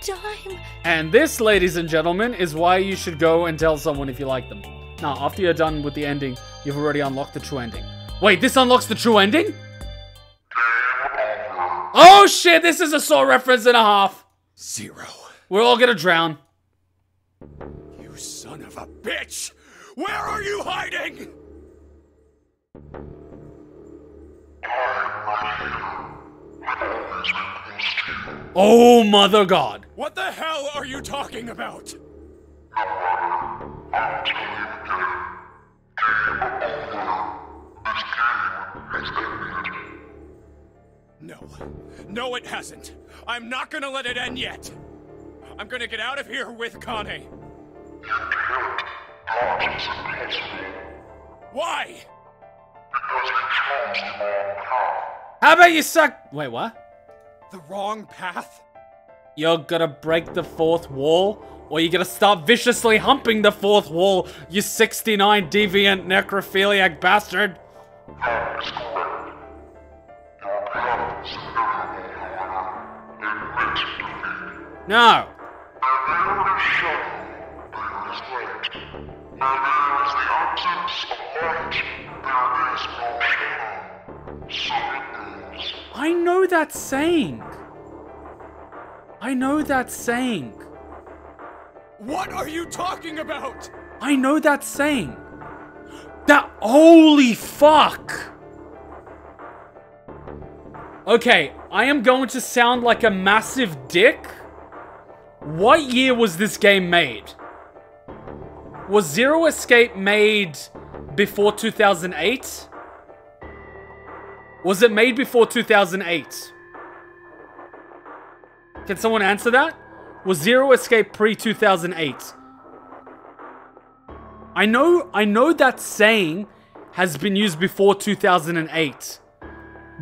time. And this, ladies and gentlemen, is why you should go and tell someone if you like them. Now, after you're done with the ending, you've already unlocked the true ending. Wait, this unlocks the true ending? Oh shit, this is a Saw reference and a half. Zero. We're all gonna drown. You son of a bitch! Where are you hiding? Oh, mother god. What the hell are you talking about? No. No, it hasn't. I'm not gonna let it end yet. I'm gonna get out of here with Connie. Why? How about you suck? Wait, what? The wrong path? You're gonna break the fourth wall? Or you're gonna start viciously humping the fourth wall, you 69 deviant necrophiliac bastard? No. I know that saying. I know that saying. What are you talking about? I know that saying. That holy fuck. Okay, I am going to sound like a massive dick. What year was this game made? Was Zero Escape made before 2008? Was it made before 2008? Can someone answer that? Was Zero Escape pre-2008? I know that saying has been used before 2008.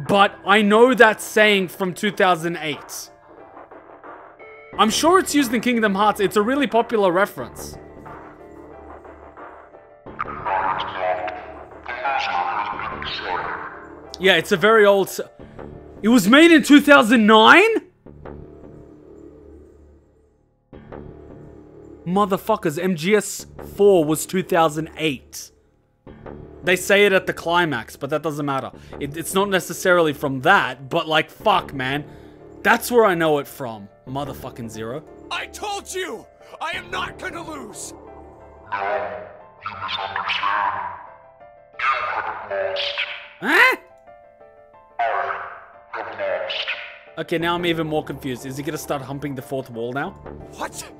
But I know that saying from 2008. I'm sure it's used in Kingdom Hearts. It's a really popular reference. Yeah, it's a very old... It was made in 2009? Motherfuckers, MGS4 was 2008. They say it at the climax, but that doesn't matter. It's not necessarily from that, but like, fuck, man. That's where I know it from. Motherfucking Zero. I told you! I am not gonna lose! Huh? Okay, now I'm even more confused. Is he gonna start humping the fourth wall now? What?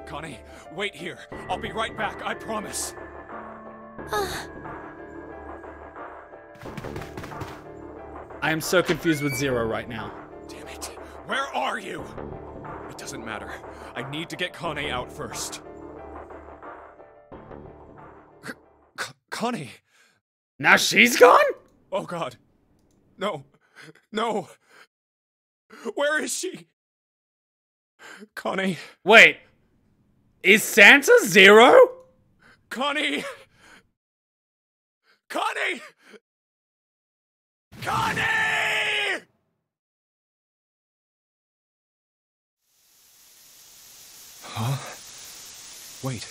Connie, wait here. I'll be right back, I promise. I am so confused with Zero right now. Damn it. Where are you? It doesn't matter. I need to get Connie out first. Connie! Now she's gone? Oh god. No. No. Where is she? Connie. Wait. Is Santa Zero? Connie! Connie! Connie! Huh? Wait.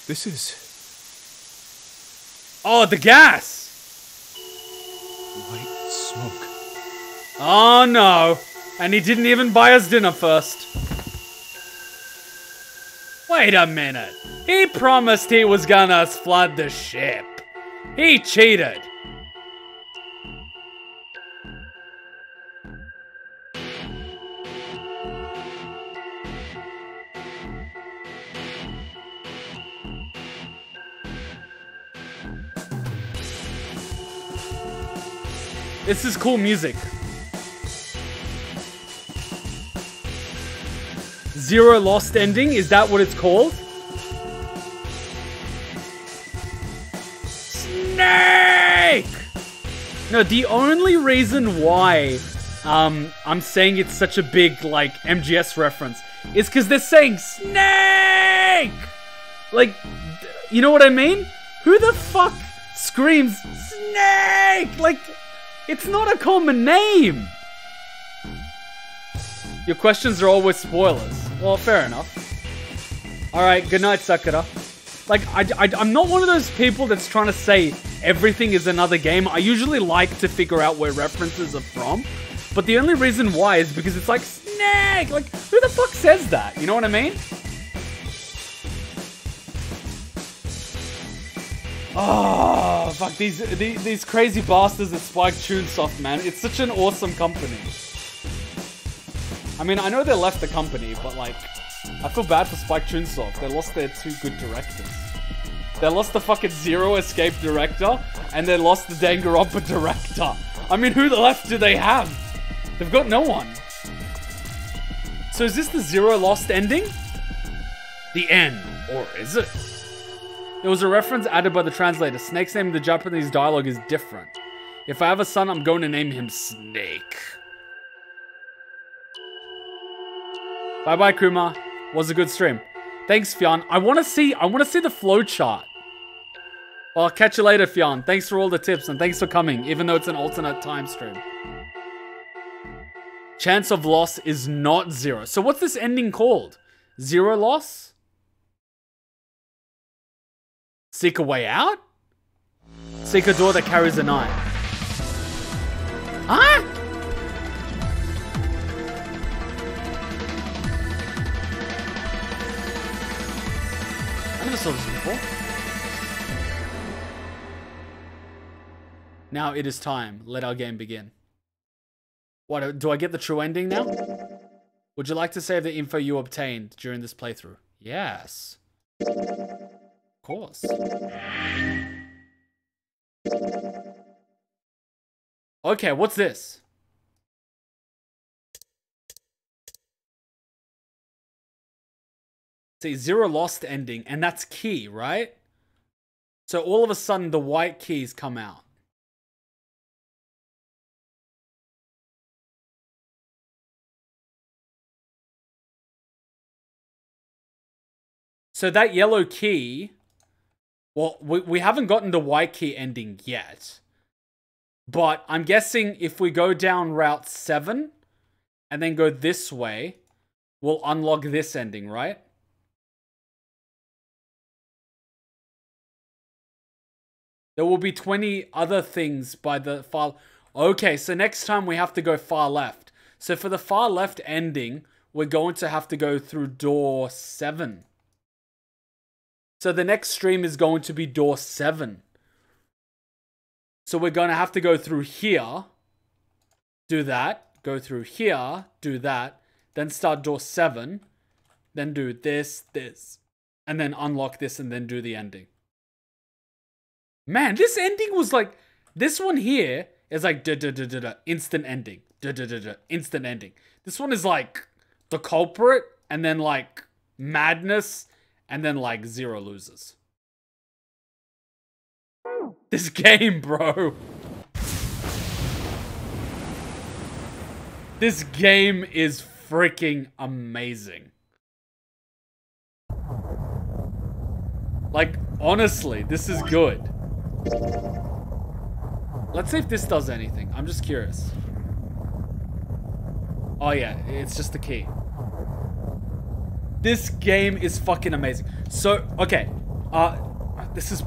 This is... Oh, the gas! white smoke. Oh no. And he didn't even buy us dinner first. Wait a minute. He promised he was gonna flood the ship. He cheated. This is cool music. Zero Lost Ending, is that what it's called? Snake! No, the only reason why I'm saying it's such a big, like, MGS reference is because they're saying snake! Like, you know what I mean? Who the fuck screams snake? Like, it's not a common name. Your questions are always spoilers. Well, fair enough. Alright, good night, Sakura. Like, I'm not one of those people that's trying to say everything is another game. I usually like to figure out where references are from. But the only reason why is because it's like, snake! Like, who the fuck says that? You know what I mean? Oh, fuck, these crazy bastards at Spike Chunsoft, man. It's such an awesome company. I mean, I know they left the company, but like, I feel bad for Spike Chunsoft. They lost their two good directors. They lost the fucking Zero Escape director, and they lost the Danganronpa director. I mean, who the left do they have? They've got no one. So is this the Zero Lost Ending? The end, or is it? There was a reference added by the translator. Snake's name in the Japanese dialogue is different. If I have a son, I'm going to name him Snake. Bye-bye, Kuma. Was a good stream. Thanks, Fionn. I want to see the flowchart. Well, I'll catch you later, Fionn. Thanks for all the tips and thanks for coming, even though it's an alternate time stream. Chance of loss is not zero. So what's this ending called? Zero loss? Seek a way out? Seek a door that carries a knife. Huh? I never saw this before. Now it is time. Let our game begin. What, do I get the true ending now? Would you like to save the info you obtained during this playthrough? Yes. Of course. Okay, what's this? See, Zero Lost Ending, and that's key, right? So all of a sudden, the white keys come out. So that yellow key... Well, we haven't gotten the white key ending yet. But I'm guessing if we go down Route 7 and then go this way, we'll unlock this ending, right? There will be 20 other things by the far... Okay, so next time we have to go far left. So for the far left ending, we're going to have to go through door 7. So the next stream is going to be door 7. So we're going to have to go through here, do that, go through here, do that, then start door 7, then do this, and then unlock this and then do the ending. Man, this ending was like, this one here is like instant ending, instant ending. This one is like the culprit and then like madness and then like zero losers. This game, bro. This game is freaking amazing. Like, honestly, this is good. Let's see if this does anything. I'm just curious. Oh yeah, it's just the key. This game is fucking amazing. So, okay. This is...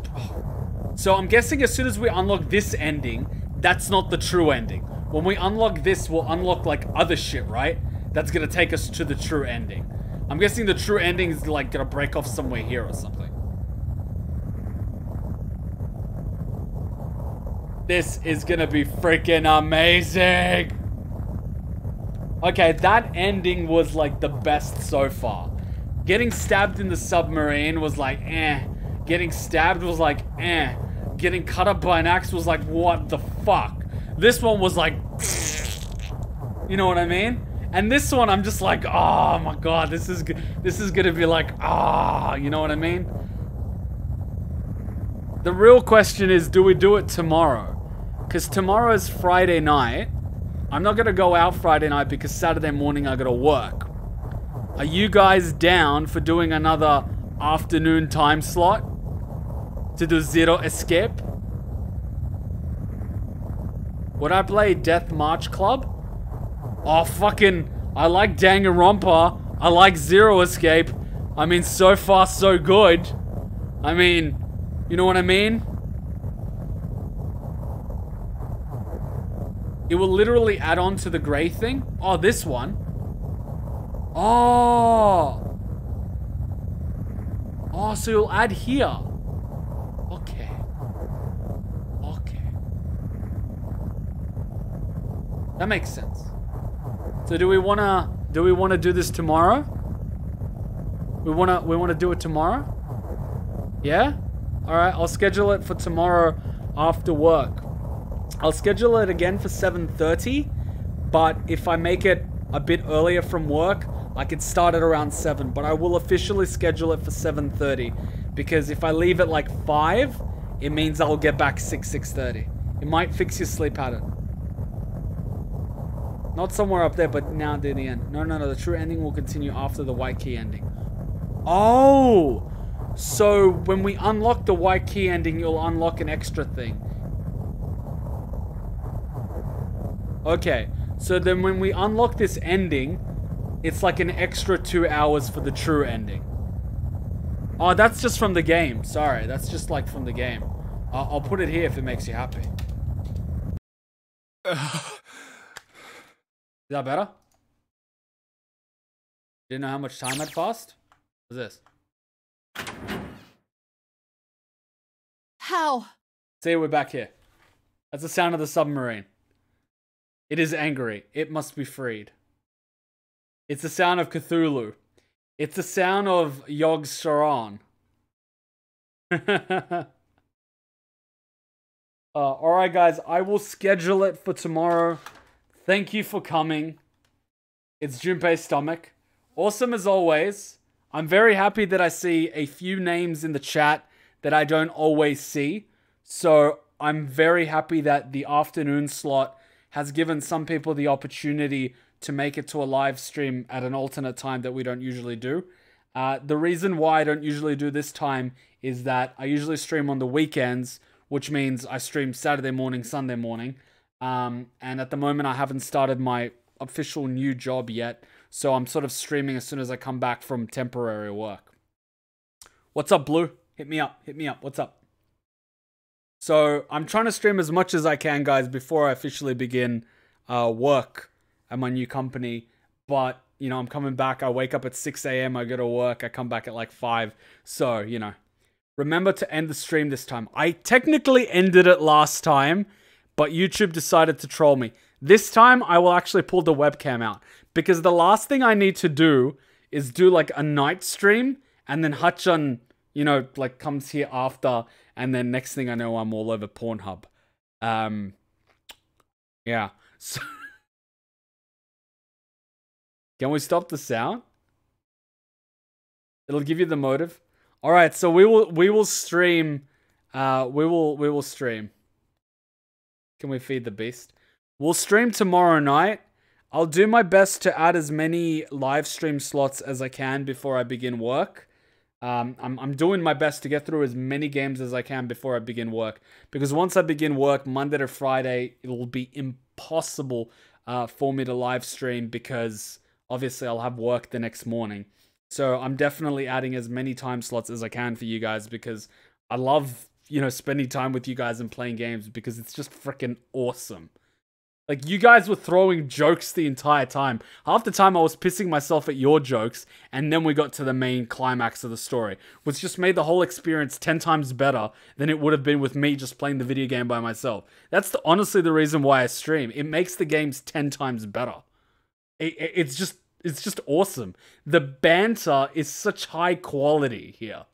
So I'm guessing as soon as we unlock this ending, that's not the true ending. When we unlock this, we'll unlock like other shit, right? That's gonna take us to the true ending. I'm guessing the true ending is like gonna break off somewhere here or something. This is gonna be freaking amazing. Okay, that ending was like the best so far. Getting stabbed in the submarine was like, eh. Getting stabbed was like, eh. Getting cut up by an axe was like, what the fuck? This one was like, you know what I mean? And this one, I'm just like, oh my god, this is gonna be like, you know what I mean? The real question is, do we do it tomorrow? Because tomorrow is Friday night. I'm not gonna go out Friday night because Saturday morning I gotta work. Are you guys down for doing another afternoon time slot? To do Zero Escape? Would I play Death March Club? Oh, fucking... I like Danganronpa. I like Zero Escape. I mean, so far, so good. I mean... You know what I mean? It will literally add on to the grey thing. Oh, this one. Oh. Oh, so you'll add here. Okay. Okay. That makes sense. So do we wanna do this tomorrow? We wanna do it tomorrow? Yeah? Alright, I'll schedule it for tomorrow after work. I'll schedule it again for 7:30, but if I make it a bit earlier from work, I could start at around 7, but I will officially schedule it for 7:30, because if I leave at like 5, it means I'll get back 6:30. It might fix your sleep pattern. Not somewhere up there, but now near the end. No, the true ending will continue after the white key ending. Oh! So when we unlock the white key ending, you'll unlock an extra thing. Okay, so then when we unlock this ending, it's like an extra 2 hours for the true ending. Oh, that's just from the game. Sorry, that's just like from the game. I'll put it here if it makes you happy. Is that better? Didn't know how much time had passed? What's this? How? See, we're back here. That's the sound of the submarine. It is angry. It must be freed. It's the sound of Cthulhu. It's the sound of Yog Saron. Alright guys, I will schedule it for tomorrow. Thank you for coming. It's Junpei's stomach. Awesome as always. I'm very happy that I see a few names in the chat that I don't always see. So I'm very happy that the afternoon slot has given some people the opportunity to make it to a live stream at an alternate time that we don't usually do. The reason why I don't usually do this time is that I usually stream on the weekends, which means I stream Saturday morning, Sunday morning. And at the moment, I haven't started my official new job yet. So I'm sort of streaming as soon as I come back from temporary work. What's up, Blue? Hit me up. Hit me up. What's up? So I'm trying to stream as much as I can, guys, before I officially begin work at my new company. But, you know, I'm coming back. I wake up at 6 a.m. I go to work. I come back at like 5. So, you know, remember to end the stream this time. I technically ended it last time, but YouTube decided to troll me. This time, I will actually pull the webcam out. Because the last thing I need to do is do like a night stream. And then Hachan, you know, like comes here after. And then next thing I know, I'm all over Pornhub. Yeah. So can we stop the sound? It'll give you the motive. All right, so we will stream. We will stream. Can we feed the beast? We'll stream tomorrow night. I'll do my best to add as many live stream slots as I can before I begin work. I'm doing my best to get through as many games as I can before I begin work. Because once I begin work, Monday to Friday, it will be impossible for me to live stream because obviously I'll have work the next morning. So I'm definitely adding as many time slots as I can for you guys because I love, you know, spending time with you guys and playing games because it's just freaking awesome. Like, you guys were throwing jokes the entire time. Half the time I was pissing myself at your jokes, and then we got to the main climax of the story, which just made the whole experience 10 times better than it would have been with me just playing the video game by myself. That's honestly the reason why I stream. It makes the games 10 times better. It's just awesome. The banter is such high quality here.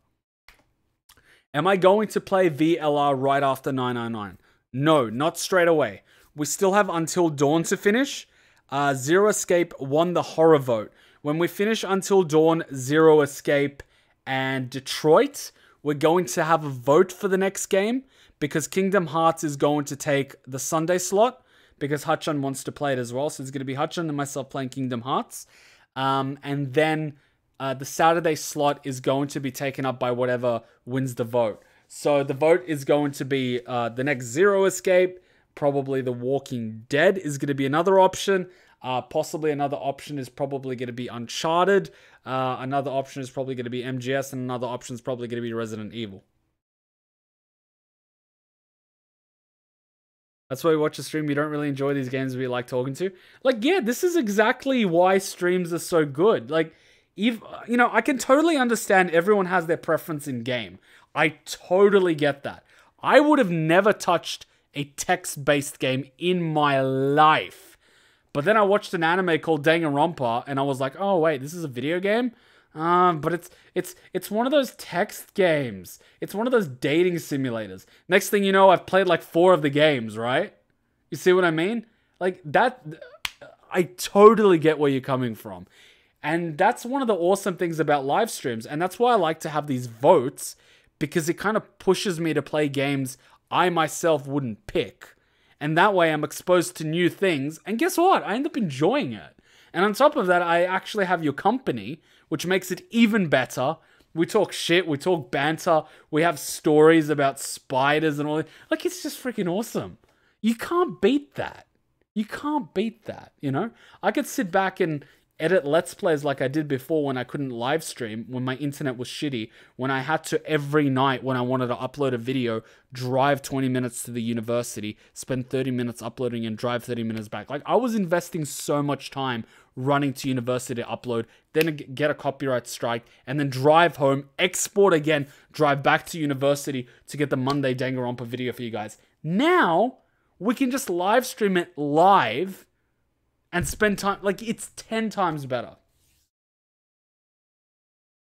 Am I going to play VLR right after 999? No, not straight away. We still have Until Dawn to finish. Zero Escape won the horror vote. When we finish Until Dawn, Zero Escape, and Detroit, we're going to have a vote for the next game because Kingdom Hearts is going to take the Sunday slot because Hutchun wants to play it as well. So it's going to be Hutchun and myself playing Kingdom Hearts. And then the Saturday slot is going to be taken up by whatever wins the vote. So the vote is going to be the next Zero Escape. Probably The Walking Dead is going to be another option. Possibly another option is probably going to be Uncharted. Another option is probably going to be MGS. And another option is probably going to be Resident Evil. That's why we watch a stream. You don't really enjoy these games we like talking to. Like, yeah, this is exactly why streams are so good. Like, you know, I can totally understand everyone has their preference in game. I totally get that. I would have never touched a text-based game in my life. But then I watched an anime called Danganronpa, and I was like, oh, wait, this is a video game? But it's one of those text games. It's one of those dating simulators. Next thing you know, I've played like 4 of the games, right? You see what I mean? Like, that... I totally get where you're coming from. And that's one of the awesome things about live streams, and that's why I like to have these votes, because it kind of pushes me to play games I myself wouldn't pick. And that way I'm exposed to new things. And guess what? I end up enjoying it. And on top of that, I actually have your company, which makes it even better. We talk shit. We talk banter. We have stories about spiders and all that. Like, it's just freaking awesome. You can't beat that. You can't beat that, you know? I could sit back and edit Let's Plays like I did before when I couldn't live stream, when my internet was shitty, when I had to every night when I wanted to upload a video, drive 20 minutes to the university, spend 30 minutes uploading and drive 30 minutes back. Like, I was investing so much time running to university to upload, then get a copyright strike, and then drive home, export again, drive back to university to get the Monday Danganronpa video for you guys. Now, we can just live stream it live and spend time, like, it's 10 times better.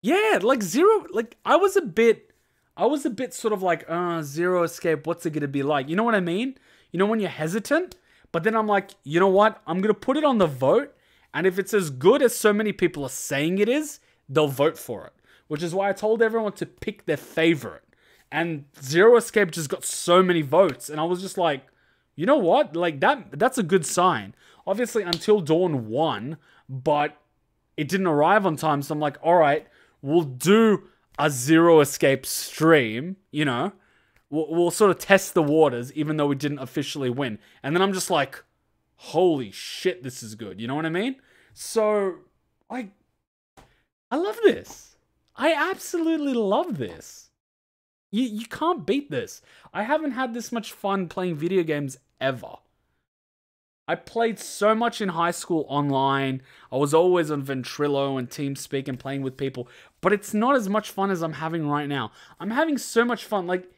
Yeah, like Zero, like, I was a bit sort of like, Zero Escape, what's it gonna be like? You know what I mean? You know when you're hesitant? But then I'm like, you know what? I'm gonna put it on the vote, and if it's as good as so many people are saying it is, they'll vote for it. Which is why I told everyone to pick their favorite. And Zero Escape just got so many votes, and I was just like, you know what? Like, that's a good sign. Obviously, Until Dawn won, but it didn't arrive on time. So I'm like, all right, we'll do a Zero Escape stream, you know. We'll sort of test the waters, even though we didn't officially win. And then I'm just like, holy shit, this is good. You know what I mean? So, I love this. I absolutely love this. You can't beat this. I haven't had this much fun playing video games ever. I played so much in high school online. I was always on Ventrilo and TeamSpeak and playing with people. But it's not as much fun as I'm having right now. I'm having so much fun. Like,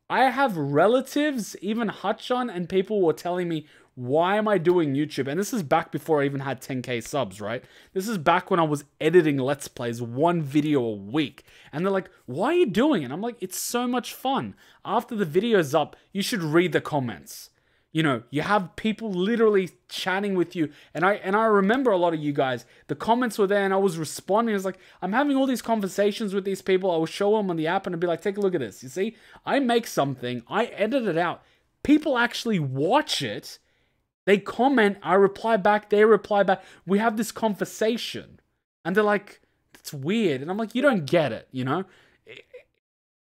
I have relatives, even Hutchun, and people were telling me, why am I doing YouTube? And this is back before I even had 10k subs, right? This is back when I was editing Let's Plays, 1 video a week. And they're like, why are you doing it? I'm like, it's so much fun. After the video's up, you should read the comments. You know, you have people literally chatting with you. And I remember a lot of you guys, the comments were there and I was responding. I was like, I'm having all these conversations with these people. I will show them on the app and I'd be like, take a look at this. You see, I make something, I edit it out. People actually watch it. They comment, I reply back, they reply back. We have this conversation. And they're like, it's weird. And I'm like, you don't get it, you know?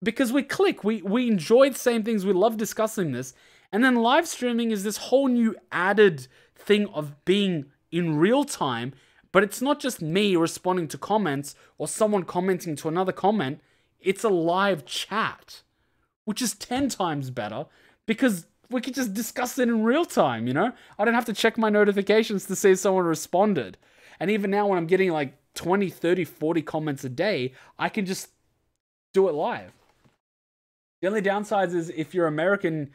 Because we click, we enjoy the same things, we love discussing this. And then live streaming is this whole new added thing of being in real time, but it's not just me responding to comments or someone commenting to another comment. It's a live chat, which is 10 times better because we could just discuss it in real time, you know? I don't have to check my notifications to see if someone responded. And even now when I'm getting like 20, 30, 40 comments a day, I can just do it live. The only downside is if you're American,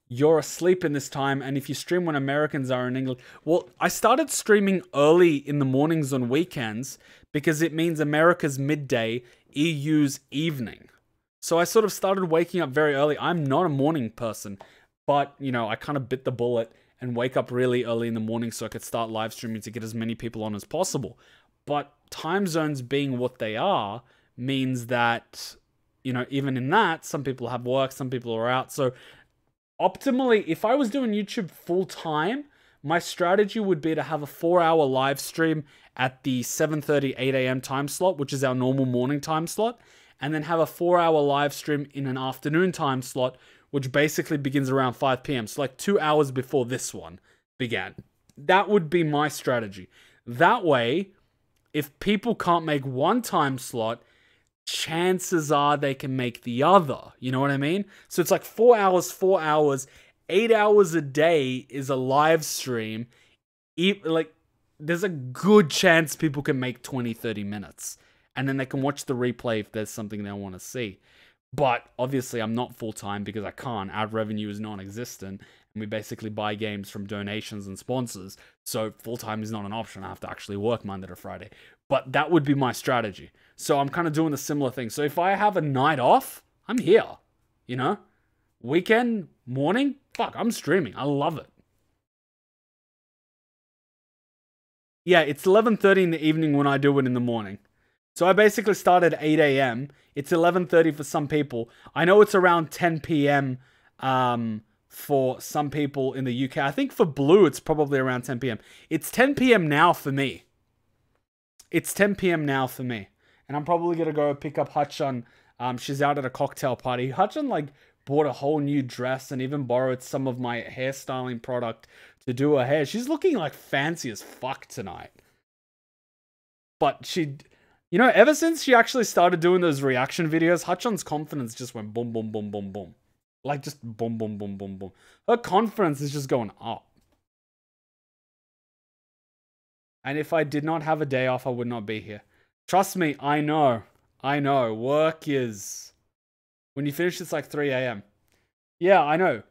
you're asleep in this time, and if you stream when Americans are in England... Well, I started streaming early in the mornings on weekends because it means America's midday, EU's evening. So I sort of started waking up very early. I'm not a morning person, but, you know, I kind of bit the bullet and wake up really early in the morning so I could start live streaming to get as many people on as possible. But time zones being what they are means that, you know, even in that, some people have work, some people are out. So optimally, if I was doing YouTube full time, my strategy would be to have a 4-hour live stream at the 7:30, 8 a.m. time slot, which is our normal morning time slot, and then have a 4-hour live stream in an afternoon time slot, which basically begins around 5 p.m. So like 2 hours before this one began. That would be my strategy. That way, if people can't make one time slot, chances are they can make the other. You know what I mean? So it's like 4 hours, 4 hours, 8 hours a day is a live stream. Like, there's a good chance people can make 20, 30 minutes. And then they can watch the replay if there's something they want to see. But obviously I'm not full-time because I can't. Ad revenue is non-existent. And we basically buy games from donations and sponsors. So full-time is not an option. I have to actually work Monday to Friday. But that would be my strategy. So I'm kind of doing a similar thing. So if I have a night off, I'm here. You know? Weekend, morning, fuck, I'm streaming. I love it. Yeah, it's 11:30 in the evening when I do it in the morning. So I basically start at 8 a.m. It's 11:30 for some people. I know it's around 10 p.m. For some people in the UK. I think for Blue, it's probably around 10 p.m. It's 10 p.m. now for me. It's 10 p.m. now for me. And I'm probably going to go pick up Hutchon. She's out at a cocktail party. Hutchon, like, bought a whole new dress and even borrowed some of my hairstyling product to do her hair. She's looking, like, fancy as fuck tonight. But she... You know, ever since she actually started doing those reaction videos, Hutchon's confidence just went boom, boom, boom, boom, boom. Like, just boom, boom, boom, boom, boom. Her confidence is just going up. And if I did not have a day off, I would not be here. Trust me, I know. I know. Work is... When you finish, it's like 3 a.m. Yeah, I know.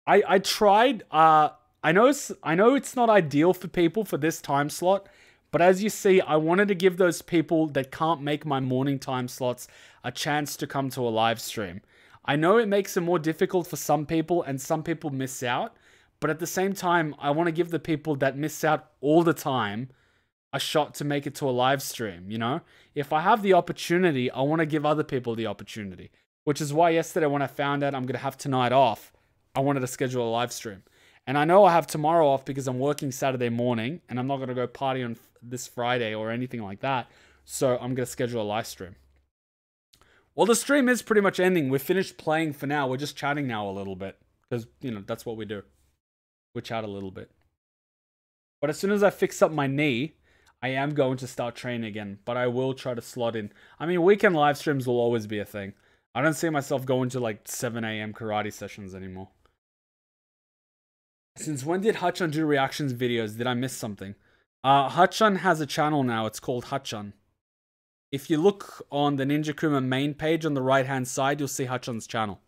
I tried... I know it's not ideal for people for this time slot, but as you see, I wanted to give those people that can't make my morning time slots a chance to come to a live stream. I know it makes it more difficult for some people and some people miss out, but at the same time, I want to give the people that miss out all the time a shot to make it to a live stream, you know? If I have the opportunity, I want to give other people the opportunity, which is why yesterday when I found out I'm going to have tonight off, I wanted to schedule a live stream. And I know I have tomorrow off because I'm working Saturday morning and I'm not going to go party on this Friday or anything like that. So I'm going to schedule a live stream. Well, the stream is pretty much ending. We're finished playing for now. We're just chatting now a little bit because, you know, that's what we do. We chat a little bit. But as soon as I fix up my knee, I am going to start training again. But I will try to slot in. I mean, weekend live streams will always be a thing. I don't see myself going to like 7 a.m. karate sessions anymore. Since when did Hutchon do reactions videos? Did I miss something? Hutchon has a channel now. It's called Hutchon. If you look on the Ninja Kuma main page on the right-hand side, you'll see Hutchon's channel.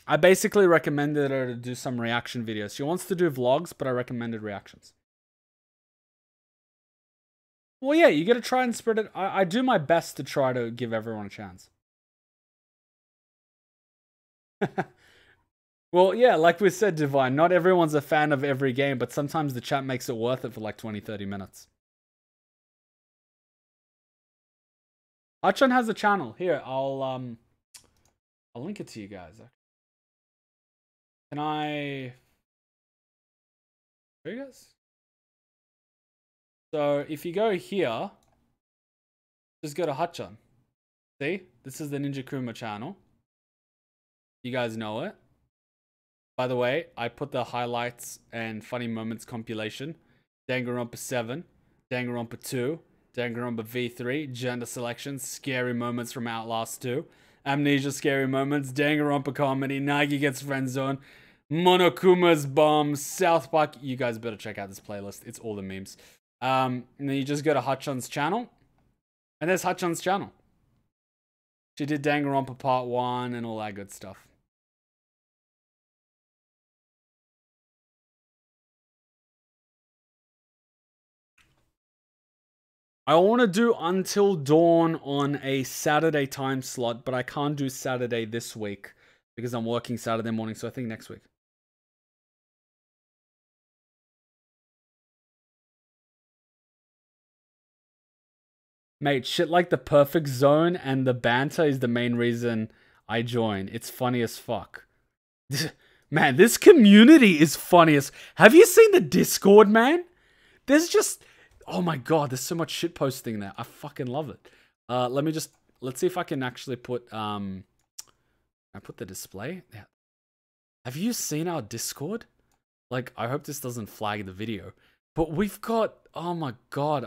I basically recommended her to do some reaction videos. She wants to do vlogs, but I recommended reactions. Well, yeah, you gotta try and spread it. I do my best to try to give everyone a chance. Well, yeah, like we said, Divine, not everyone's a fan of every game, but sometimes the chat makes it worth it for like 20, 30 minutes. Hutchon has a channel. Here, I'll link it to you guys. Can I show you guys? So if you go here, just go to Hutchon. See? This is the Ninja Kuma channel. You guys know it. By the way, I put the highlights and funny moments compilation. Danganronpa 7, Danganronpa 2, Danganronpa V3, gender selections, scary moments from Outlast 2, Amnesia scary moments, Danganronpa comedy, Nagi gets friendzone, Monokuma's bomb, South Park. You guys better check out this playlist. It's all the memes. And then you just go to Hutchon's channel. And there's Hutchon's channel. She did Danganronpa Part 1 and all that good stuff. I want to do Until Dawn on a Saturday time slot, but I can't do Saturday this week because I'm working Saturday morning, so I think next week. Mate, shit like The Perfect Zone and the banter is the main reason I join. It's funny as fuck. Man, this community is funny as... Have you seen the Discord, man? There's just... Oh my god, there's so much shit posting there. I fucking love it. Let's see if I can actually put, I put the display? Yeah. Have you seen our Discord? Like, I hope this doesn't flag the video. But we've got, oh my god,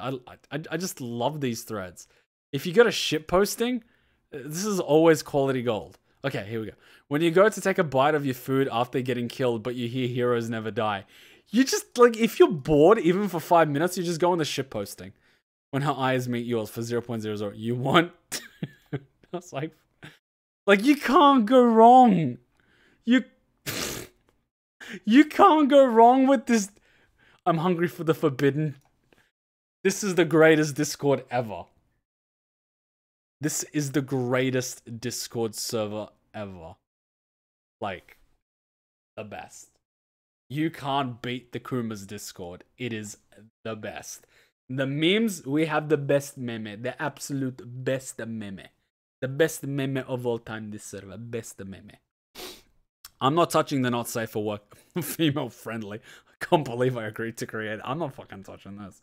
I just love these threads. If you go to shit posting, this is always quality gold. Okay, here we go. When you go to take a bite of your food after getting killed, but you hear heroes never die. You just, like, if you're bored, even for 5 minutes, you just go on the shit posting. When her eyes meet yours for 0.00. You want... I was like, you can't go wrong. You can't go wrong with this. I'm hungry for the forbidden. This is the greatest Discord ever. This is the greatest Discord server ever. Like, the best. You can't beat the Kuma's Discord. It is the best. The memes, we have the best meme. The absolute best meme. The best meme of all time, this server. Best meme. I'm not touching the not safe for work. Female friendly. I can't believe I agreed to create. I'm not fucking touching this.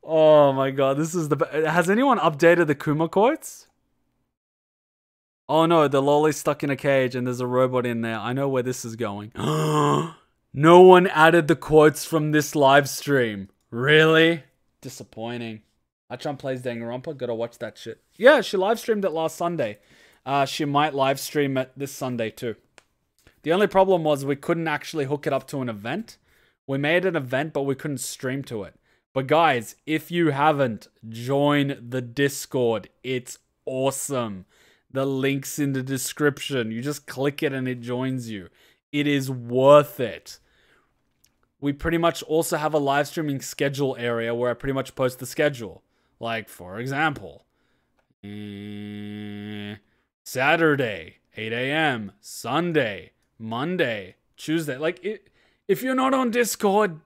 Oh my god, this is the... Has anyone updated the Kuma quotes? Oh no, the lolly's stuck in a cage and there's a robot in there. I know where this is going. No one added the quotes from this live stream. Really? Disappointing. Hachan plays Danganronpa. Gotta watch that shit. Yeah, she live streamed it last Sunday. She might live stream it this Sunday too. The only problem was we couldn't actually hook it up to an event. We made an event, but we couldn't stream to it. But guys, if you haven't, join the Discord. It's awesome. The link's in the description. You just click it and it joins you. It is worth it. We pretty much also have a live streaming schedule area where I pretty much post the schedule. Like, for example, Saturday, 8 a.m., Sunday, Monday, Tuesday. Like, if you're not on Discord,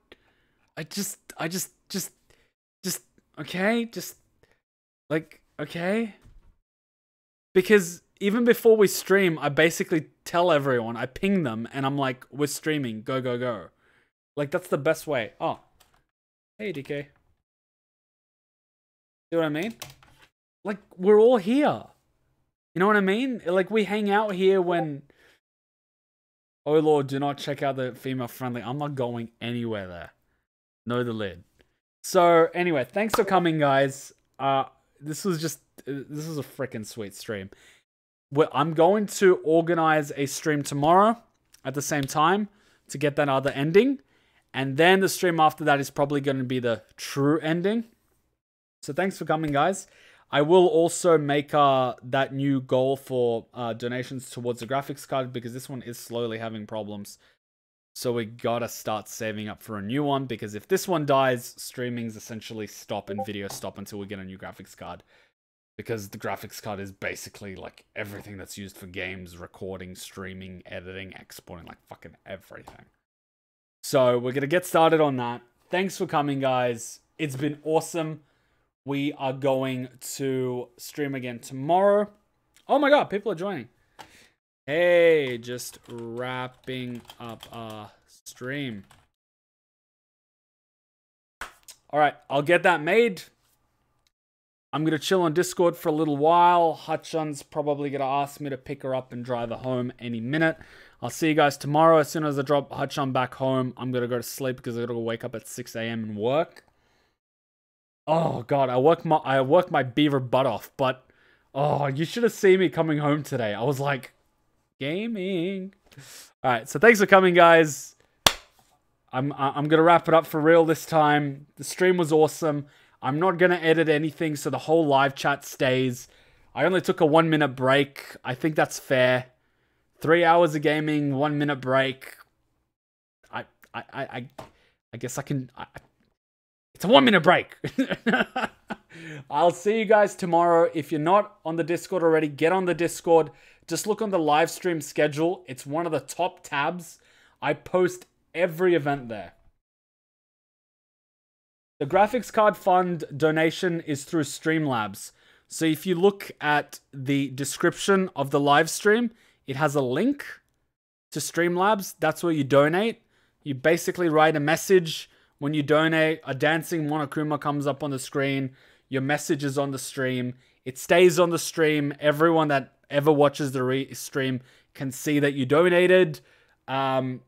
okay? Because even before we stream, I basically tell everyone, I ping them, and I'm like, we're streaming, go, go, go. Like, that's the best way. Oh. Hey, DK. See what I mean? Like, we're all here. You know what I mean? Like, we hang out here when... Oh, Lord, do not check out the female-friendly. I'm not going anywhere there. Know the lid. So, anyway, thanks for coming, guys. This was a freaking sweet stream. I'm going to organize a stream tomorrow at the same time to get that other ending. And then the stream after that is probably going to be the true ending. So thanks for coming, guys. I will also make that new goal for donations towards the graphics card because this one is slowly having problems. So we gotta start saving up for a new one because if this one dies, streamings essentially stop and videos stop until we get a new graphics card. Because the graphics card is basically like everything that's used for games, recording, streaming, editing, exporting, like fucking everything. So we're gonna get started on that. Thanks for coming, guys. It's been awesome. We are going to stream again tomorrow. Oh my god, people are joining. Hey, just wrapping up our stream. All right, I'll get that made. I'm going to chill on Discord for a little while. Hutchon's probably going to ask me to pick her up and drive her home any minute. I'll see you guys tomorrow. As soon as I drop Hutchon back home, I'm going to go to sleep because I got to wake up at 6 a.m. and work. Oh, God, I work my beaver butt off. But, oh, you should have seen me coming home today. I was like, gaming. All right, so thanks for coming, guys. I'm going to wrap it up for real this time. The stream was awesome. I'm not going to edit anything, so the whole live chat stays. I only took a 1-minute break. I think that's fair. 3 hours of gaming, 1-minute break. I guess I can... it's a 1-minute break. I'll see you guys tomorrow. If you're not on the Discord already, get on the Discord. Just look on the live stream schedule. It's one of the top tabs. I post every event there. The graphics card fund donation is through Streamlabs. So if you look at the description of the live stream, it has a link to Streamlabs. That's where you donate. You basically write a message. When you donate, a dancing Monokuma comes up on the screen. Your message is on the stream. It stays on the stream. Everyone that ever watches the stream can see that you donated. And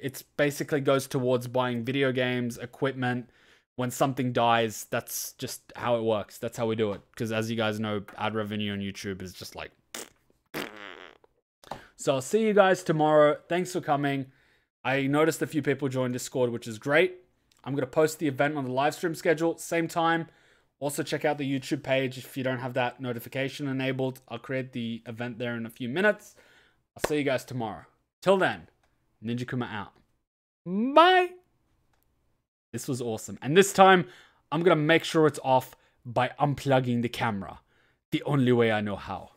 it basically goes towards buying video games, equipment. When something dies, that's just how it works. That's how we do it. Because as you guys know, ad revenue on YouTube is just like... So I'll see you guys tomorrow. Thanks for coming. I noticed a few people joined Discord, which is great. I'm going to post the event on the live stream schedule, same time. Also check out the YouTube page if you don't have that notification enabled. I'll create the event there in a few minutes. I'll see you guys tomorrow. Till then, Ninja Kuma out. Bye! This was awesome. And this time, I'm going to make sure it's off by unplugging the camera. The only way I know how.